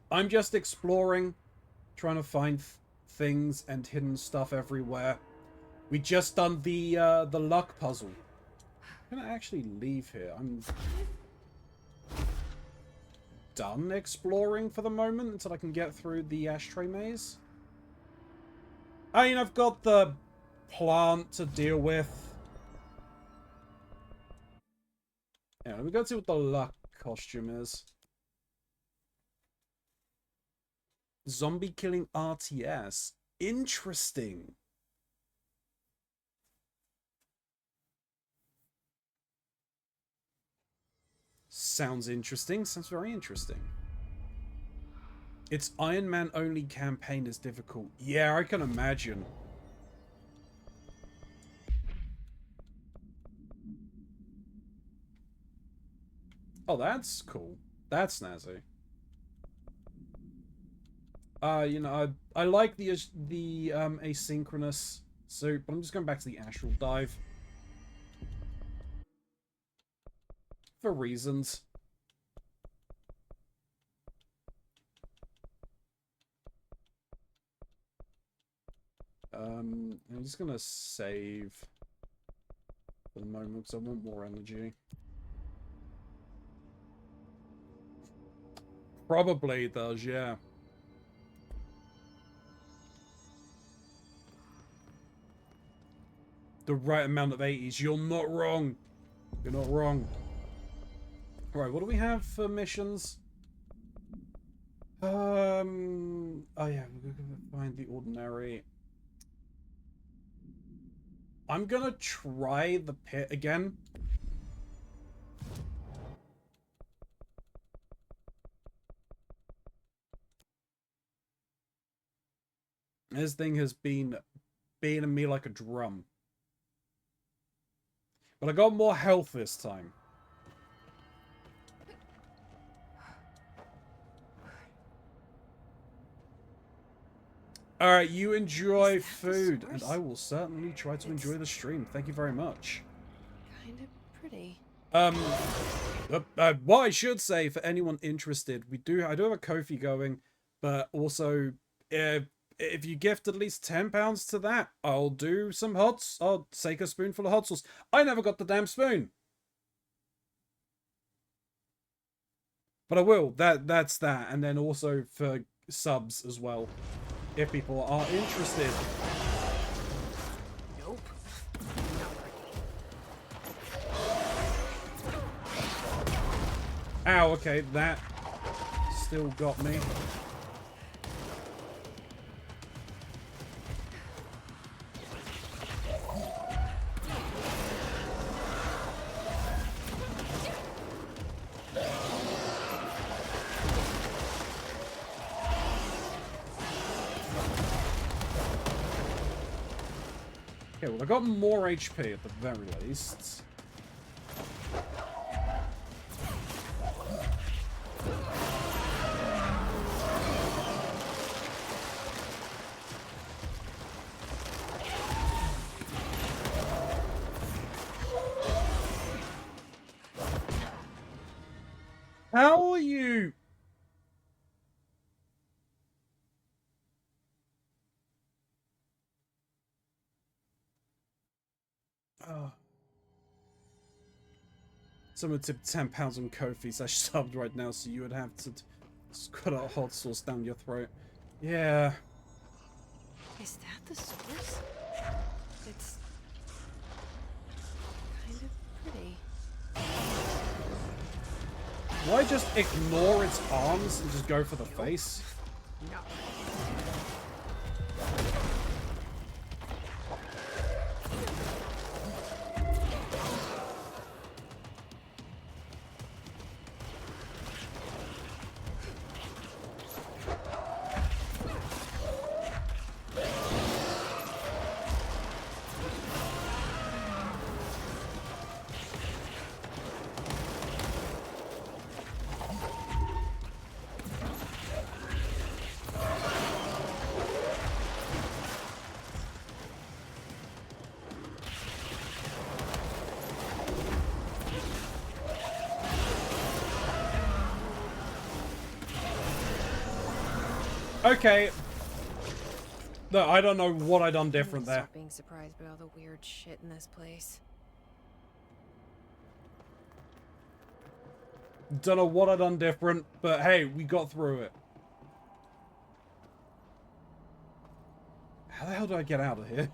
I'm just exploring, trying to find things and hidden stuff everywhere. We just done the luck puzzle. I'm gonna actually leave here. I'm done exploring for the moment until I can get through the ashtray maze. I mean, I've got the plant to deal with. Yeah, let me go see what the luck costume is. Zombie killing RTS. Interesting. Sounds interesting. Sounds very interesting. It's Iron Man only campaign is difficult. Yeah, I can imagine. Oh, that's cool. That's snazzy. You know, I like the asynchronous suit, but I'm just going back to the astral dive for reasons. I'm just gonna save for the moment because I want more energy. Probably it does, yeah. The right amount of 80s. You're not wrong. You're not wrong. Right, what do we have for missions? Oh yeah, we're gonna find the ordinary. I'm gonna try the pit again. This thing has been beating me like a drum. But I got more health this time. Alright, you enjoy food, and I will certainly try to enjoy the stream. Thank you very much. Kind of pretty. What I should say for anyone interested, I do have a Ko-fi going, but also, if you gift at least £10 to that, I'll do some I'll take a spoonful of hot sauce. I never got the damn spoon. But I will. That's that. And then also for subs as well, if people are interested. Nope. Ow, okay, that still got me. Okay, well, I got more HP at the very least. How are you? Oh. Someone tipped £10 on Ko-fi / subbed right now, so you would have to squirt a hot sauce down your throat. Yeah. Is that the source? It's kind of pretty. Why just ignore its arms and just go for the face? No. Okay. No, I don't know what I done different there. Stop being surprised by all the weird shit in this place. Don't know what I done different, but hey, we got through it. How the hell do I get out of here?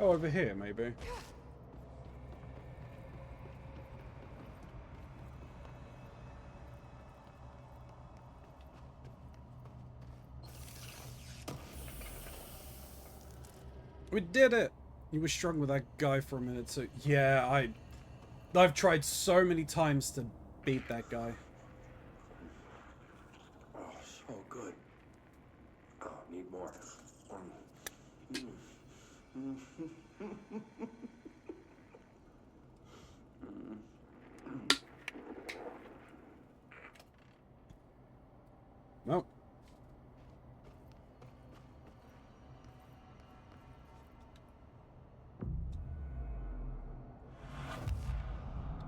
Oh, over here, maybe. We did it! You were strung with that guy for a minute, so yeah, I've tried so many times to beat that guy. Oh, so good. Oh, need more. Nope.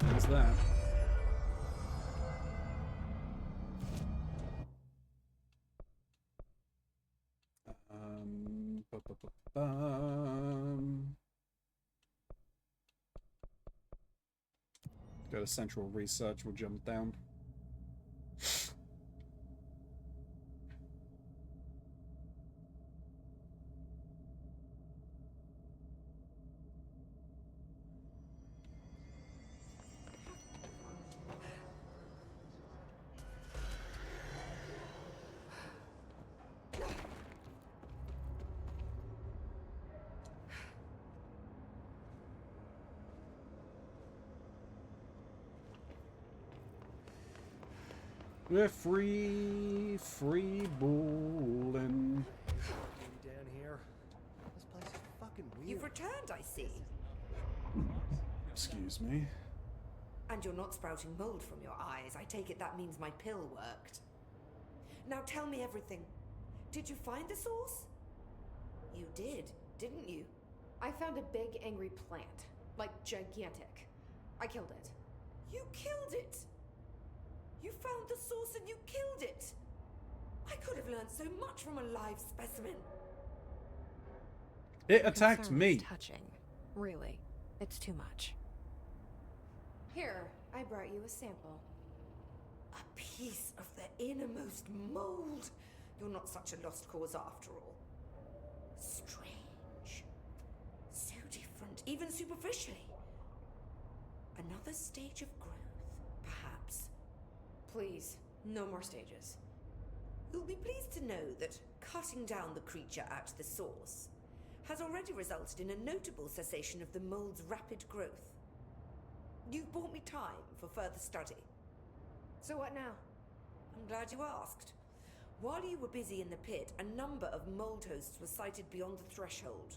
What's that? Go to central research, we'll jump down. We're free ballin'. Down here. This place is fucking weird. You've returned, I see. Excuse me. And you're not sprouting mold from your eyes. I take it that means my pill worked. Now tell me everything. Did you find the source? You did, didn't you? I found a big, angry plant. Like, gigantic. I killed it. You killed it! You found the source and you killed it! I could have learned so much from a live specimen. It attacked Concern me. is touching. Really, it's too much. Here, I brought you a sample. A piece of the innermost mold. You're not such a lost cause after all. Strange. So different, even superficially. Another stage of growth, perhaps. Please, no more stages. You'll be pleased to know that cutting down the creature at the source has already resulted in a notable cessation of the mold's rapid growth. You've bought me time for further study. So what now? I'm glad you asked. While you were busy in the pit, a number of mold hosts were sighted beyond the threshold.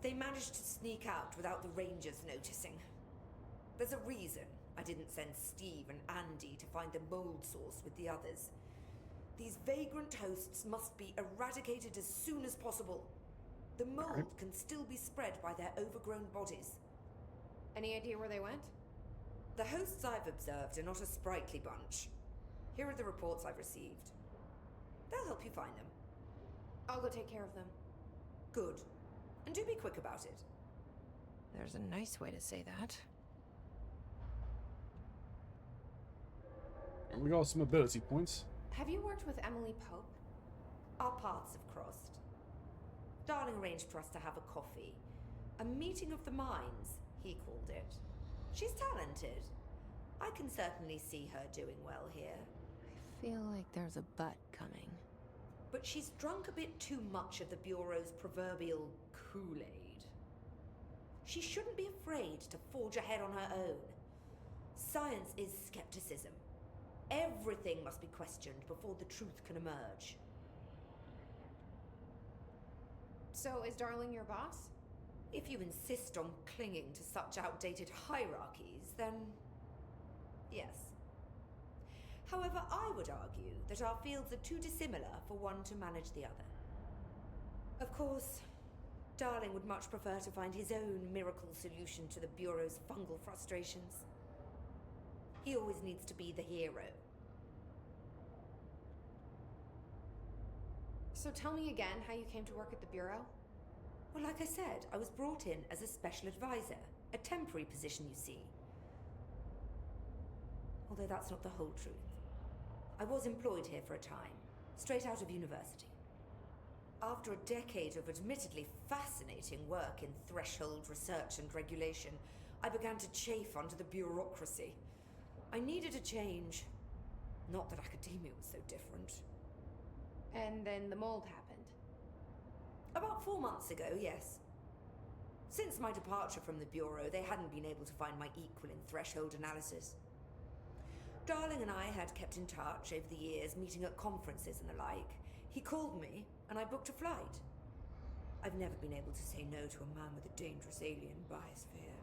They managed to sneak out without the rangers noticing. There's a reason I didn't send Steve and Andy to find the mold source with the others. These vagrant hosts must be eradicated as soon as possible. The mold can still be spread by their overgrown bodies. Any idea where they went? The hosts I've observed are not a sprightly bunch. Here are the reports I've received. They'll help you find them. I'll go take care of them. Good. And do be quick about it. There's a nice way to say that. We got some ability points. Have you worked with Emily Pope? Our paths have crossed. Darling arranged for us to have a coffee. A meeting of the minds, he called it. She's talented. I can certainly see her doing well here. I feel like there's a but coming. But she's drunk a bit too much of the Bureau's proverbial Kool-Aid. She shouldn't be afraid to forge ahead on her own. Science is skepticism. Everything must be questioned before the truth can emerge. So, is Darling your boss? If you insist on clinging to such outdated hierarchies, then yes. However, I would argue that our fields are too dissimilar for one to manage the other. Of course, Darling would much prefer to find his own miracle solution to the Bureau's fungal frustrations. He always needs to be the hero. So tell me again how you came to work at the Bureau? Well, like I said, I was brought in as a special advisor. A temporary position, you see. Although that's not the whole truth. I was employed here for a time, straight out of university. After a decade of admittedly fascinating work in threshold research and regulation, I began to chafe under the bureaucracy. I needed a change. Not that academia was so different. And then the mold happened. About 4 months ago, yes. Since my departure from the Bureau, they hadn't been able to find my equal in threshold analysis. Darling and I had kept in touch over the years, meeting at conferences and the like. He called me, and I booked a flight. I've never been able to say no to a man with a dangerous alien biosphere.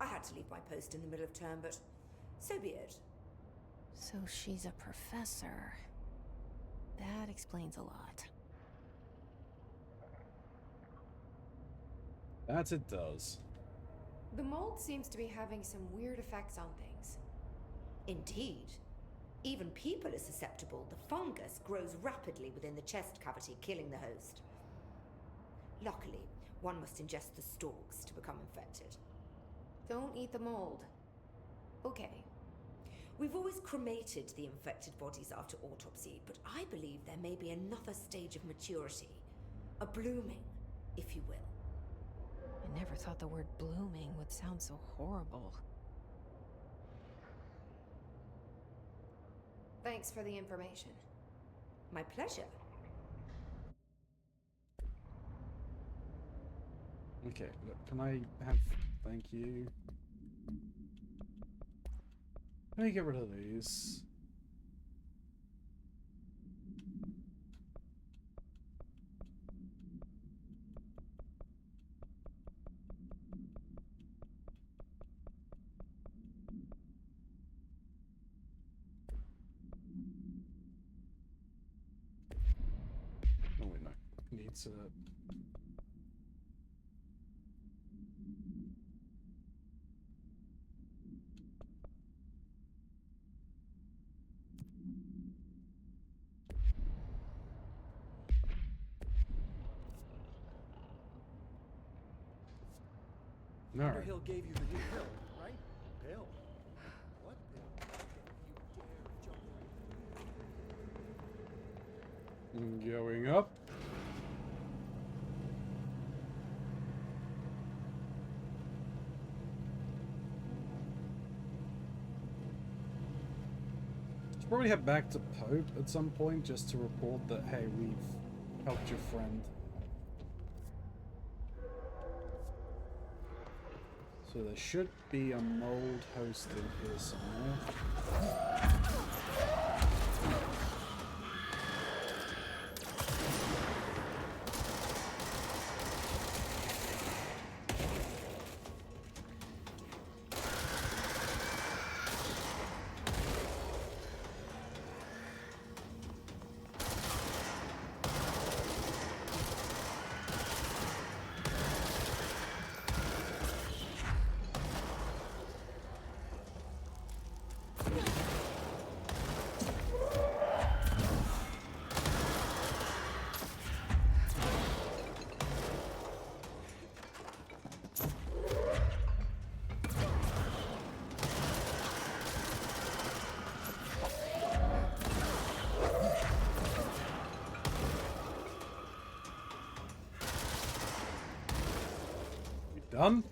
I had to leave my post in the middle of term, but so be it. So she's a professor. That explains a lot. That it does. The mold seems to be having some weird effects on things. Indeed. Even people are susceptible. The fungus grows rapidly within the chest cavity, killing the host. Luckily, one must ingest the stalks to become infected. Don't eat the mold. Okay. We've always cremated the infected bodies after autopsy, but I believe there may be another stage of maturity. A blooming, if you will. I never thought the word blooming would sound so horrible. Thanks for the information. My pleasure. Okay, look, can I have... Thank you. Let me get rid of these. Oh wait, no. Need to... All right. Underhill gave you the new pill, right? Pill? What pill? You dare jump Going up. Should probably head back to Pope at some point just to report that, hey, we've helped your friend. So there should be a mold host in here somewhere. Done?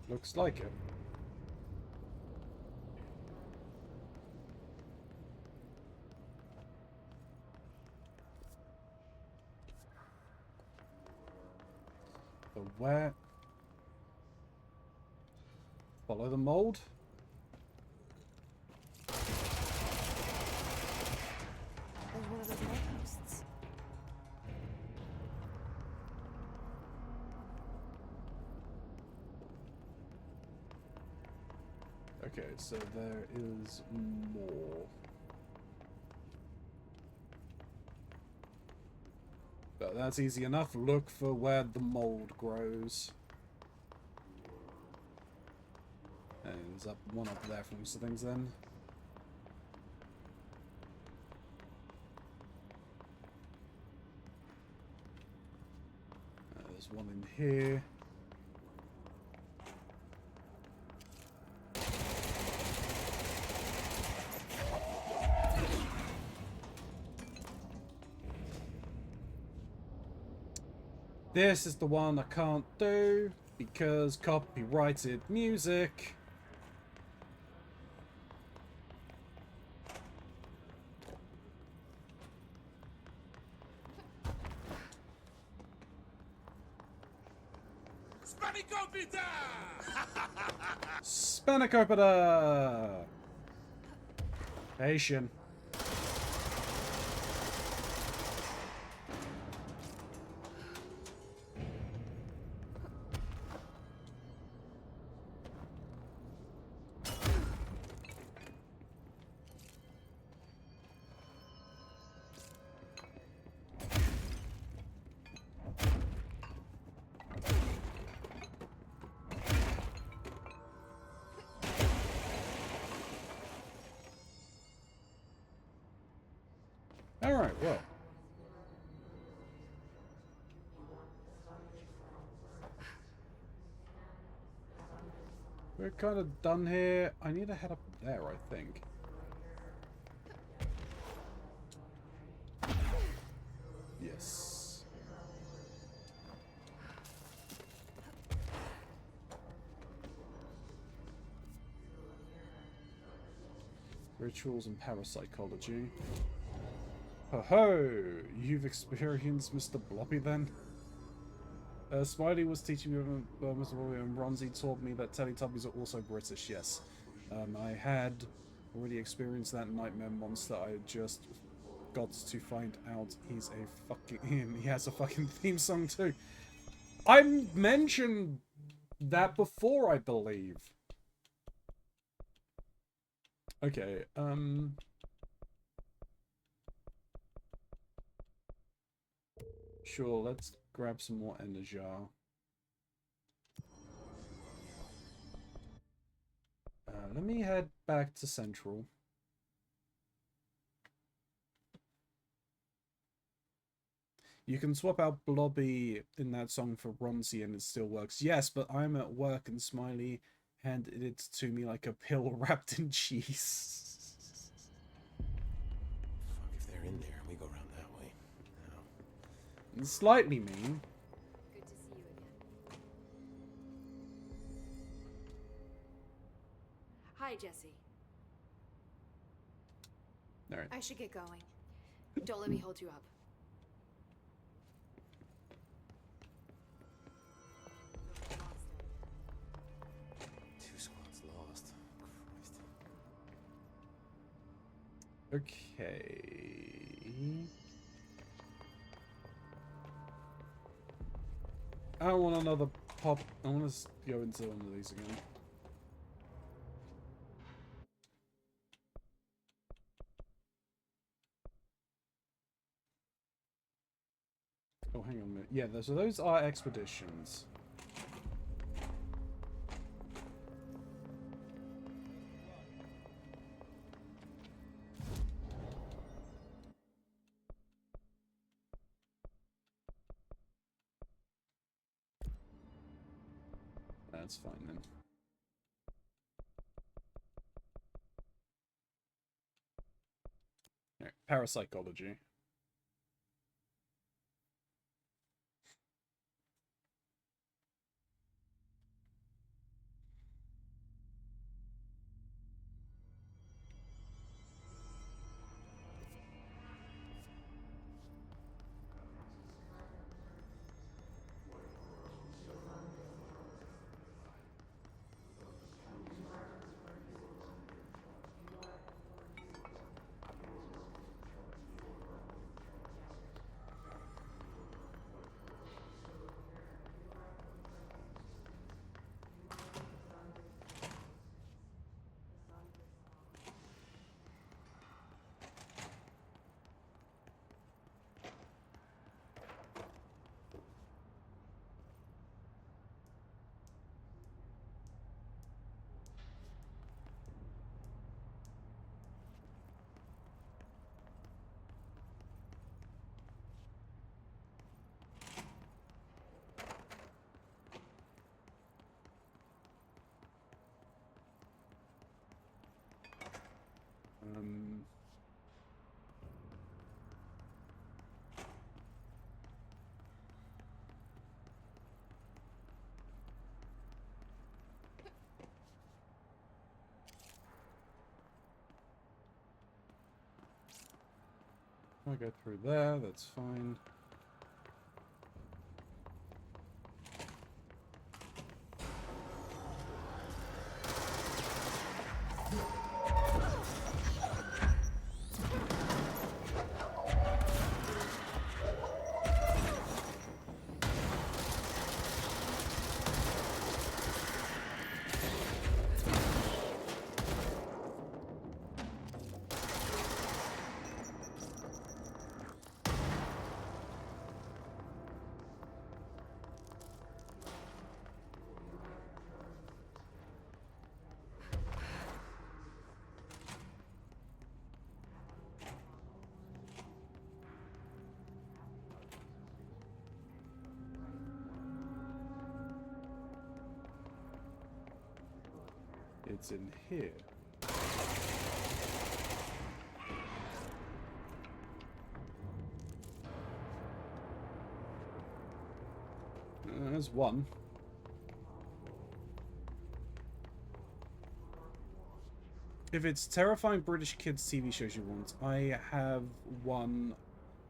Looks like it. So where? Follow the mold. There's one of those mold hosts. Okay, so there is more. But that's easy enough. Look for where the mold grows. And there's one up there from some things then. There's one in here. This is the one I can't do because copyrighted music. Spanakopita! Asian. Alright, well. We're kind of done here. I need to head up there, I think. Yes. Rituals and parapsychology. Ho-ho! You've experienced Mr. Bloppy then? Smiley was teaching me about Mr. Bloppy, and Ronzi told me that Teletubbies are also British, yes. I had already experienced that nightmare monster. I just got to find out he's a fucking... he has a fucking theme song too. I mentioned that before, I believe. Okay, sure, let's grab some more energy. Let me head back to Central. You can swap out Blobby in that song for Ronzi and it still works. Yes, but I'm at work and Smiley handed it to me like a pill wrapped in cheese. Fuck, if they're in there, we go around that way. No. Slightly mean. Good to see you again. Hi, Jesse. Alright. I should get going. Don't let me hold you up. Two squads lost. Christ. Okay. I don't want another pop. I want to go into one of these again. Oh, hang on a minute. Yeah, so those are expeditions. That's fine then. Alright, parapsychology. I go through there, that's fine. It's in here. There's one. If it's terrifying British kids TV shows you want, I have one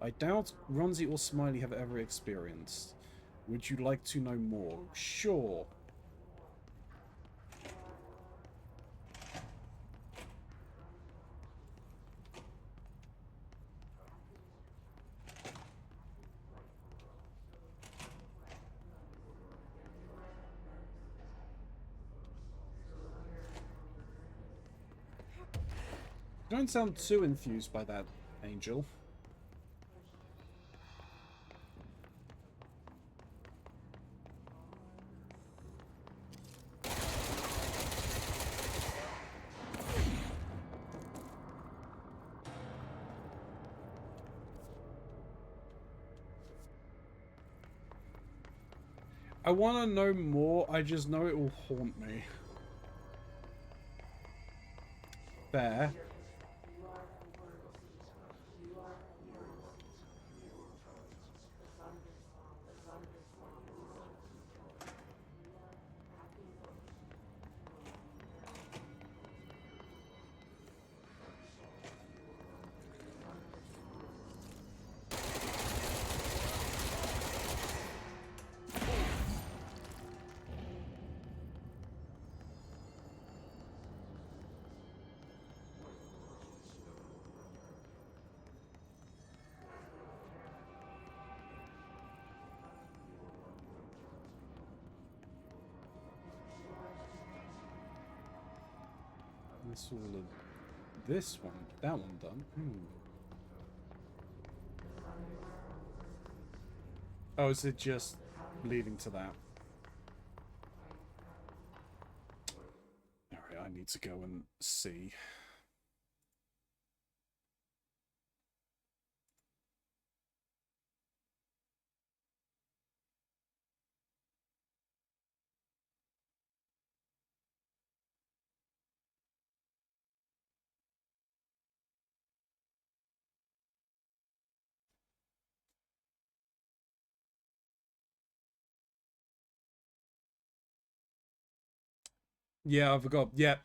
I doubt Keronzi or Smiley have ever experienced. Would you like to know more? Sure. Don't sound too enthused by that, Angel. I want to know more, I just know it will haunt me. Fair. This all of this one, that one done. Oh, is it just leading to that? Alright, I need to go and see. Yeah, I forgot. Yeah,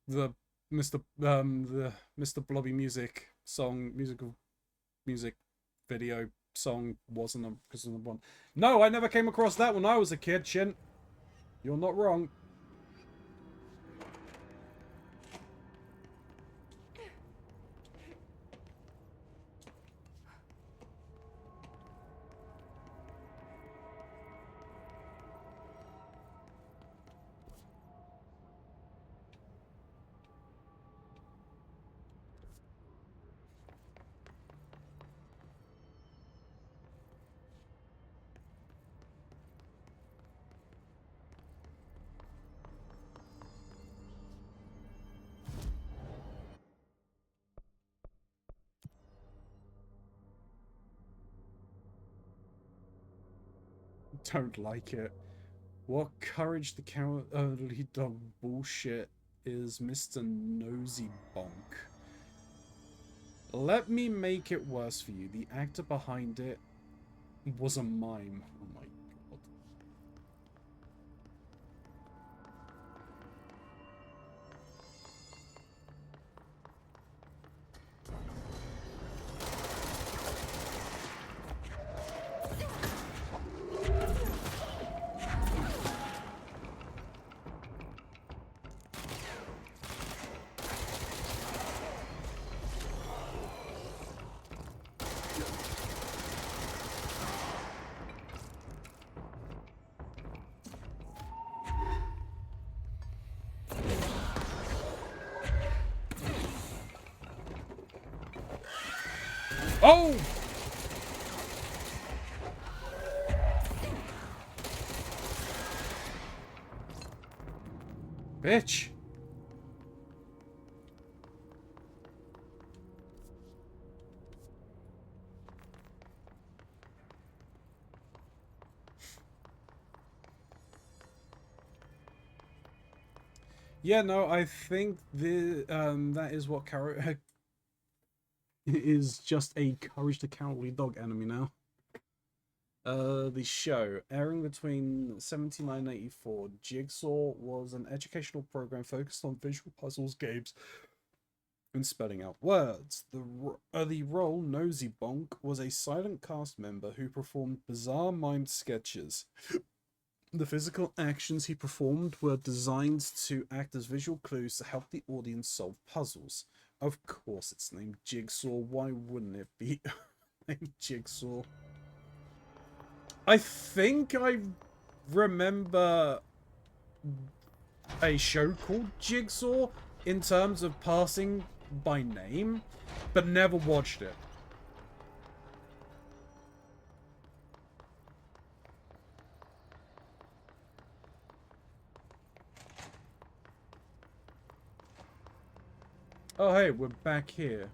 the Mr. Blobby music song, music video song wasn't because of the one. No, I never came across that when I was a kid, Shin. You're not wrong. Don't like it. What courage the cowardly dog bullshit is Mr. Nosy Bonk. Let me make it worse for you. The actor behind it was a mime. Oh my god. Oh! Bitch. Yeah, no, I think the that is what is just a Courage the Cowardly Dog enemy now. The show, airing between 79 and 84, Jigsaw was an educational program focused on visual puzzles, games, and spelling out words. The role, Nosy Bonk, was a silent cast member who performed bizarre mimed sketches. The physical actions he performed were designed to act as visual clues to help the audience solve puzzles. Of course it's named Jigsaw, why wouldn't it be named Jigsaw? I think I remember a show called Jigsaw in terms of passing by name, but never watched it. Oh hey, we're back here.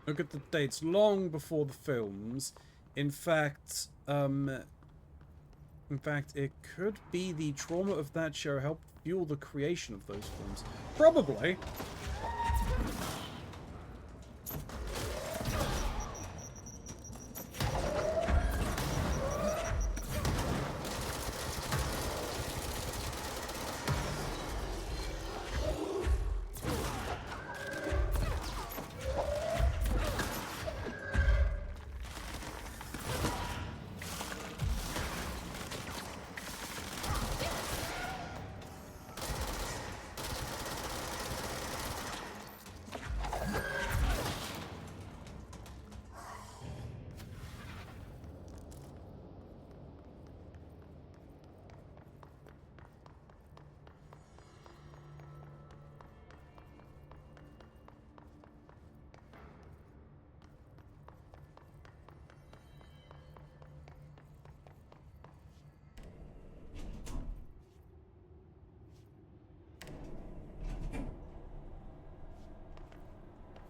Look at the dates, long before the films. In fact, it could be the trauma of that show helped fuel the creation of those films. Probably.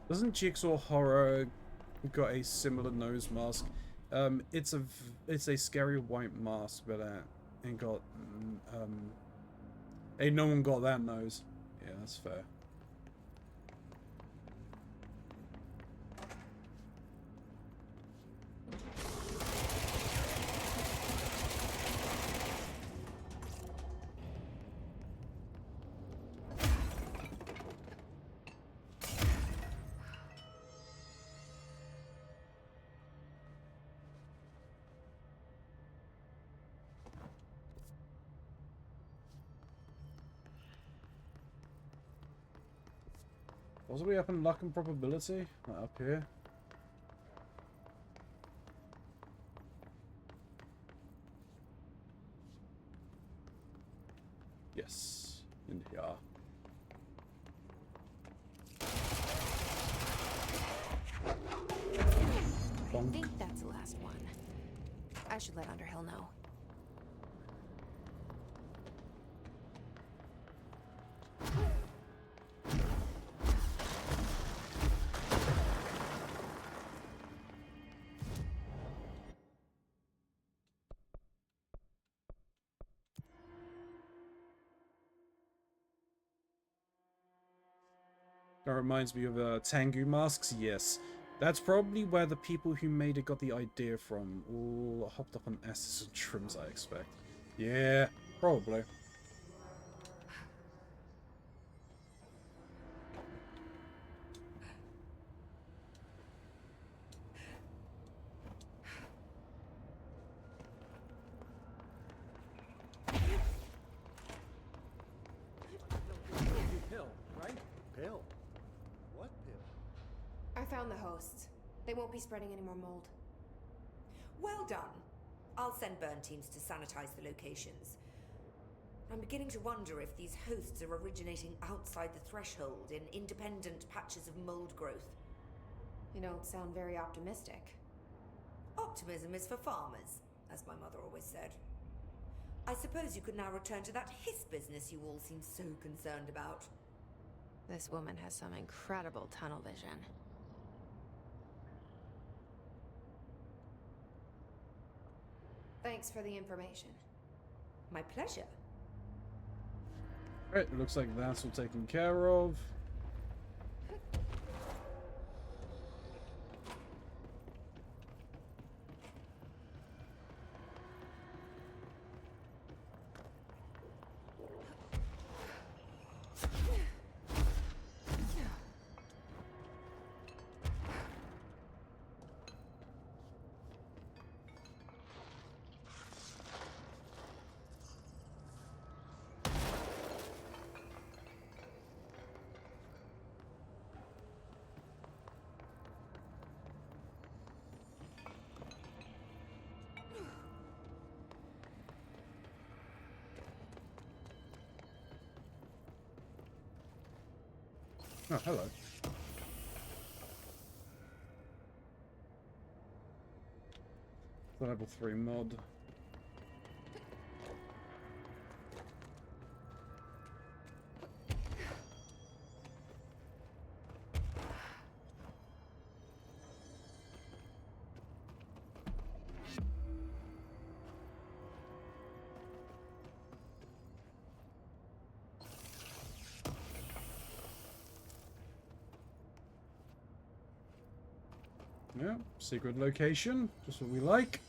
Doesn't Jigsaw Horror got a similar nose mask? It's a scary white mask, but ain't got ain't no one got that nose. Yeah, that's fair. Wasn't we up in luck and probability? Like up here? Yes, in here. I think that's the last one. I should let Underhill know. That reminds me of Tengu masks. Yes, that's probably where the people who made it got the idea from. All hopped up on S's and trims, I expect. Yeah, probably. I found the hosts. They won't be spreading any more mold. Well done. I'll send burn teams to sanitize the locations. I'm beginning to wonder if these hosts are originating outside the threshold in independent patches of mold growth. You don't sound very optimistic. Optimism is for farmers, as my mother always said. I suppose you could now return to that hiss business you all seem so concerned about. This woman has some incredible tunnel vision. Thanks for the information. My pleasure. Alright, it looks like that's all taken care of. Oh, hello. The level 3 mod. Yeah, secret location. Just what we like.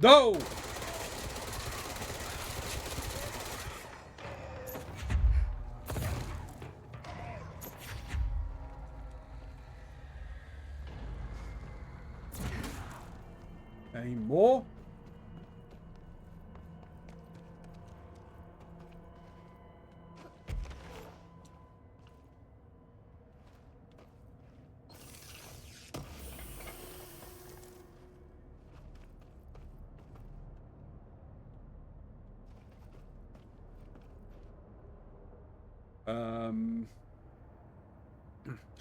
No! Any more?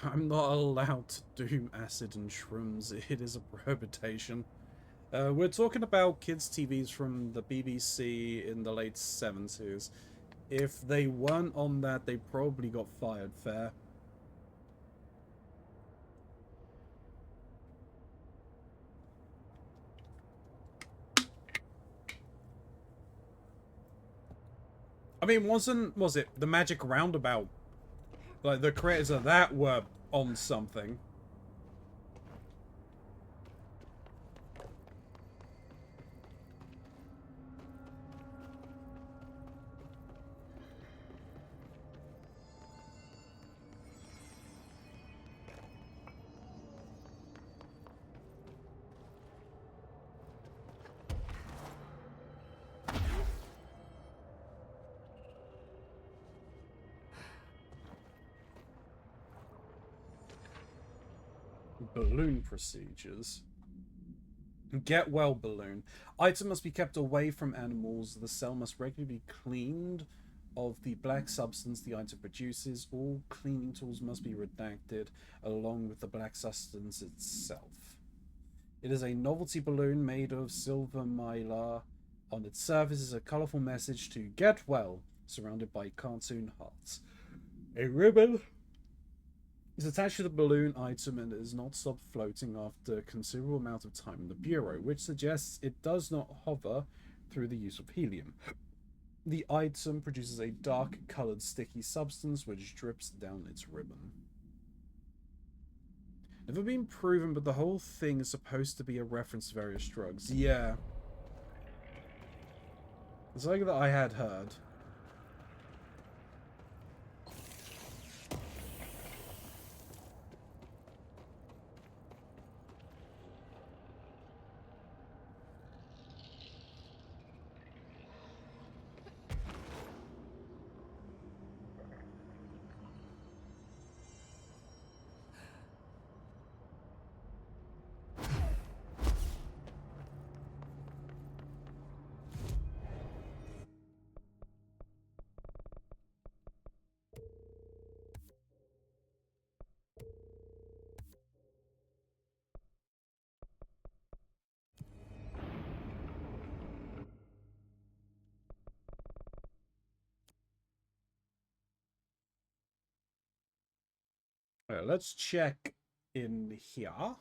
I'm not allowed to do acid and shrooms. It is a prohibition. We're talking about kids' TVs from the BBC in the late 70s. If they weren't on that, they probably got fired fair. I mean, was it the Magic Roundabout? Like, the creators of that were on something. Balloon procedures. Get well balloon. Item must be kept away from animals. The cell must regularly be cleaned of the black substance the item produces. All cleaning tools must be redacted along with the black substance itself. It is a novelty balloon made of silver mylar. On its surface is a colourful message to get well, surrounded by cartoon hearts. A ribbon is attached to the balloon item and has not stopped floating after a considerable amount of time in the bureau, which suggests it does not hover through the use of helium. The item produces a dark-coloured sticky substance which drips down its ribbon. Never been proven, but the whole thing is supposed to be a reference to various drugs. Yeah. It's like that I had heard. Alright, let's check in here. Hello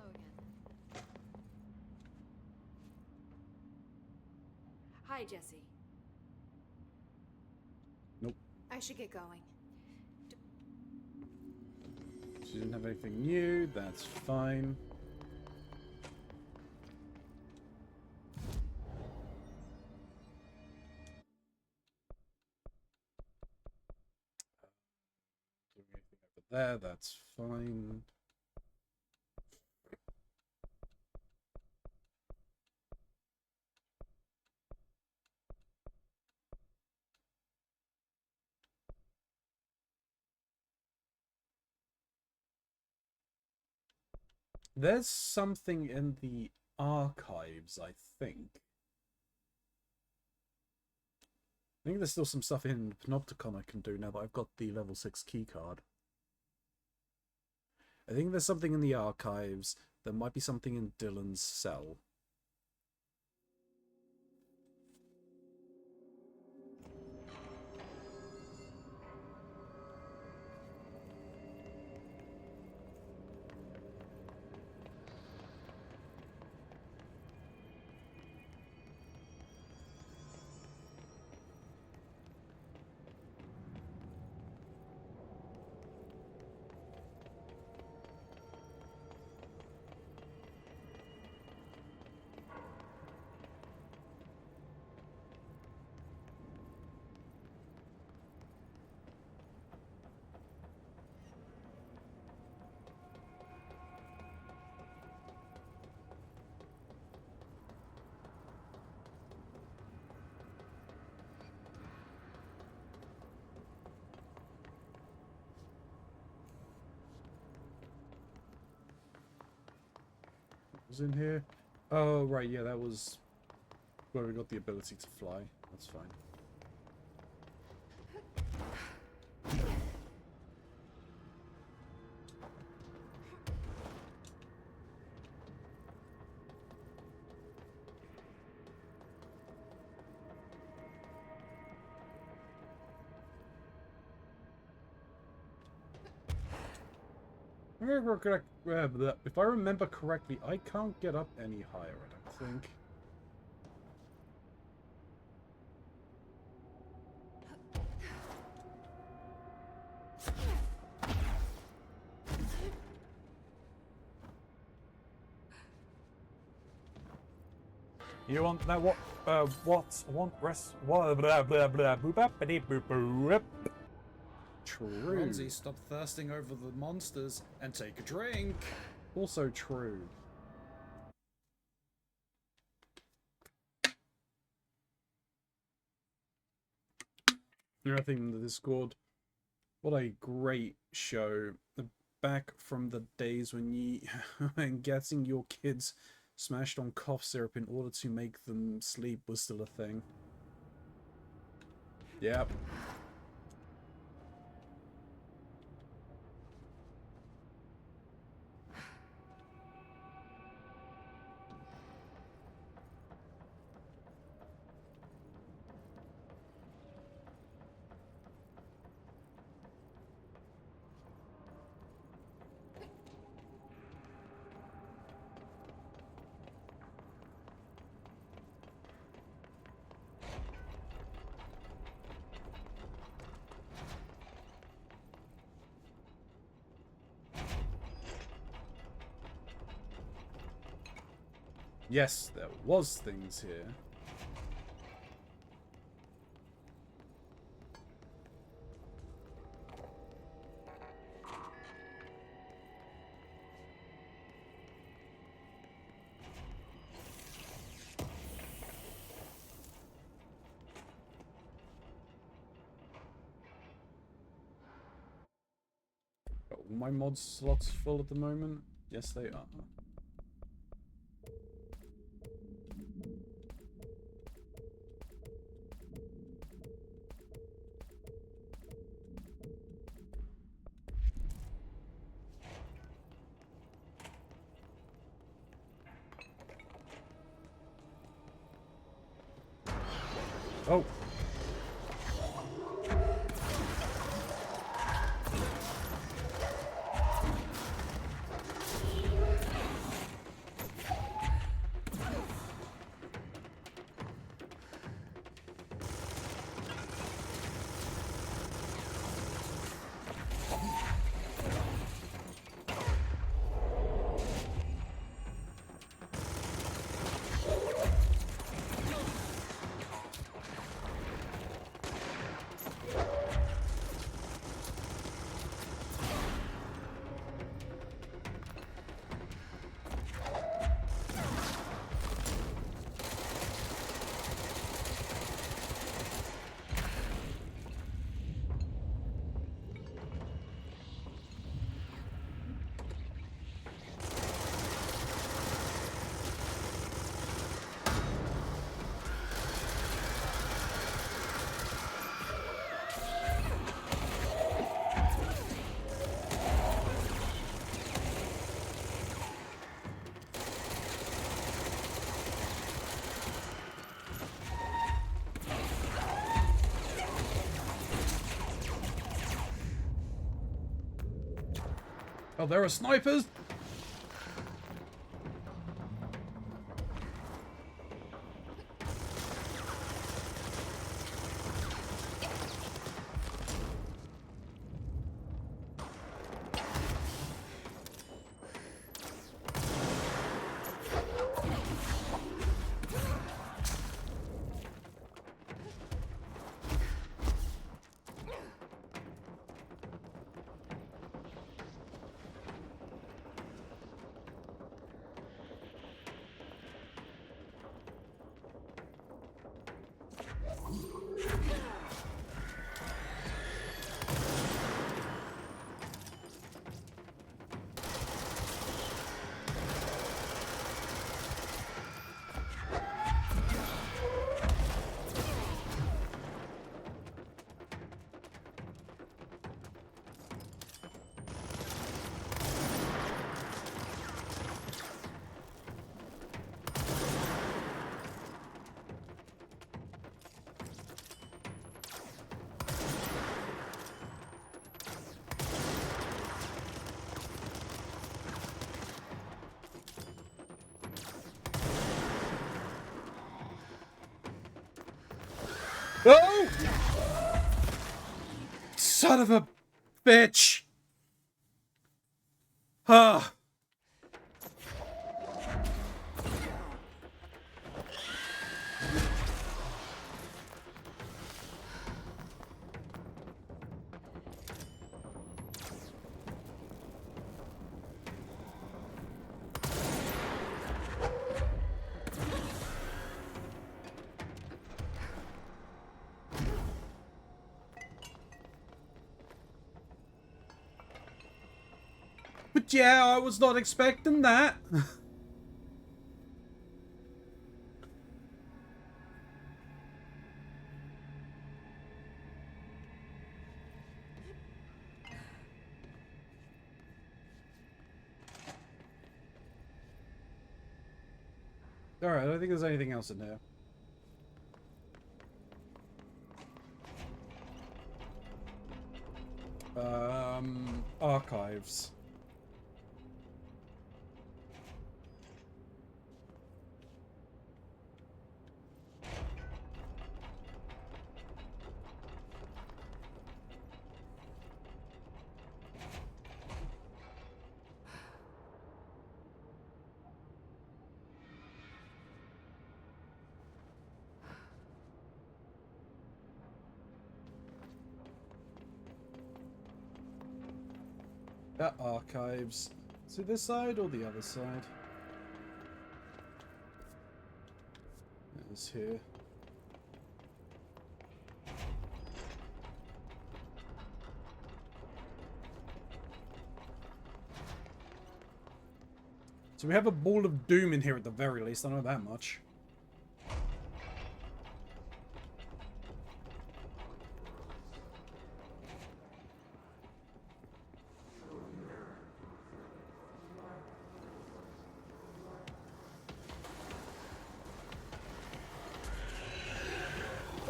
again. Hi, Jesse. Nope. I should get going. She didn't have anything new. That's fine. Doing anything over there. That's fine. There's something in the archives, I think. I think there's still some stuff in Panopticon I can do now that I've got the level 6 keycard. I think there's something in the archives. There might be something in Dylan's cell. Was in here? Oh, right, yeah, that was where we got the ability to fly. That's fine. If I remember correctly, I can't get up any higher, I don't think. You want that? What? Want rest? What? Blah blah blah. Boop up, boop boop boop. True. Keronzi, stop thirsting over the monsters and take a drink. Also true. Everything in the Discord. What a great show. Back from the days when you and getting your kids smashed on cough syrup in order to make them sleep was still a thing. Yep. Yes, there was things here. Are all my mod slots full at the moment? Yes, they are. Oh. Oh, there are snipers? Oh! Son of a bitch! Ah. But yeah, I was not expecting that. Alright, I don't think there's anything else in here. Archives. Archives. So this side or the other side? It's here. So we have a ball of doom in here at the very least, I know that much.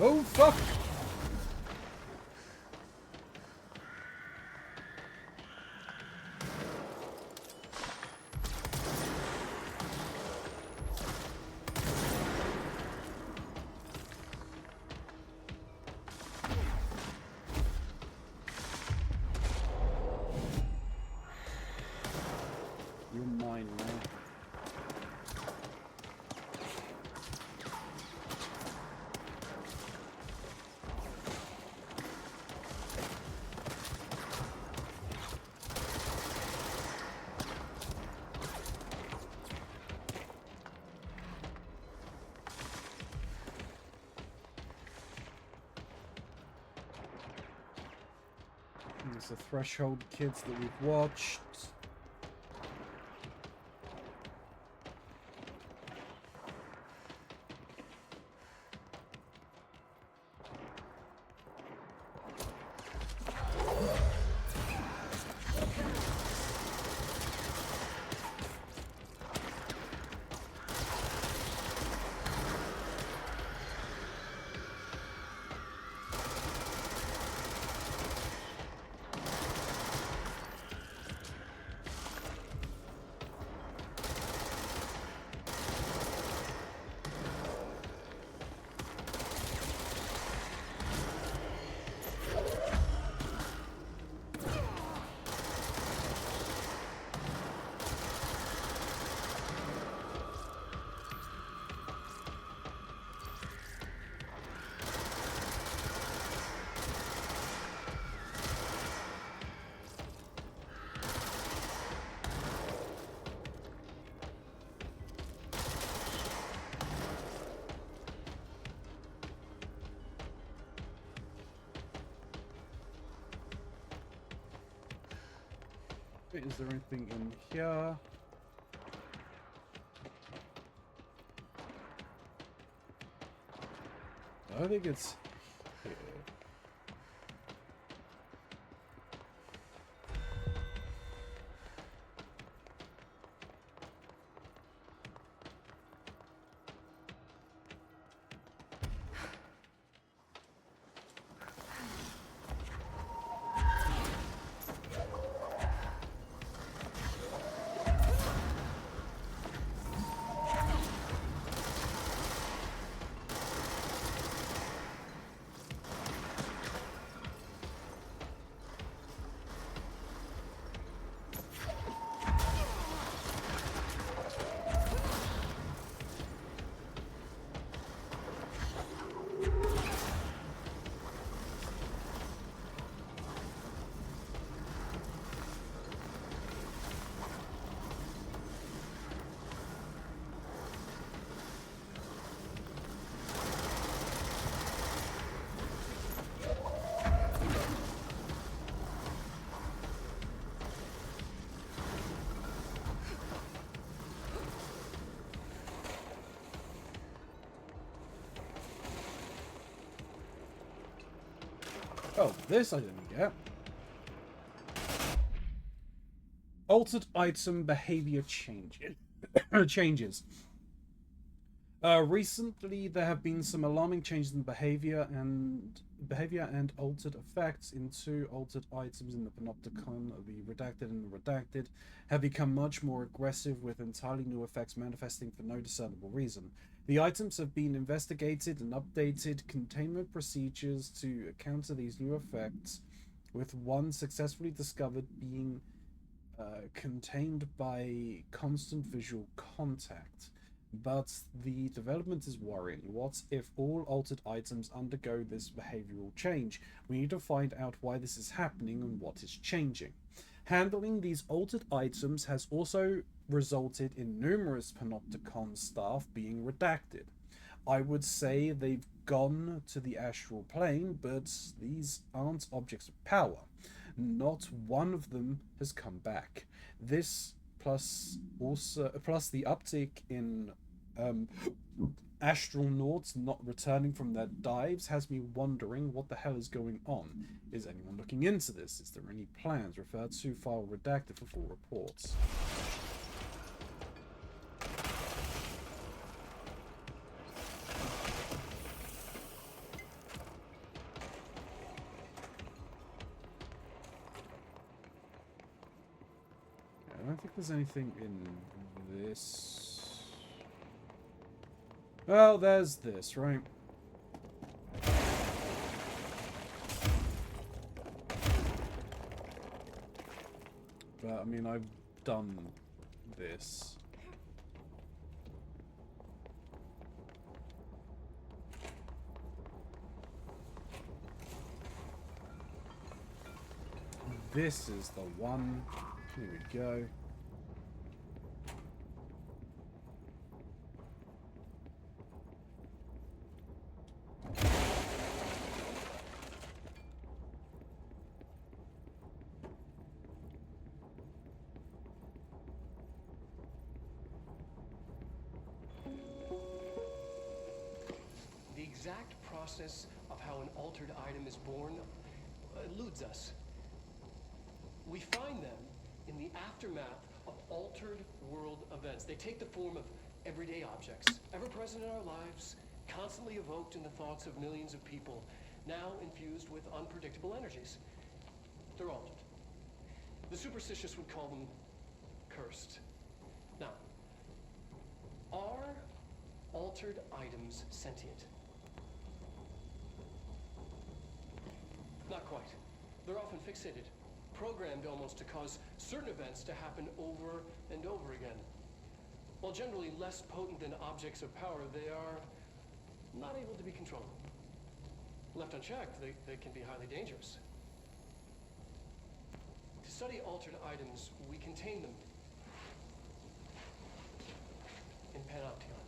Oh, fuck! You're mine now. There's the Threshold kids that we've watched. Is there anything in here? I think it's here. Oh, this I didn't get. Altered item behavior changes. Recently, there have been some alarming changes in behavior and altered effects in two altered items in the Panopticon. The Redacted and the Redacted have become much more aggressive, with entirely new effects manifesting for no discernible reason. The items have been investigated and updated containment procedures to counter these new effects, with one successfully discovered being contained by constant visual contact. But the development is worrying. What if all altered items undergo this behavioral change? We need to find out why this is happening and what is changing. Handling these altered items has also resulted in numerous Panopticon staff being redacted. I would say they've gone to the astral plane, but these aren't objects of power. Not one of them has come back. This plus the uptick in astronauts not returning from their dives has me wondering what the hell is going on. Is anyone looking into this? Is there any plans? Refer to file redacted for full reports. don't think there's anything in this. Well, there's this, right? But, I mean, I've done this. This is the one. Here we go. The exact process of how an altered item is born eludes us. We find them in the aftermath of altered world events. They take the form of everyday objects, ever present in our lives, constantly evoked in the thoughts of millions of people, now infused with unpredictable energies. They're altered. The superstitious would call them cursed. Now, are altered items sentient? Not quite. They're often fixated, programmed almost to cause certain events to happen over and over again. While generally less potent than objects of power, they are not able to be controlled. Left unchecked, they can be highly dangerous. To study altered items, we contain them in Panopticon.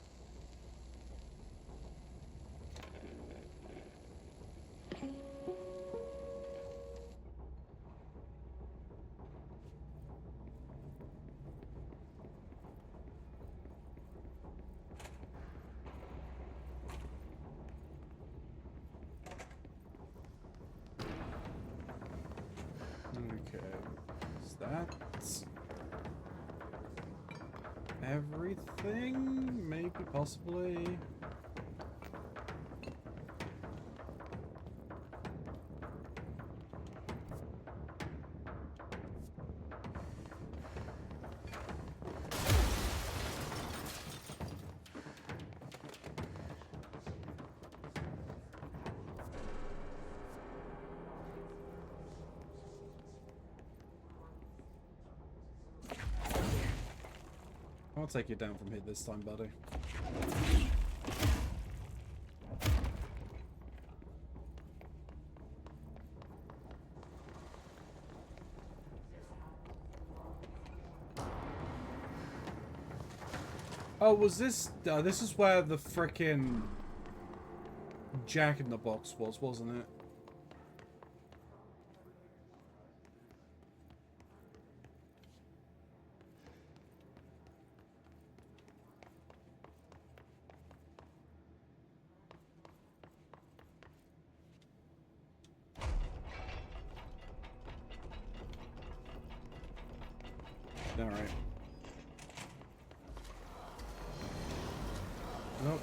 Okay. Is that everything? Maybe, possibly. I'll take you down from here this time, buddy. Oh, was this... this is where the frickin' Jack in the Box was, wasn't it? All right. Nope.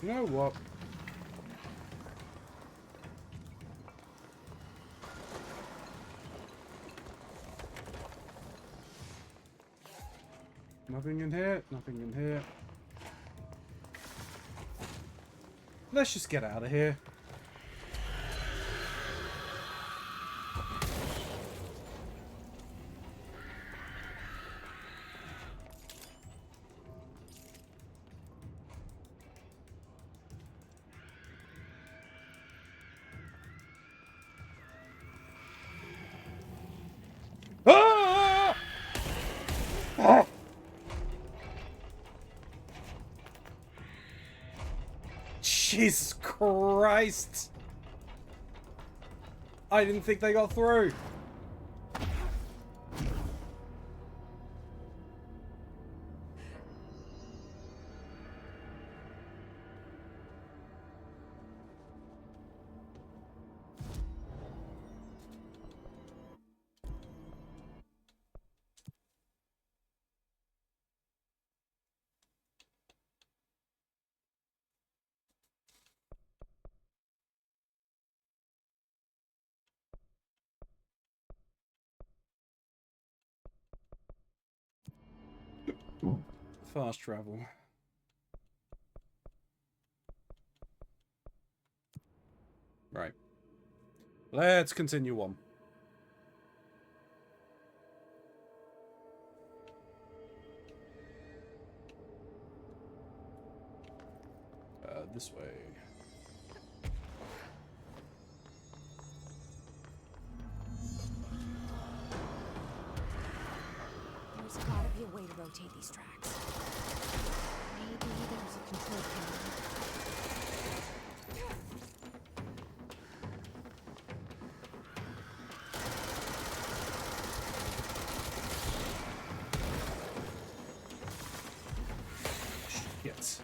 You know what? Nothing in here, nothing in here. Let's just get out of here. Jesus Christ! I didn't think they got through. Fast travel. Right. Let's continue on. This way. There's gotta be a way to rotate these tracks. Maybe there's a control panel. Shit.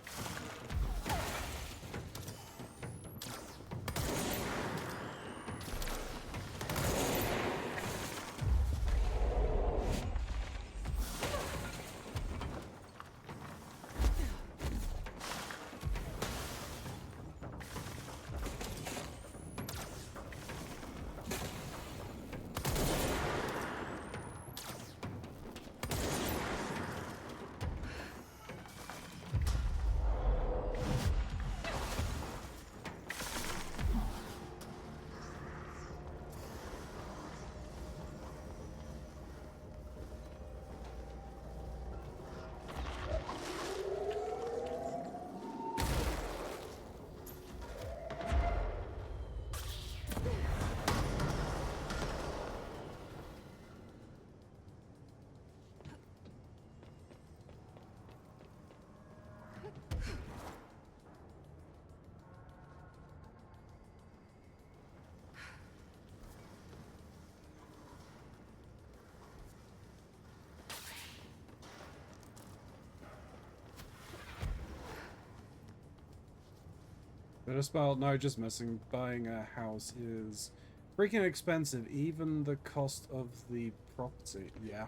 But as well, no, just messing. Buying a house is freaking expensive, even the cost of the property. Yeah.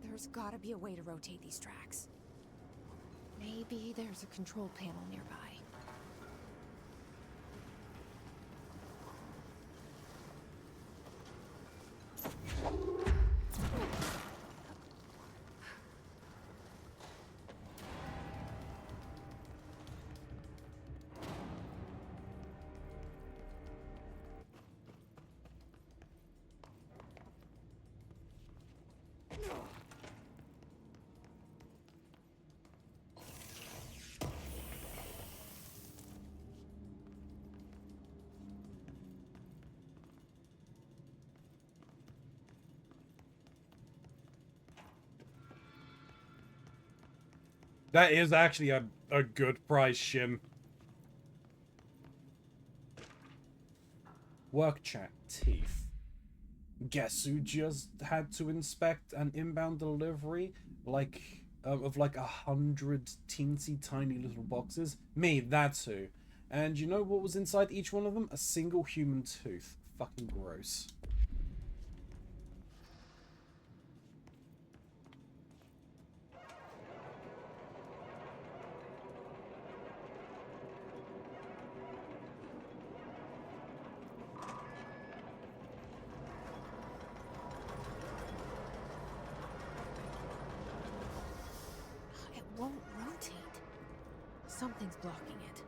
There's gotta be a way to rotate these tracks. Maybe there's a control panel nearby. That is actually a good price, Shim. Work chat, teeth. Guess who just had to inspect an inbound delivery of like 100 teensy tiny little boxes? Me, that's who. And you know what was inside each one of them? A single human tooth. Fucking gross. It won't rotate. Something's blocking it.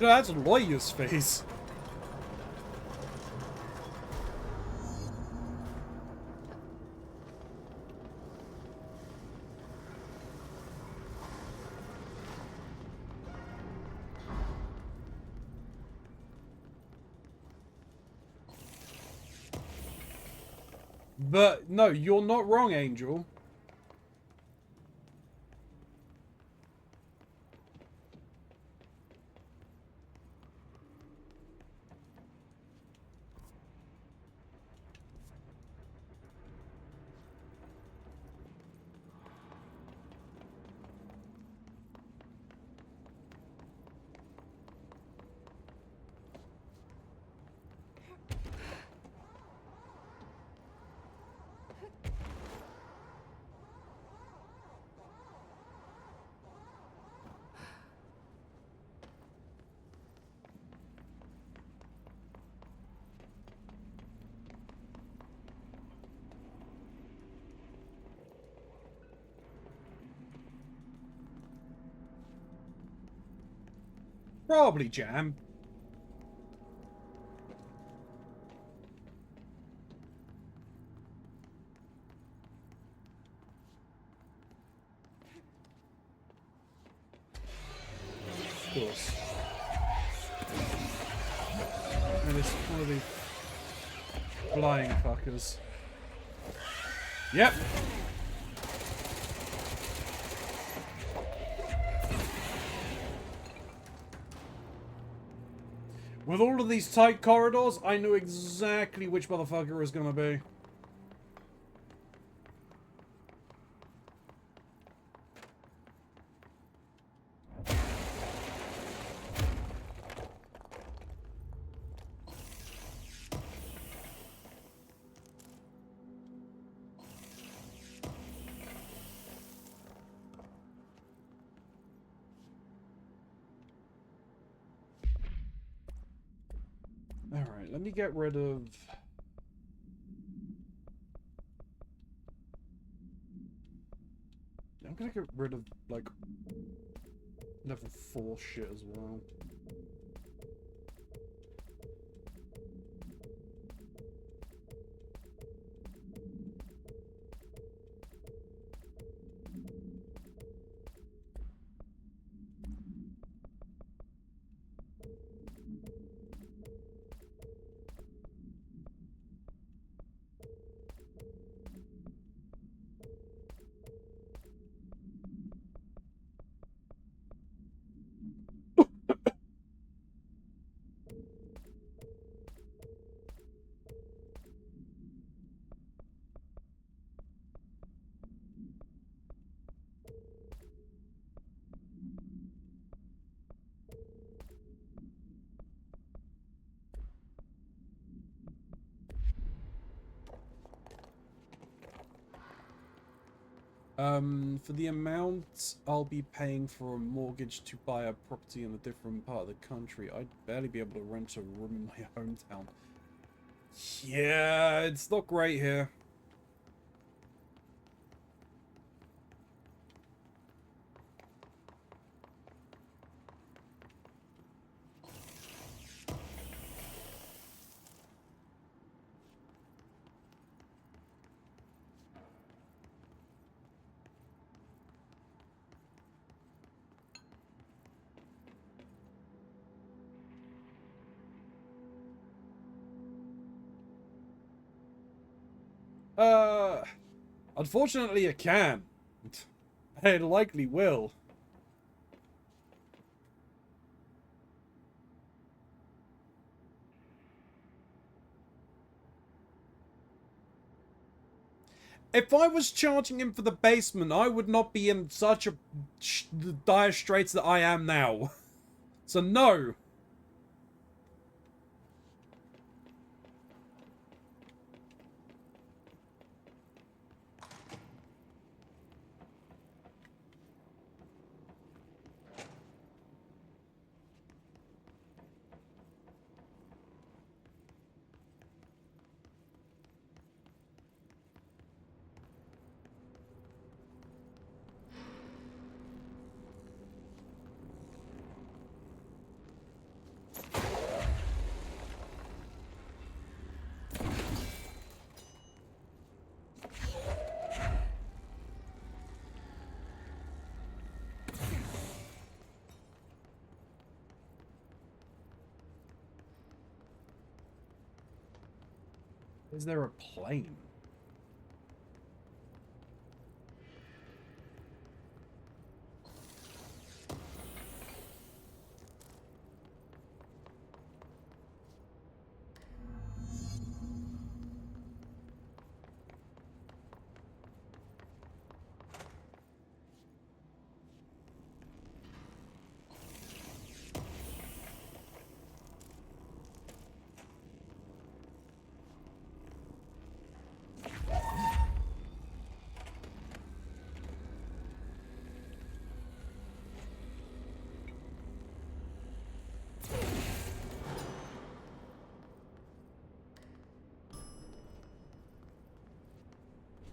No, that's a lawyer's face. But no, you're not wrong, Angel. Probably jam. Of course. And it's one of the flying fuckers. Yep. With all of these tight corridors, I knew exactly which motherfucker it was gonna be. Alright, let me get rid of... I'm gonna get rid of, like, level 4 shit as well. For the amount I'll be paying for a mortgage to buy a property in a different part of the country, I'd barely be able to rent a room in my hometown. Yeah, it's not great here. Unfortunately it can. It likely will. If I was charging him for the basement, I would not be in such a dire straits that I am now. So no. Is there a plane?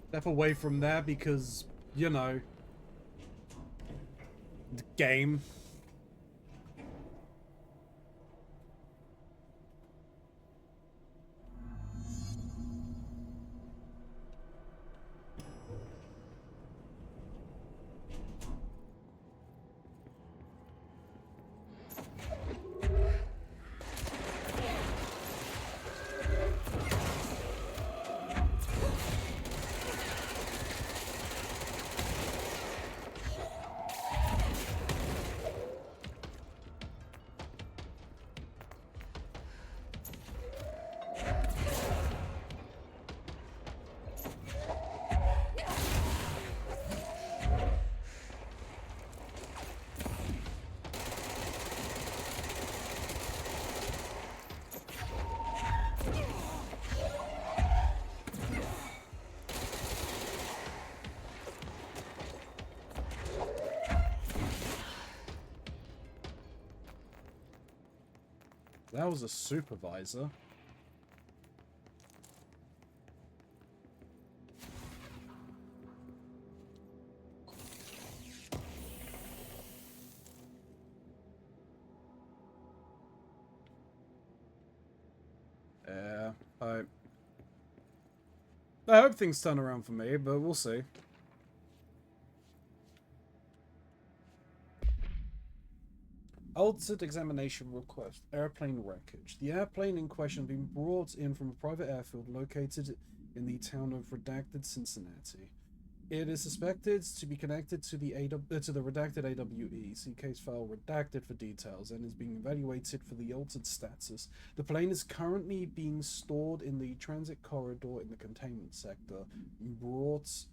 Step away from there because, you know, the game. That was a supervisor. Yeah, I hope things turn around for me, but we'll see. Altered examination request. Airplane wreckage. The airplane in question being brought in from a private airfield located in the town of Redacted, Cincinnati. It is suspected to be connected to the redacted AWE. See case file redacted for details and is being evaluated for the altered status. The plane is currently being stored in the transit corridor in the containment sector. Brought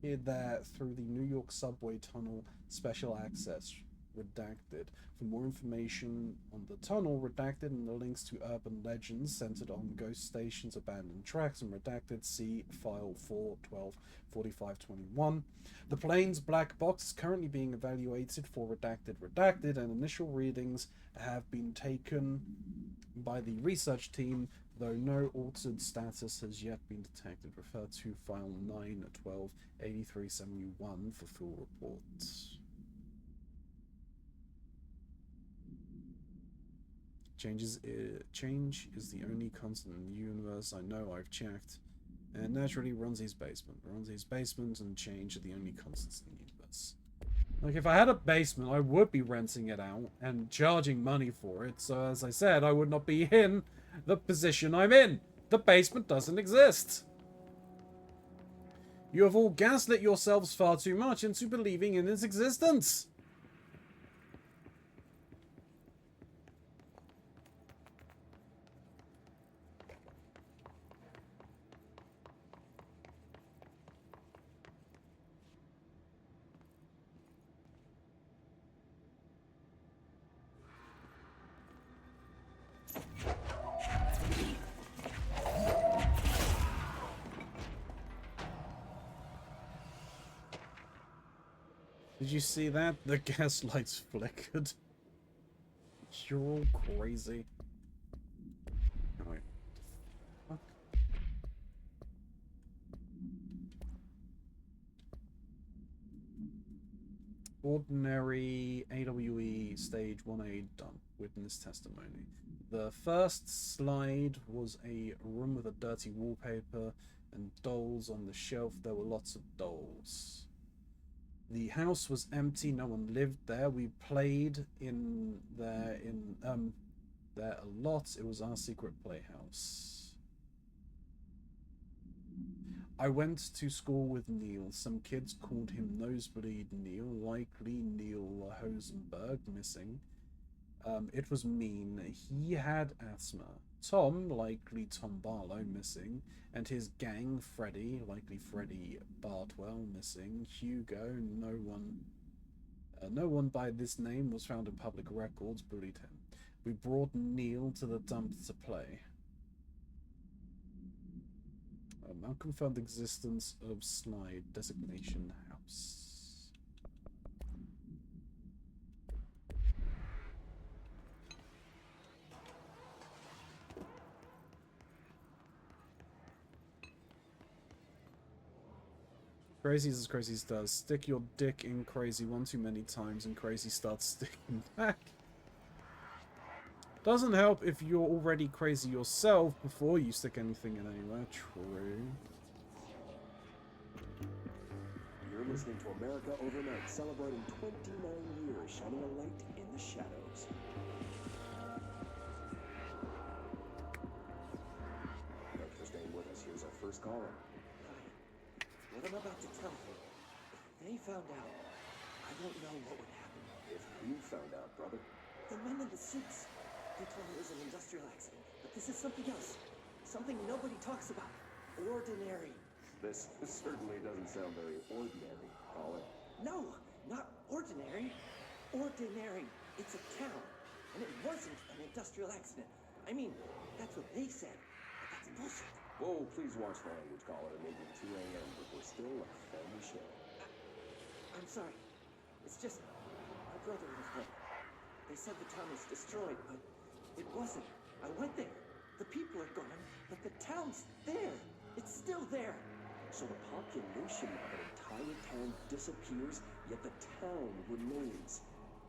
there through the New York subway tunnel special access. Redacted. For more information on the tunnel, redacted, and the links to urban legends centered on ghost stations, abandoned tracks, and redacted, see file 4124521. The plane's black box is currently being evaluated for redacted, and initial readings have been taken by the research team, though no altered status has yet been detected. Refer to file 9128371 for full reports. Change is the only constant in the universe. I know, I've checked. And naturally, Ronzi's basement. Ronzi's basement and change are the only constants in the universe. Like, if I had a basement, I would be renting it out and charging money for it. So, as I said, I would not be in the position I'm in. The basement doesn't exist. You have all gaslit yourselves far too much into believing in its existence. Did you see that? The gas lights flickered. You're all crazy. Oh, wait. Fuck. Ordinary AWE Stage 1A dump. Witness testimony. The first slide was a room with a dirty wallpaper and dolls on the shelf. There were lots of dolls. The house was empty, no one lived there. We played there a lot. It was our secret playhouse. I went to school with Neil. Some kids called him Nosebleed Neil, likely Neil Hosenberg missing. It was mean. He had asthma. Tom, likely Tom Barlow, missing. And his gang, Freddy, likely Freddy Bartwell, missing. Hugo, no one by this name was found in public records, bullied him. We brought Neil to the dump to play. Unconfirmed existence of slide designation house. Crazy as Crazy does. Stick your dick in Crazy one too many times and Crazy starts sticking back. Doesn't help if you're already crazy yourself before you stick anything in anywhere. True. You're listening to America Overnight, celebrating 29 years, shining a light in the shadows. Thanks for staying with us. Here's our first caller. What I'm about to tell you, if they found out, I don't know what would happen. If you found out, brother. The men in the suits, they told me it was an industrial accident, but this is something else. Something nobody talks about. Ordinary. This certainly doesn't sound very ordinary, caller. No, not ordinary. Ordinary. It's a town, and it wasn't an industrial accident. I mean, that's what they said, but that's bullshit. Whoa, please watch the language, caller. It may be 2 a.m., but we're still a family show. I'm sorry. It's just, my brother was dead. They said the town was destroyed, but it wasn't. I went there. The people are gone, but the town's there. It's still there. So the population of an entire town disappears, yet the town remains.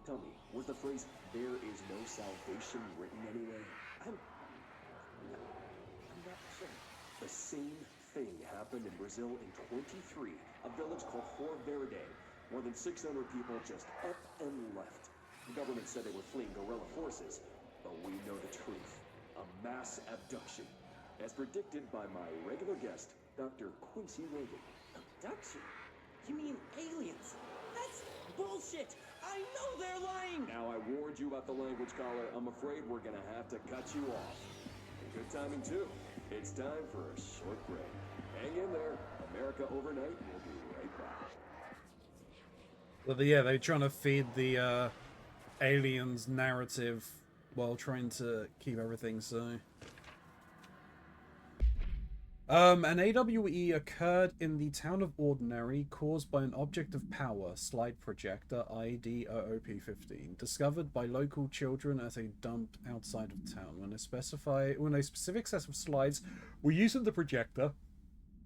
Tell me, was the phrase, "there is no salvation," written anywhere? I'm not sure. The same thing happened in Brazil in 23, a village called Fort Verde. More than 600 people just up and left. The government said they were fleeing guerrilla forces, but we know the truth. A mass abduction, as predicted by my regular guest, Dr. Quincy Reagan. Abduction? You mean aliens? That's bullshit! I know they're lying! Now I warned you about the language, caller. I'm afraid we're gonna have to cut you off. And good timing, too. It's time for a short break. Hang in there. America Overnight will be right back. Well, yeah, they're trying to feed the aliens narrative while trying to keep everything so. An AWE occurred in the town of Ordinary, caused by an object of power, slide projector ID OOP-15, discovered by local children at a dump outside of town. When a specific set of slides were used in the projector,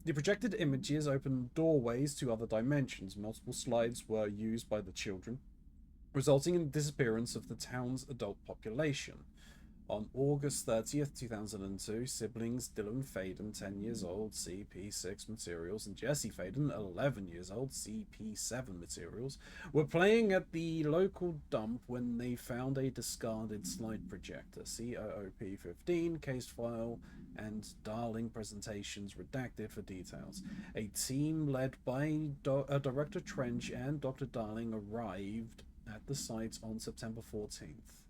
the projected images opened doorways to other dimensions. Multiple slides were used by the children, resulting in the disappearance of the town's adult population. On August 30th, 2002, siblings Dylan Faden, 10 years old, CP6 materials, and Jesse Faden, 11 years old, CP7 materials, were playing at the local dump when they found a discarded slide projector, COOP-15, case file, and Darling presentations redacted for details. A team led by Director Trench and Dr. Darling arrived at the site on September 14th.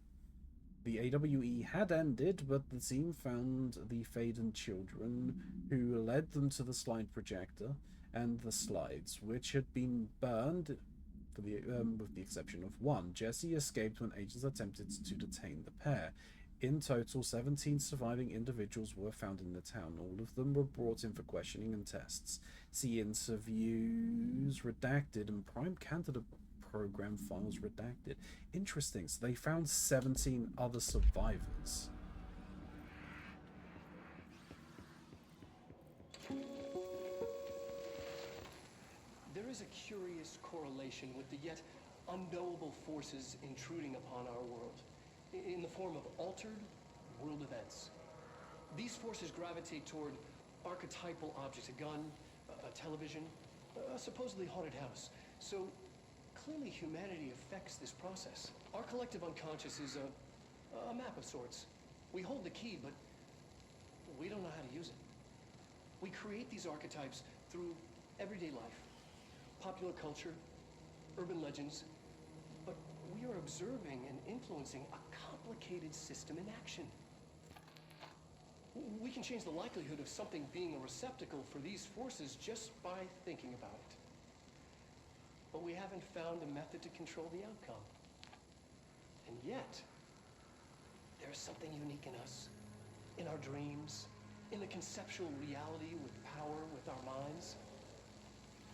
The AWE had ended, but the team found the Faden children, who led them to the slide projector and the slides, which had been burned, with the exception of one. Jesse escaped when agents attempted to detain the pair. In total, 17 surviving individuals were found in the town. All of them were brought in for questioning and tests. See interviews redacted and prime candidate program files redacted. Interesting. So they found 17 other survivors. There is a curious correlation with the yet unknowable forces intruding upon our world, in the form of altered world events. These forces gravitate toward archetypal objects, a gun, a television, a supposedly haunted house. So clearly humanity affects this process. Our collective unconscious is a map of sorts. We hold the key, but we don't know how to use it. We create these archetypes through everyday life, popular culture, urban legends, but we are observing and influencing a complicated system in action. We can change the likelihood of something being a receptacle for these forces just by thinking about it. But we haven't found a method to control the outcome. And yet, there's something unique in us, in our dreams, in the conceptual reality with power, with our minds.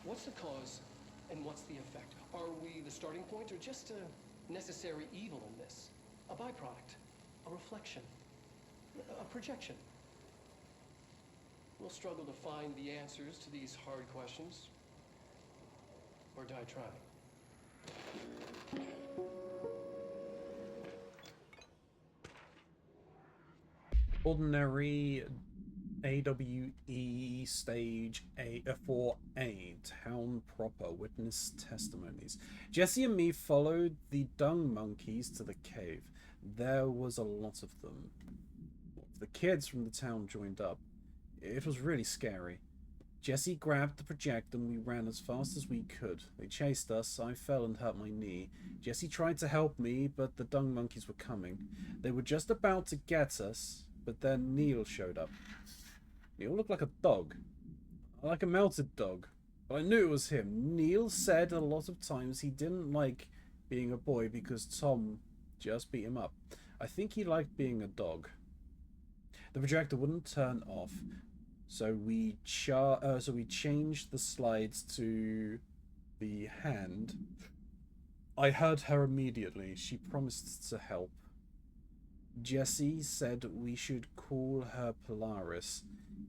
What's the cause and what's the effect? Are we the starting point or just a necessary evil in this? A byproduct, a reflection, a projection? We'll struggle to find the answers to these hard questions, or die trying. Ordinary AWE Stage 4A, Town Proper, Witness Testimonies. Jesse and me followed the dung monkeys to the cave. There was a lot of them. The kids from the town joined up. It was really scary. Jesse grabbed the projector and we ran as fast as we could. They chased us. I fell and hurt my knee. Jesse tried to help me, but the dung monkeys were coming. They were just about to get us, but then Neil showed up. Neil looked like a dog. Like a melted dog. But I knew it was him. Neil said a lot of times he didn't like being a boy because Tom just beat him up. I think he liked being a dog. The projector wouldn't turn off. So we changed the slides to the hand. I heard her immediately. She promised to help. Jesse said we should call her Polaris.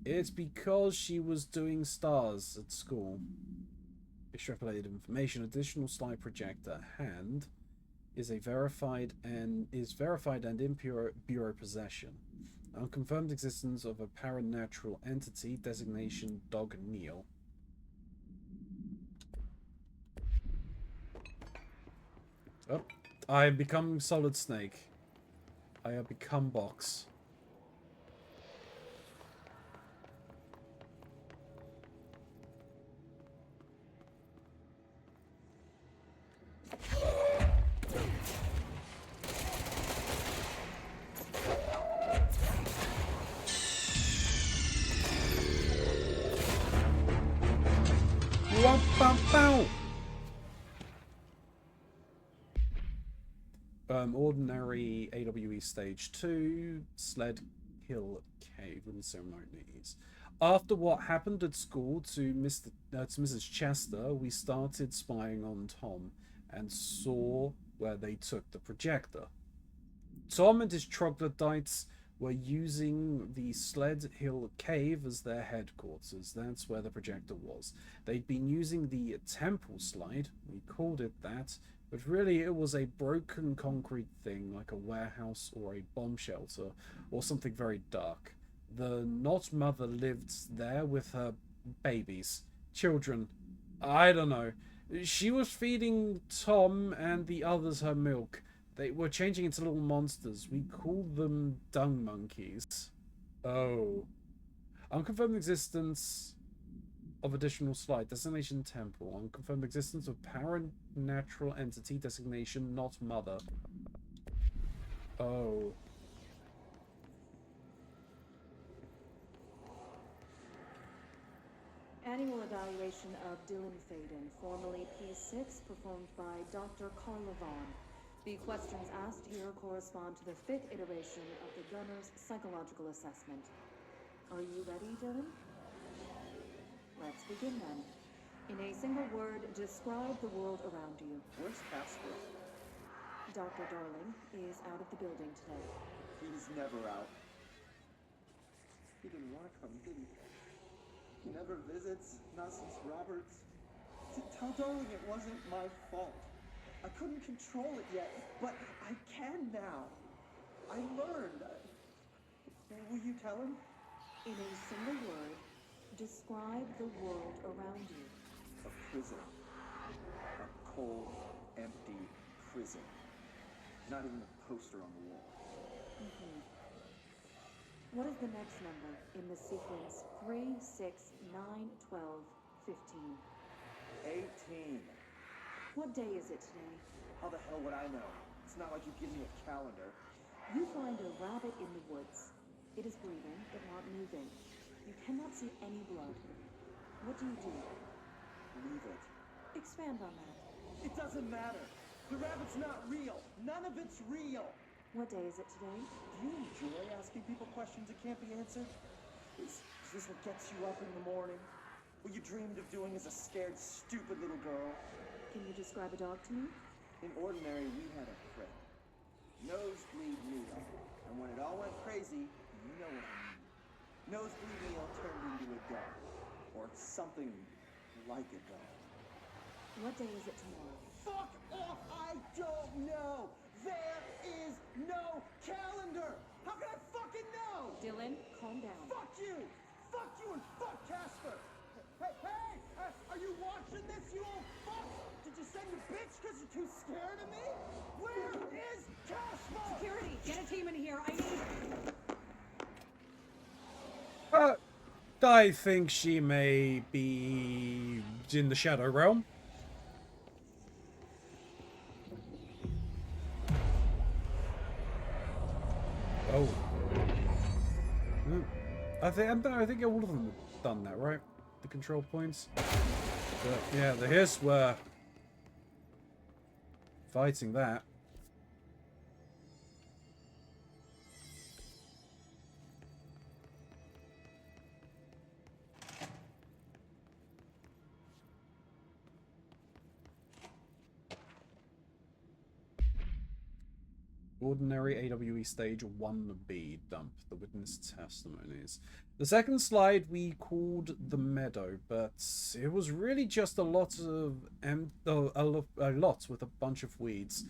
It's because she was doing stars at school. Extrapolated information. Additional slide projector hand is verified and in bureau possession. Unconfirmed existence of a paranatural entity, designation Dog Neil. Oh, I become Solid Snake. I have become Box. Ordinary AWE Stage 2, Sled Hill Cave with the ceremonies. After what happened at school to Mrs. Chester, we started spying on Tom and saw where they took the projector. Tom and his troglodytes were using the Sled Hill Cave as their headquarters. That's where the projector was. They'd been using the temple slide, we called it that, but really it was a broken concrete thing like a warehouse or a bomb shelter or something very dark. The not mother lived there with her babies, children, I don't know. She was feeding Tom and the others her milk. They were changing into little monsters. We called them dung monkeys. Oh. Unconfirmed existence of additional slide. Destination temple. Unconfirmed existence of paranatural entity. Designation not mother. Oh. Annual evaluation of Dylan Faden, formerly P6, performed by Dr. Carla Vaughn. The questions asked here correspond to the 5th iteration of the gunner's psychological assessment. Are you ready, Dylan? Let's begin then. In a single word, describe the world around you. Where's Casper? Dr. Darling is out of the building today. He's never out. He didn't want to come, did he? He never visits, not since Roberts. Tell Darling it wasn't my fault. I couldn't control it yet, but I can now. I learned. Will you tell him? In a single word, describe the world around you. A prison. A cold, empty prison. Not even a poster on the wall. What is the next number in the sequence 3, 6, 9, 12, 15. 18. What day is it today? How the hell would I know? It's not like you give me a calendar. You find a rabbit in the woods. It is breathing, but not moving. You cannot see any blood. What do you do? Leave it. Expand on that. It doesn't matter. The rabbit's not real. None of it's real. What day is it today? Do you enjoy asking people questions that can't be answered? Is this what gets you up in the morning? What you dreamed of doing as a scared, stupid little girl? Can you describe a dog to me? In ordinary, we had a friend. Nosebleed Neil. And when it all went crazy, you know what I mean. Nosebleed Neil turned into a dog. Or something like a dog. What day is it tomorrow? Fuck off! I don't know! There is no calendar! How can I fucking know? Dylan, calm down. Fuck you! Fuck you and fuck Casper! Hey! Are you watching this, you old fuck? Did you send your bitch because you're too scared of me? Where is Casper? Security, get a team in here. I need... I think she may be in the Shadow Realm. Oh. I think all of them have done that, right? The control points. But yeah, the Hiss were fighting that. Ordinary AWE Stage 1B Dump, the witness testimonies. The second slide we called the Meadow, but it was really just a lot of a lot with a bunch of weeds.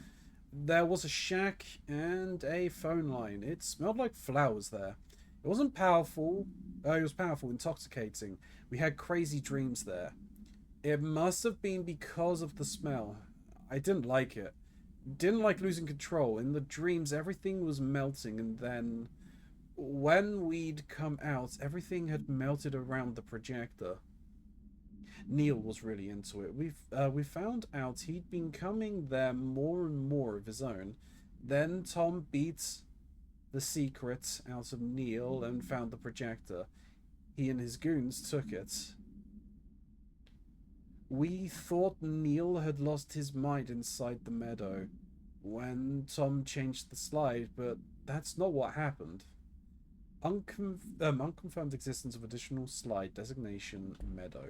There was a shack and a phone line. It smelled like flowers there. It wasn't powerful. It was powerful, intoxicating. We had crazy dreams there. It must have been because of the smell. I didn't like it. Didn't like losing control. In the dreams, everything was melting, and then when we'd come out, everything had melted around the projector. Neil was really into it. We found out he'd been coming there more and more of his own. Then Tom beat the secret out of Neil and found the projector. He and his goons took it. We thought Neil had lost his mind inside the meadow when Tom changed the slide, but that's not what happened. Unconfirmed existence of additional slide designation meadow.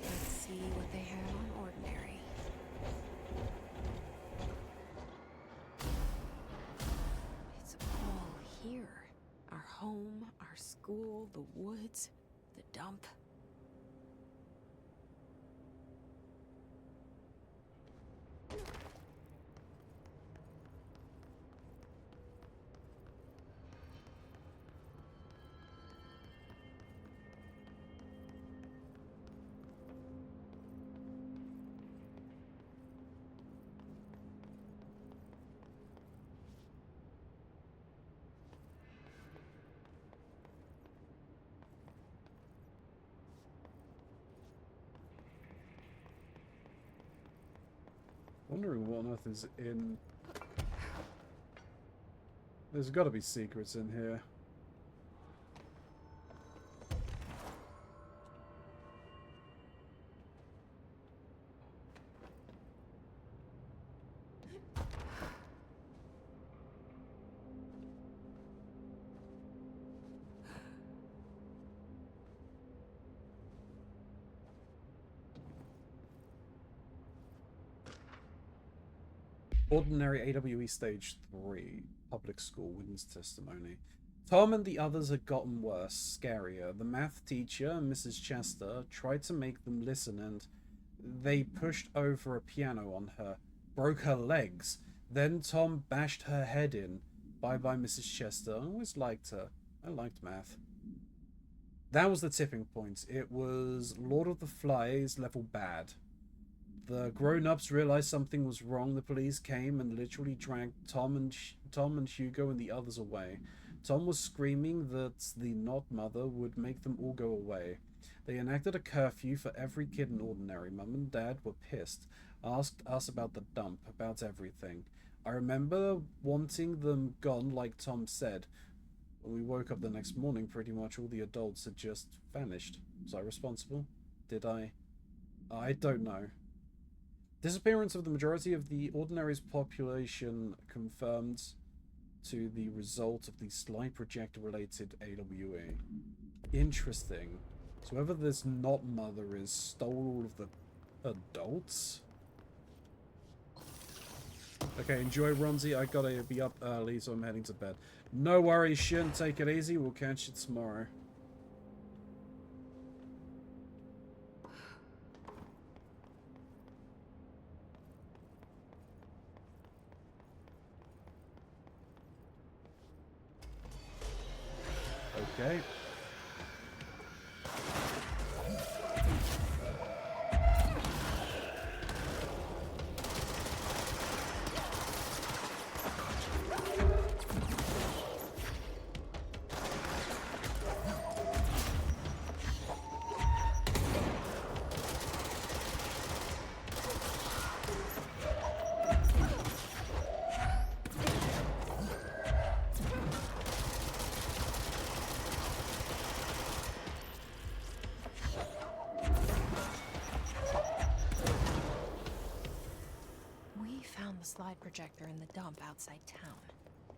Let's see what they have on ordinary. It's all here. Our home, our school, the woods, the dump. Wondering what on earth is in... There's got to be secrets in here. Ordinary AWE Stage 3, Public School, Witness Testimony. Tom and the others had gotten worse, scarier. The math teacher, Mrs. Chester, tried to make them listen, and they pushed over a piano on her, broke her legs. Then Tom bashed her head in. Bye-bye, Mrs. Chester. I always liked her. I liked math. That was the tipping point. It was Lord of the Flies level bad. The grown-ups realized something was wrong. The police came and literally dragged Tom and Hugo and the others away. Tom was screaming that the not mother would make them all go away. They enacted a curfew for every kid in Ordinary. Mum and Dad were pissed, asked us about the dump, about everything. I remember wanting them gone like Tom said. When we woke up the next morning, pretty much all the adults had just vanished. Was I responsible? Did I? I don't know. Disappearance of the majority of the Ordinary's population confirmed to the result of the slide projector-related AWE. Interesting. So whoever this not mother is stole all of the adults? Okay, enjoy, Ronzi. I gotta be up early, so I'm heading to bed. No worries, Shin. Take it easy. We'll catch you tomorrow. Okay. The slide projector in the dump outside town.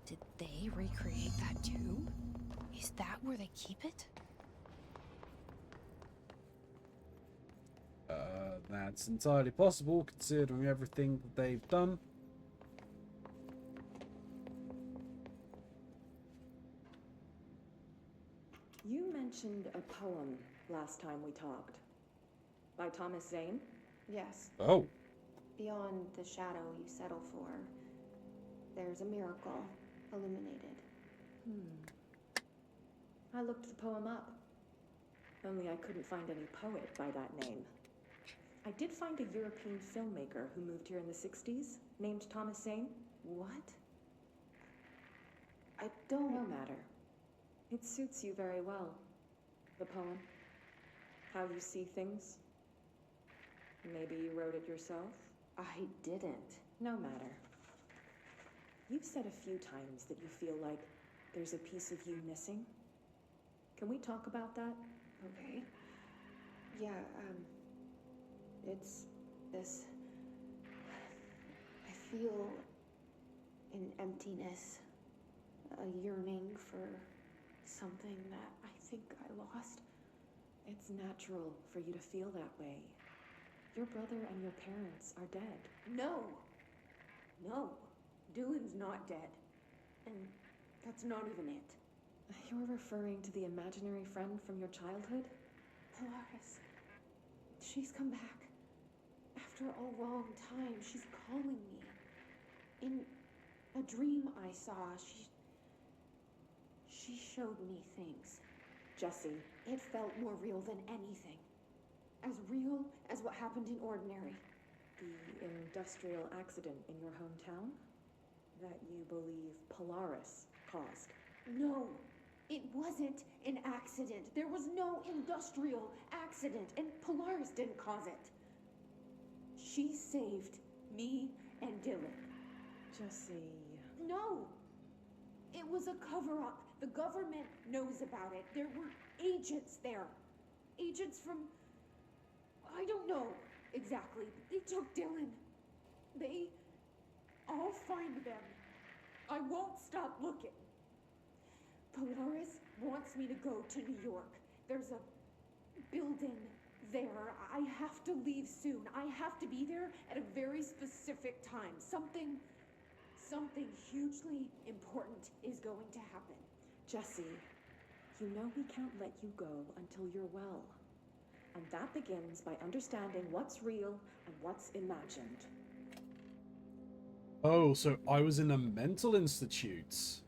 Did they recreate that too? Is that where they keep it? That's entirely possible, considering everything that they've done. You mentioned a poem last time we talked. By Thomas Zane? Yes. Oh. Beyond the shadow you settle for, there's a miracle illuminated. I looked the poem up. Only I couldn't find any poet by that name. I did find a European filmmaker who moved here in the 60s, named Thomas Zane. What? I don't know matter. It suits you very well. The poem. How you see things. Maybe you wrote it yourself? I didn't. No matter. You've said a few times that you feel like there's a piece of you missing. Can we talk about that? Okay. Yeah, it's this... I feel an emptiness, a yearning for something that I think I lost. It's natural for you to feel that way. Your brother and your parents are dead. No! No. Dylan's not dead. And that's not even it. You're referring to the imaginary friend from your childhood? Polaris. She's come back. After a long time, she's calling me. In a dream I saw, she showed me things. Jessie. It felt more real than anything. As real as what happened in Ordinary. The industrial accident in your hometown? That you believe Polaris caused? No, it wasn't an accident. There was no industrial accident, and Polaris didn't cause it. She saved me and Dylan. Jessie... No! It was a cover-up. The government knows about it. There were agents there. Agents from... I don't know exactly, but they took Dylan. I'll find them. I won't stop looking. Polaris wants me to go to New York. There's a building there. I have to leave soon. I have to be there at a very specific time. Something hugely important is going to happen. Jessie, you know we can't let you go until you're well. And that begins by understanding what's real and what's imagined. Oh, so I was in a mental institute.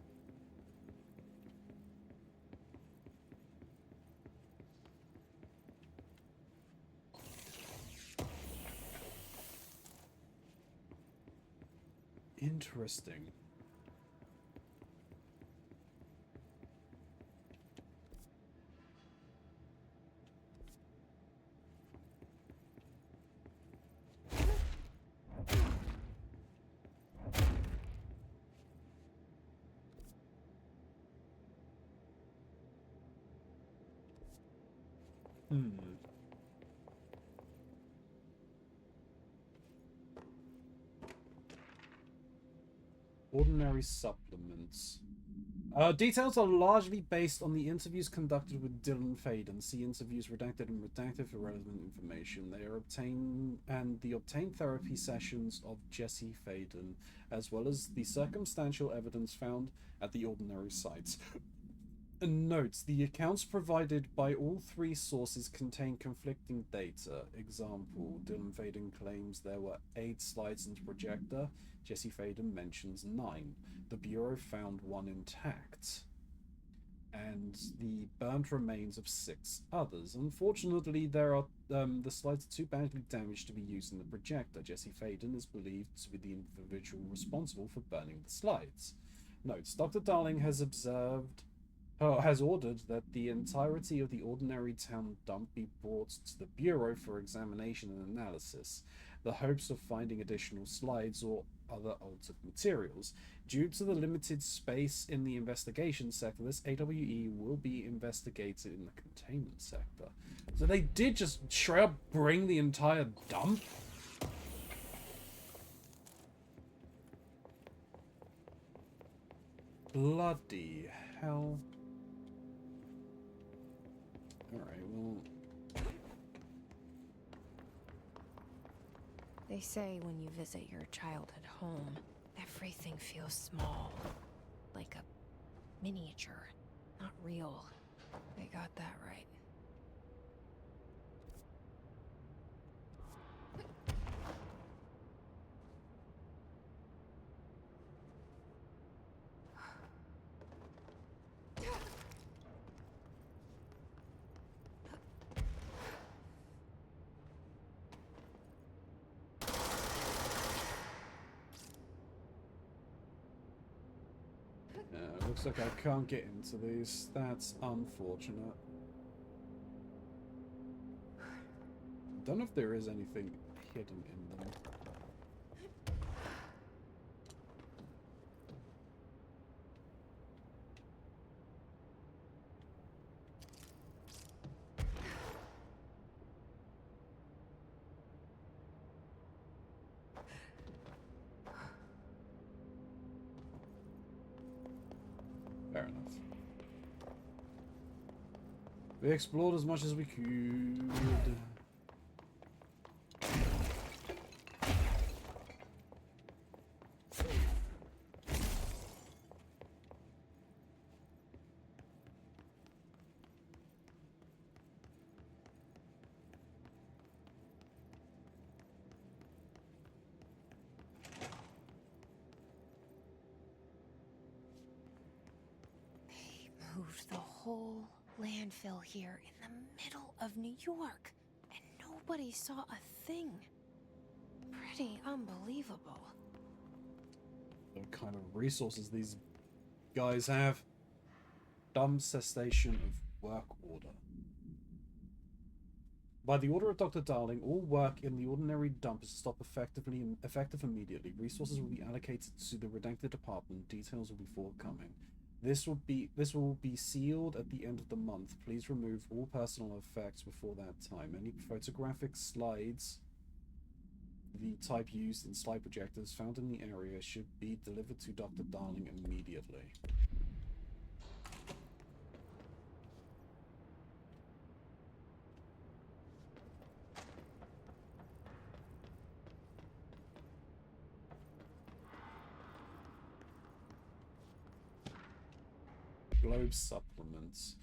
Interesting. Ordinary supplements. Details are largely based on the interviews conducted with Dylan Faden. See interviews redacted and redacted for relevant information. They are obtained and the obtained therapy sessions of Jesse Faden, as well as the circumstantial evidence found at the ordinary sites. And notes, the accounts provided by all three sources contain conflicting data. Example, Dylan Faden claims there were 8 slides in the projector. Jesse Faden mentions 9. The Bureau found 1 intact. And the burnt remains of 6 others. Unfortunately, there are the slides are too badly damaged to be used in the projector. Jesse Faden is believed to be the individual responsible for burning the slides. Notes, Dr. Darling has ordered that the entirety of the ordinary town dump be brought to the Bureau for examination and analysis, the hopes of finding additional slides or other altered materials. Due to the limited space in the investigation sector, this AWE will be investigated in the containment sector. So they did just straight up bring the entire dump? Bloody hell. Alright, well... They say when you visit your childhood home, everything feels small. Like a miniature, not real. They got that right. Looks like I can't get into these. That's unfortunate. Don't know if there is anything hidden in them. Fair enough. We explored as much as we could. Moved the whole landfill here in the middle of New York, and nobody saw a thing. Pretty unbelievable. What kind of resources these guys have? Dumb cessation of work order. By the order of Dr. Darling, all work in the ordinary dump is to stop effective immediately. Resources will be allocated to the redacted department. Details will be forthcoming. This will be sealed at the end of the month. Please remove all personal effects before that time. Any photographic slides, the type used in slide projectors found in the area, should be delivered to Dr. Darling immediately. Globe supplements.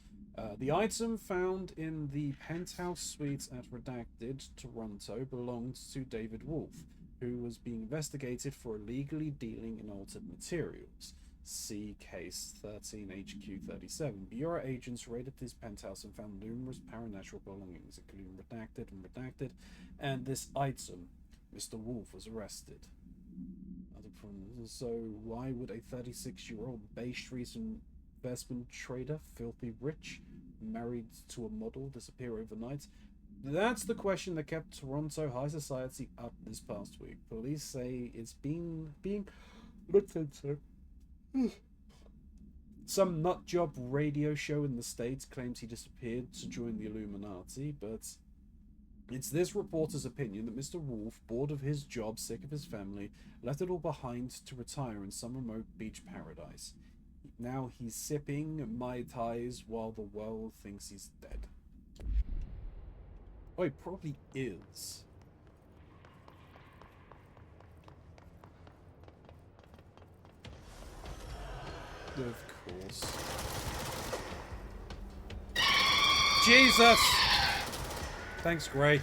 The item found in the penthouse suite at Redacted, Toronto, belonged to David Wolf, who was being investigated for illegally dealing in altered materials. See Case 13HQ37. Bureau agents raided this penthouse and found numerous paranatural belongings, including Redacted, and this item. Mr. Wolf was arrested. Other from. So why would a 36-year-old Bay Street investment trader, filthy rich, married to a model, disappear overnight? That's the question that kept Toronto high society up this past week. Police say it's being looked into. Some nutjob radio show in the States claims he disappeared to join the Illuminati, but it's this reporter's opinion that Mr. Wolf, bored of his job, sick of his family, left it all behind to retire in some remote beach paradise. Now he's sipping Mai Tais while the world thinks he's dead. Oh, he probably is. Of course. Jesus! Thanks, Gray.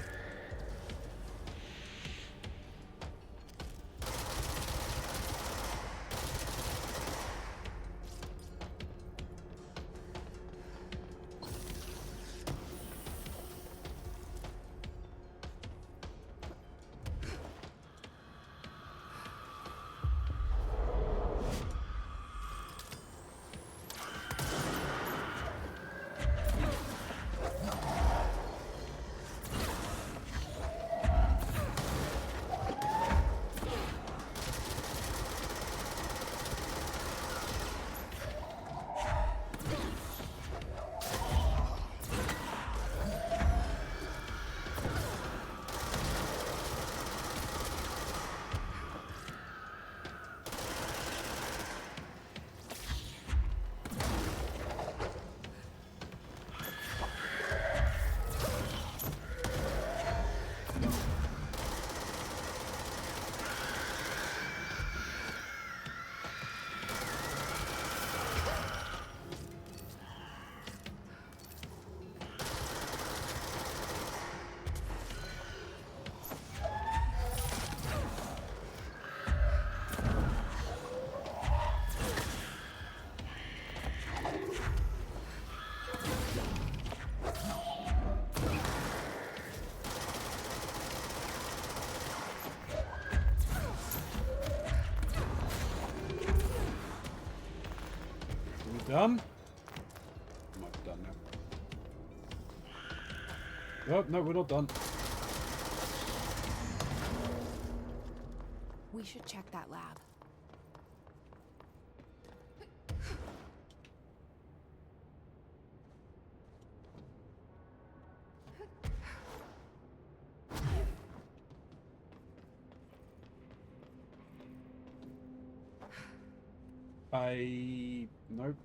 Done? Might be done now. Oh, no, we're not done. We should check that lab. Nope.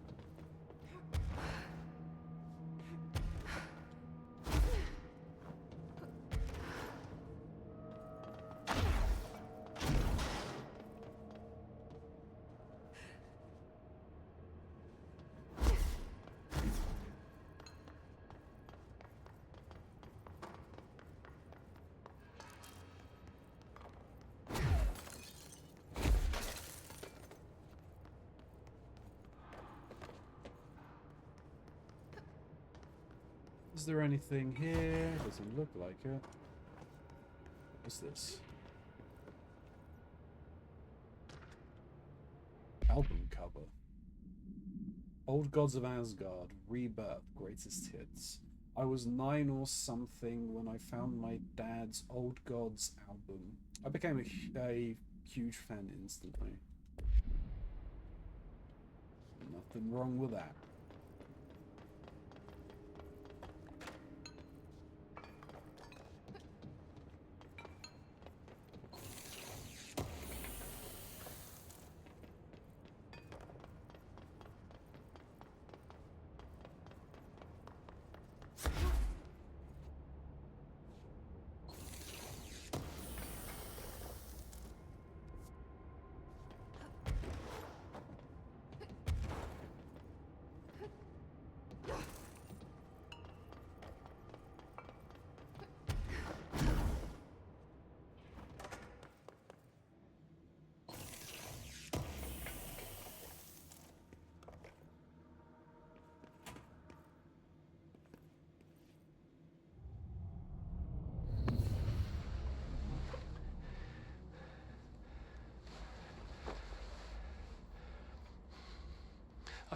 Is there anything here? Doesn't look like it. What's this? Album cover. Old Gods of Asgard, Rebirth, Greatest Hits. I was 9 or something when I found my dad's Old Gods album. I became a huge fan instantly. Nothing wrong with that.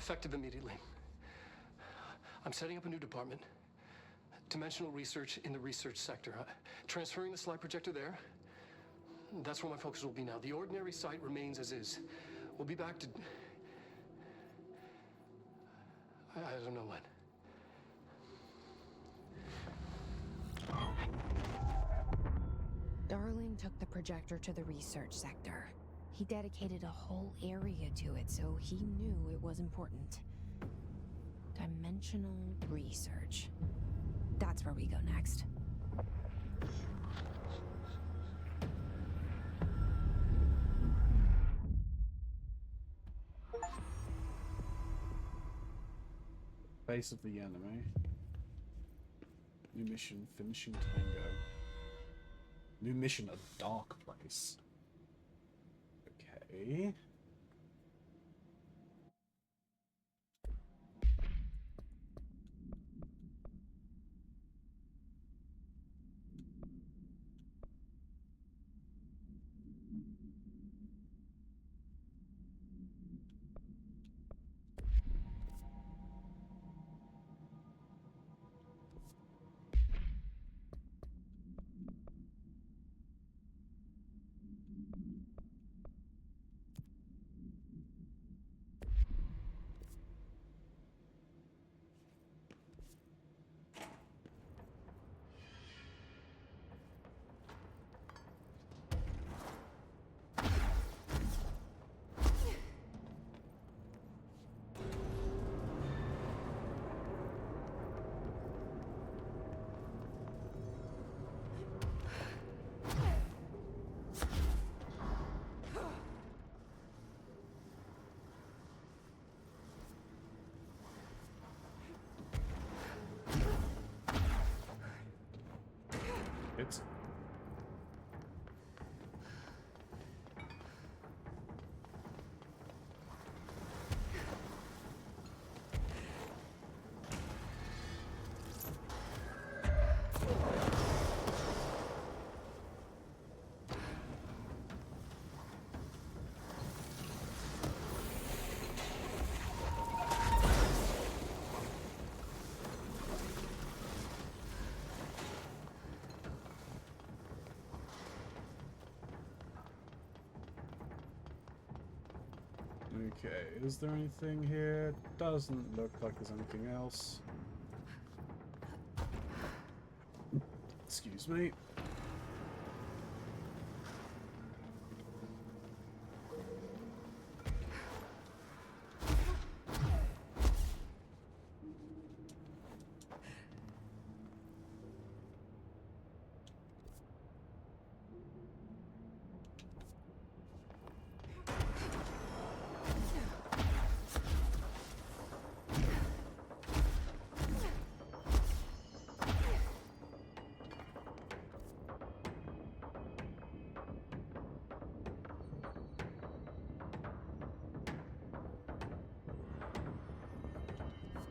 Effective immediately. I'm setting up a new department. Dimensional research in the research sector. Transferring the slide projector there. That's where my focus will be now. The ordinary site remains as is. We'll be back to... I don't know when. Darling took the projector to the research sector. He dedicated a whole area to it, so he knew it was important. Dimensional research. That's where we go next. Base of the enemy. New mission, finishing Tango. New mission, a dark place. Okay. It's... Okay, is there anything here? Doesn't look like there's anything else. Excuse me.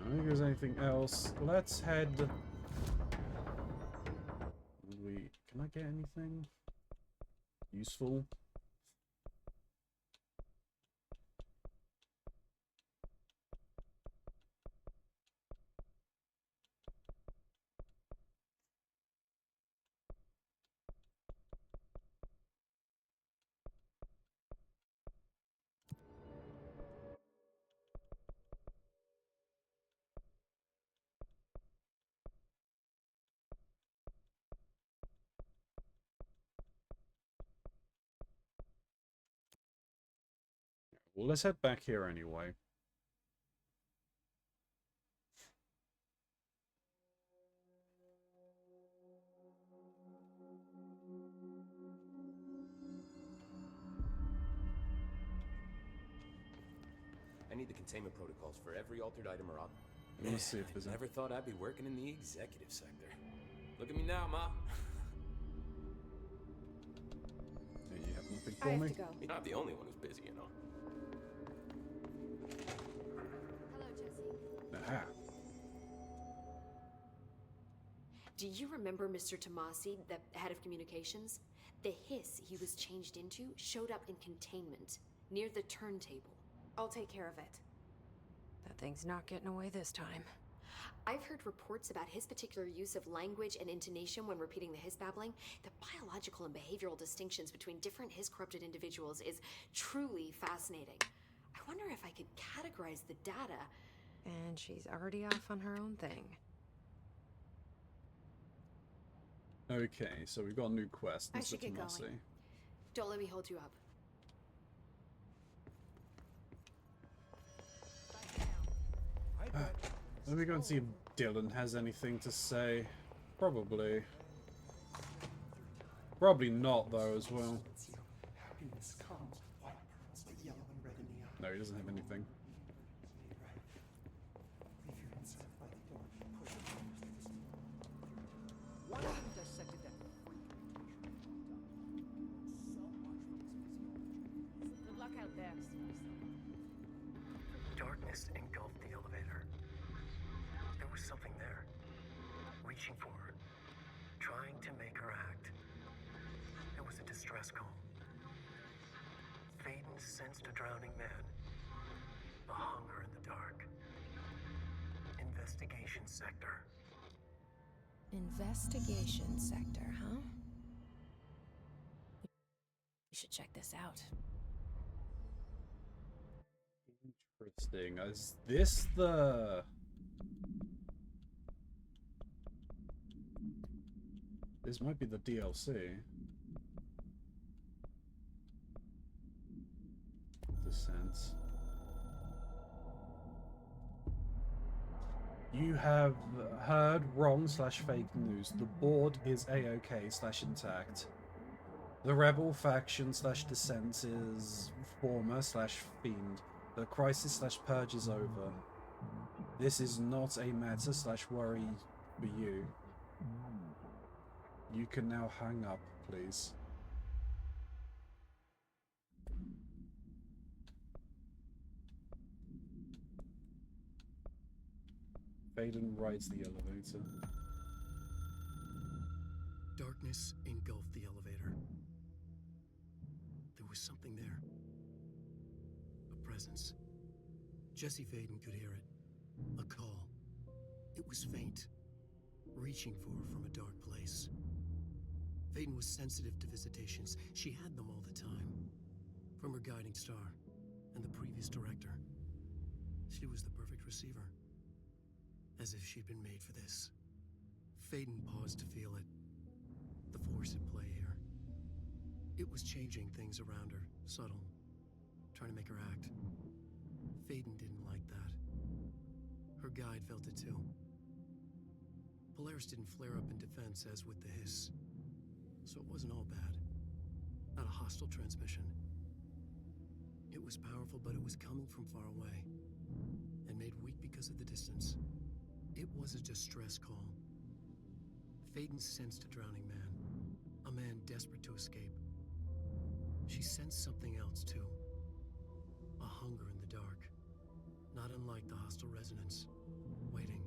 I don't think there's anything else. Let's head... Can I get anything useful? Well, let's head back here anyway. I need the containment protocols for every altered item or object. Let's see if there's I never thought I'd be working in the executive sector. Look at me now, Ma. Hey, you have nothing for I have me? to go. You're not the only one who's busy, you know. Hello, Jesse. Aha. Do you remember Mr. Tomasi, the head of communications? The hiss he was changed into showed up in containment, near the turntable. I'll take care of it. That thing's not getting away this time. I've heard reports about his particular use of language and intonation when repeating the Hiss babbling. The biological and behavioral distinctions between different Hiss-corrupted individuals is truly fascinating. I wonder if I could categorize the data. And she's already off on her own thing. Okay, so we've got a new quest. I should get going. Don't let me hold you up. Let me go and see if Dylan has anything to say. Probably. Probably not, though, as well. No, he doesn't have anything. Good luck out there. Darkness engulfed the elevator. There was something there, reaching for her, trying to make her act. It was a distress call. Faden sensed a drowning man, a hunger in the dark. Investigation sector. Investigation sector, huh? We should check this out. Interesting. Is this the... This might be the DLC. Descent. You have heard wrong / fake news. The board is A-OK / intact. The rebel faction / dissent is former / fiend. The crisis / purge is over. This is not a matter / worry for you. You can now hang up, please. Faden rides the elevator. Darkness engulfed the elevator. There was something there. A presence. Jesse Faden could hear it. A call. It was faint, reaching for her from a dark place. Faden was sensitive to visitations. She had them all the time. From her guiding star and the previous director. She was the perfect receiver. As if she'd been made for this. Faden paused to feel it. The force at play here. It was changing things around her, subtle. Trying to make her act. Faden didn't like that. Her guide felt it too. Polaris didn't flare up in defense as with the Hiss. So it wasn't all bad. Not a hostile transmission. It was powerful, but it was coming from far away. And made weak because of the distance. It was a distress call. Faden sensed a drowning man. A man desperate to escape. She sensed something else, too. A hunger in the dark. Not unlike the hostile resonance. Waiting.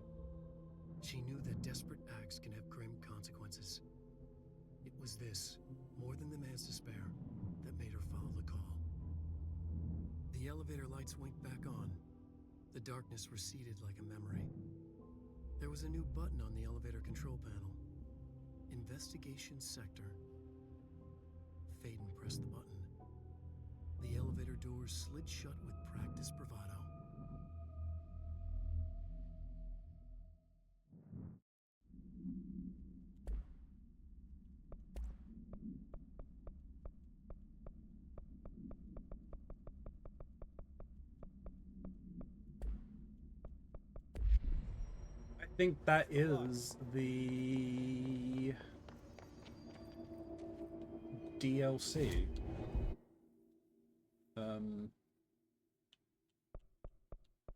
She knew that desperate acts can have grim consequences. It was this, more than the man's despair, that made her follow the call. The elevator lights winked back on. The darkness receded like a memory. There was a new button on the elevator control panel. Investigation sector. Faden pressed the button. The elevator doors slid shut with practiced bravado. I think that is the DLC.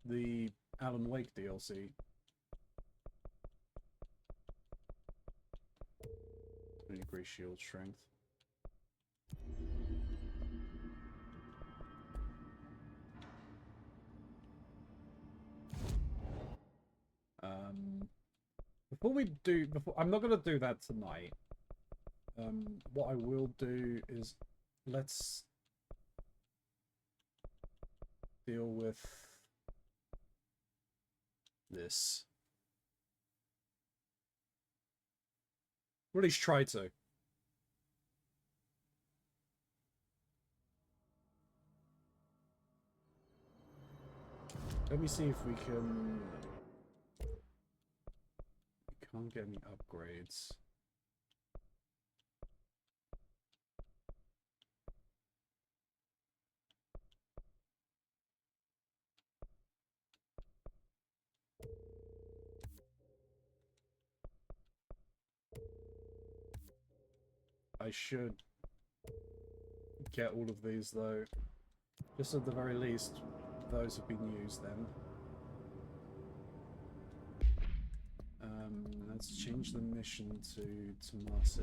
The Alan Wake DLC. Increase shield strength. I'm not gonna do that tonight. What I will do is let's deal with this. Or at least try to. Let me see if we can... We can't get any upgrades. I should get all of these though. Just at the very least, those have been used then. Let's change the mission to Marcy.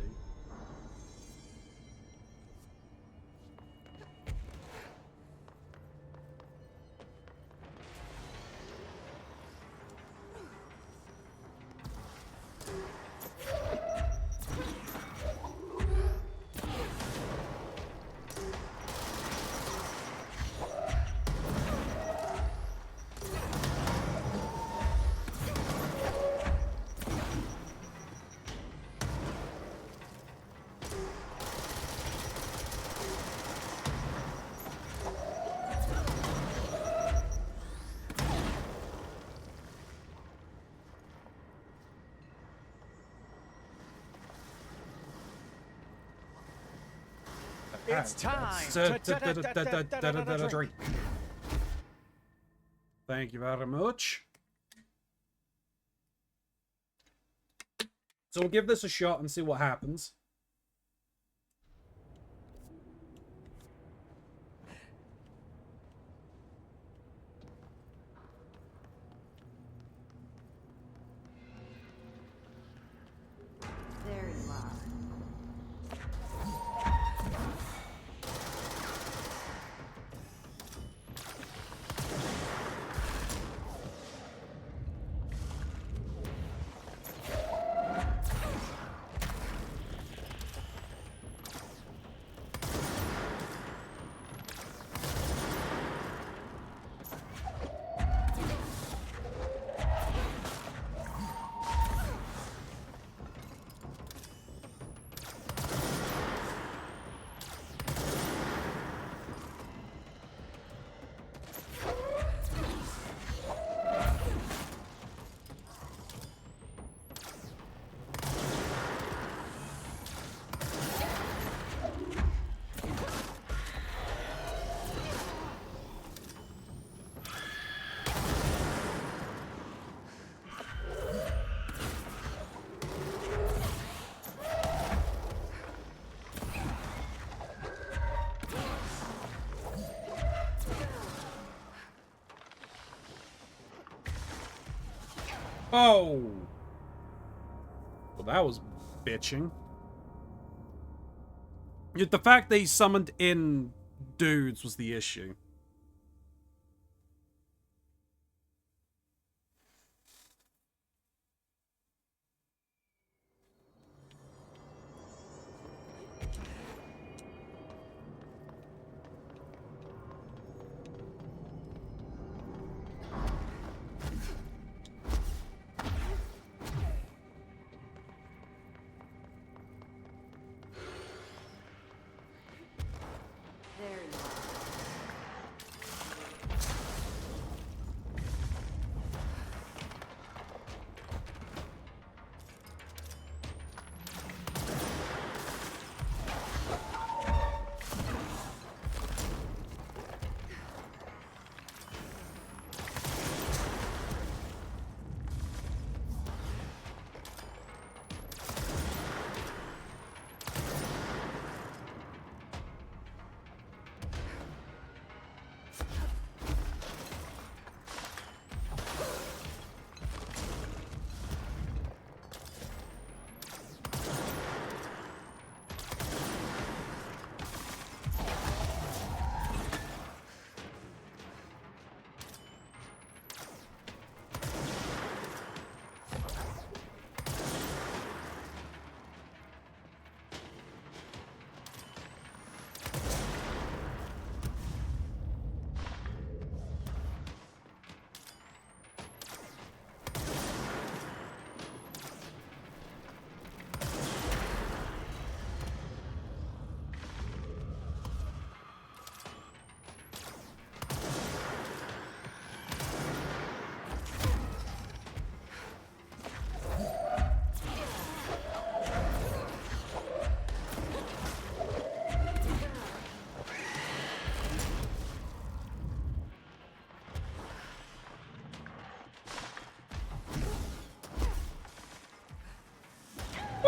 It's time to drink. Thank you very much. So we'll give this a shot and see what happens. There you are. Oh! Well, that was bitching. The fact that he summoned in dudes was the issue. There you are.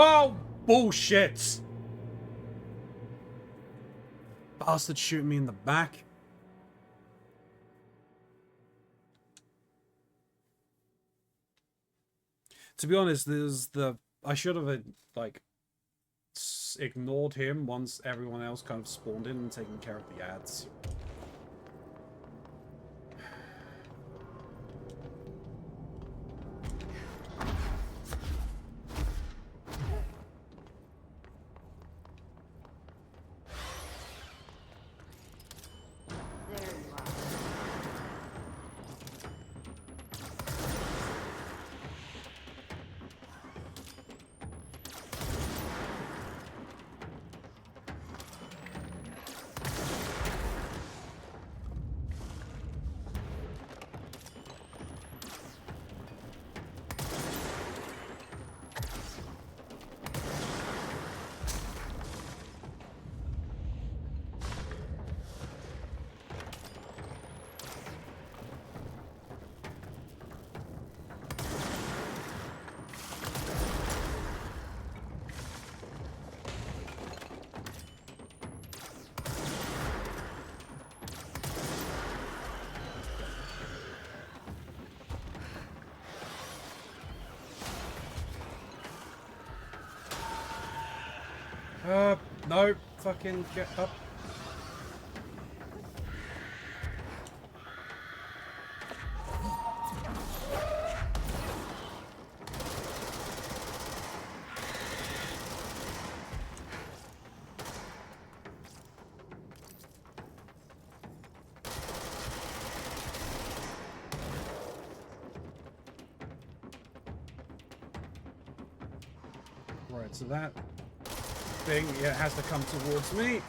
Oh, bullshit! Bastard shooting me in the back. To be honest, I should have like ignored him once everyone else kind of spawned in and taken care of the ads. No, fucking get up. Right, so that thing, yeah, has to come towards me.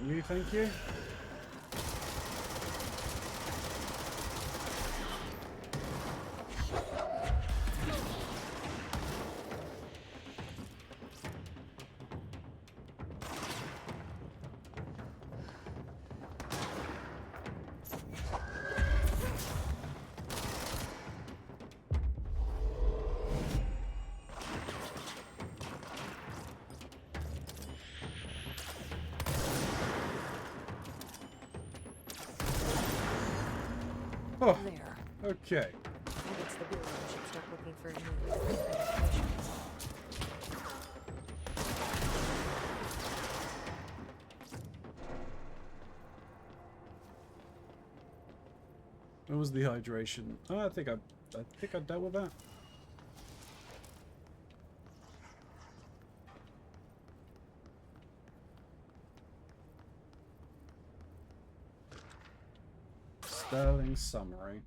You, thank you. Oh, there. Okay. I guess the Bureau should start looking for new identifications. What was the hydration? Oh, I think I dealt with that. Sterling summary.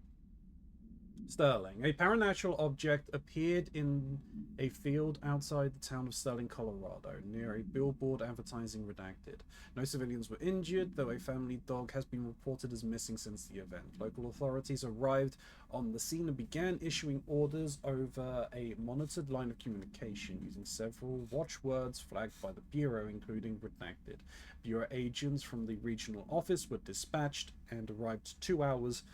Sterling. A paranatural object appeared in a field outside the town of Sterling, Colorado, near a billboard advertising redacted. No civilians were injured, though a family dog has been reported as missing since the event. Local authorities arrived on the scene and began issuing orders over a monitored line of communication using several watchwords flagged by the Bureau, including redacted. Bureau agents from the regional office were dispatched and arrived 2 hours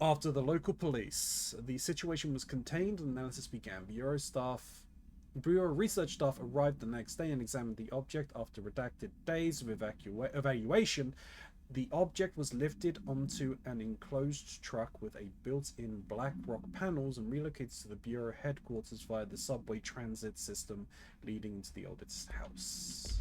after the local police. The situation was contained and analysis began. Bureau research staff arrived the next day and examined the object. After redacted days of evaluation, the object was lifted onto an enclosed truck with a built-in black rock panels and relocated to the Bureau headquarters via the subway transit system leading into the oldest house.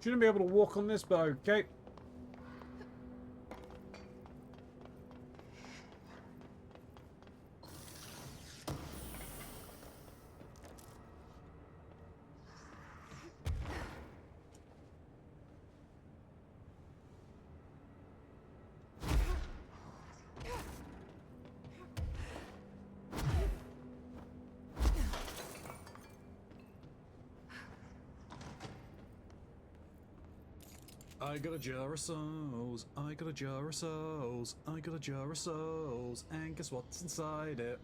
Shouldn't be able to walk on this, but okay. I got a jar of souls, I got a jar of souls, I got a jar of souls, and guess what's inside it?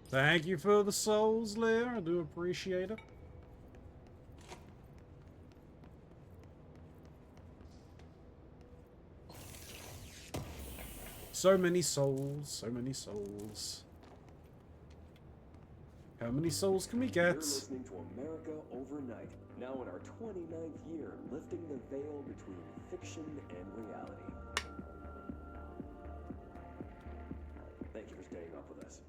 Thank you for the souls, Leah, I do appreciate it. So many souls, so many souls. How many souls can we get? You're listening to America Overnight, now in our 29th year, lifting the veil between fiction and reality. Thank you for staying up with us.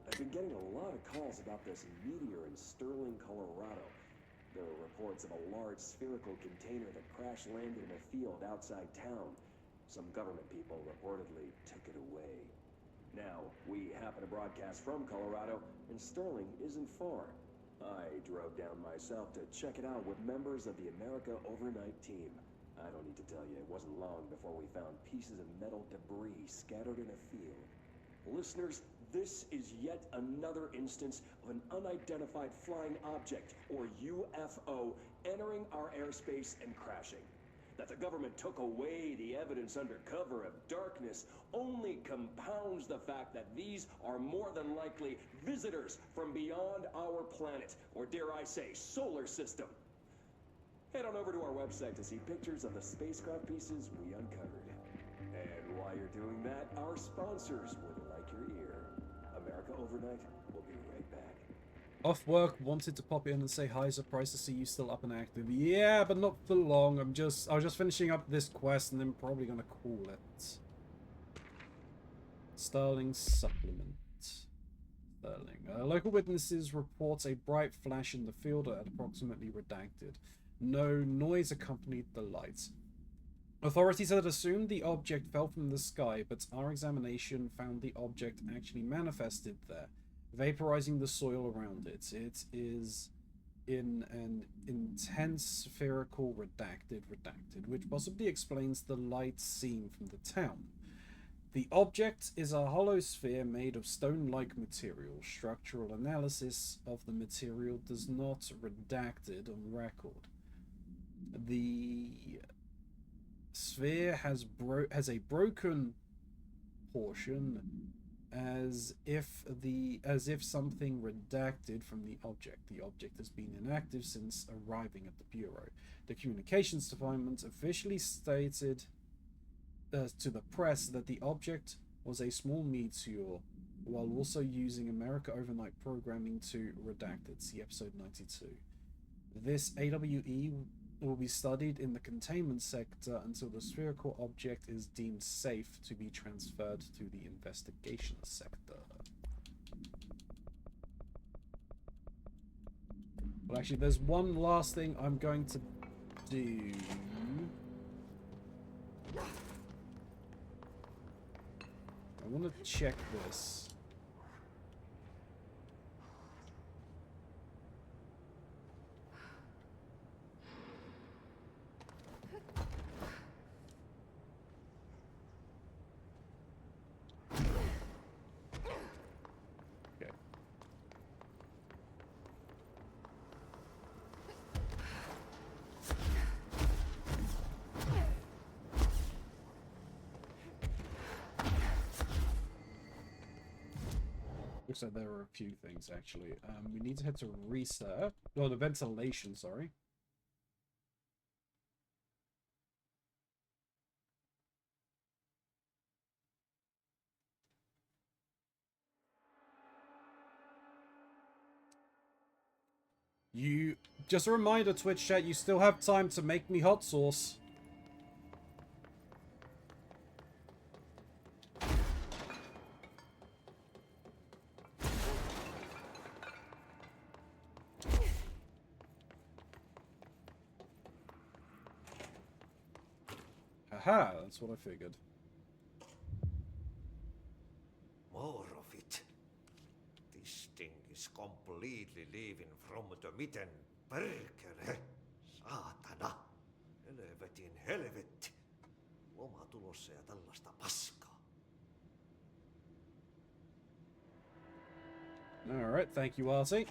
I've been getting a lot of calls about this meteor in Sterling, Colorado. There are reports of a large spherical container that crash landed in a field outside town. Some government people reportedly took it away. Now, we happen to broadcast from Colorado, and Sterling isn't far. I drove down myself to check it out with members of the America Overnight team. I don't need to tell you, it wasn't long before we found pieces of metal debris scattered in a field. Listeners, this is yet another instance of an unidentified flying object, or UFO, entering our airspace and crashing. That the government took away the evidence under cover of darkness only compounds the fact that these are more than likely visitors from beyond our planet, or dare I say, solar system. Head on over to our website to see pictures of the spacecraft pieces we uncovered. And while you're doing that, our sponsors would like your ear. America Overnight will be right back. Off work, wanted to pop in and say hi, surprised to see you still up and active. Yeah, but not for long. I was just finishing up this quest and then probably gonna call it. Sterling supplement. Sterling. Local witnesses reports a bright flash in the field at approximately redacted. No noise accompanied the lights. Authorities had assumed the object fell from the sky, but our examination found the object actually manifested there, vaporizing the soil around it. It is in an intense spherical redacted, which possibly explains the light seen from the town. The object is a hollow sphere made of stone-like material. Structural analysis of the material does not redacted on record. The sphere has a broken portion, as if something redacted from the object. The object has been inactive since arriving at the Bureau. The communications department officially stated to the press that the object was a small meteor, while also using America Overnight programming to redact it. See episode 92. This AWE will be studied in the containment sector until the spherical object is deemed safe to be transferred to the investigation sector. Well, actually, there's one last thing I'm going to do. I want to check this. Okay. Looks like there are a few things, actually. We need to head to research. Oh, the ventilation, sorry. Just a reminder, Twitch chat, you still have time to make me hot sauce. Haha, that's what I figured. More of it. This thing is completely leaving from the mitten. Perkele. Saatana. Helvetin helvetti. Loma tulossa ja tällaista paskaa. Alright, thank you, Artie.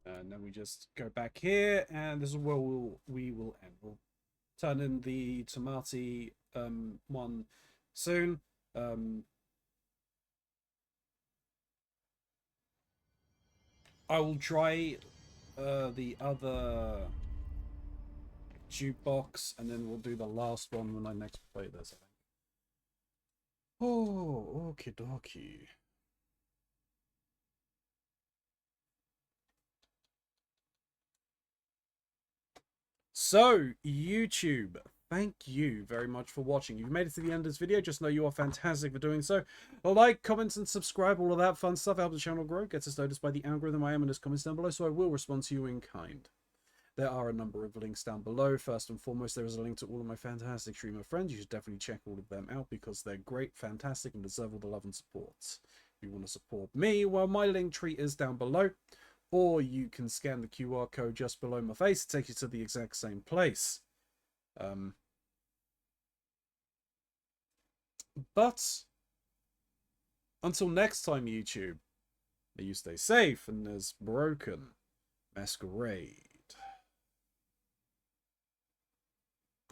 And then we just go back here, and this is where we will end. We'll turn in the Tomati one soon. I will try the other jukebox, and then we'll do the last one when I next play this, I think. Oh, okie dokie. So, YouTube, thank you very much for watching. If you've made it to the end of this video, just know you are fantastic for doing so. Like, comment, and subscribe, all of that fun stuff helps the channel grow, gets us noticed by the algorithm. I am in those comments down below, so I will respond to you in kind. There are a number of links down below. First and foremost, there is a link to all of my fantastic streamer friends. You should definitely check all of them out because they're great, fantastic, and deserve all the love and support. If you want to support me, well, my link tree is down below. Or you can scan the QR code just below my face. It takes you to the exact same place. But until next time, YouTube, may you stay safe and as broken masquerade.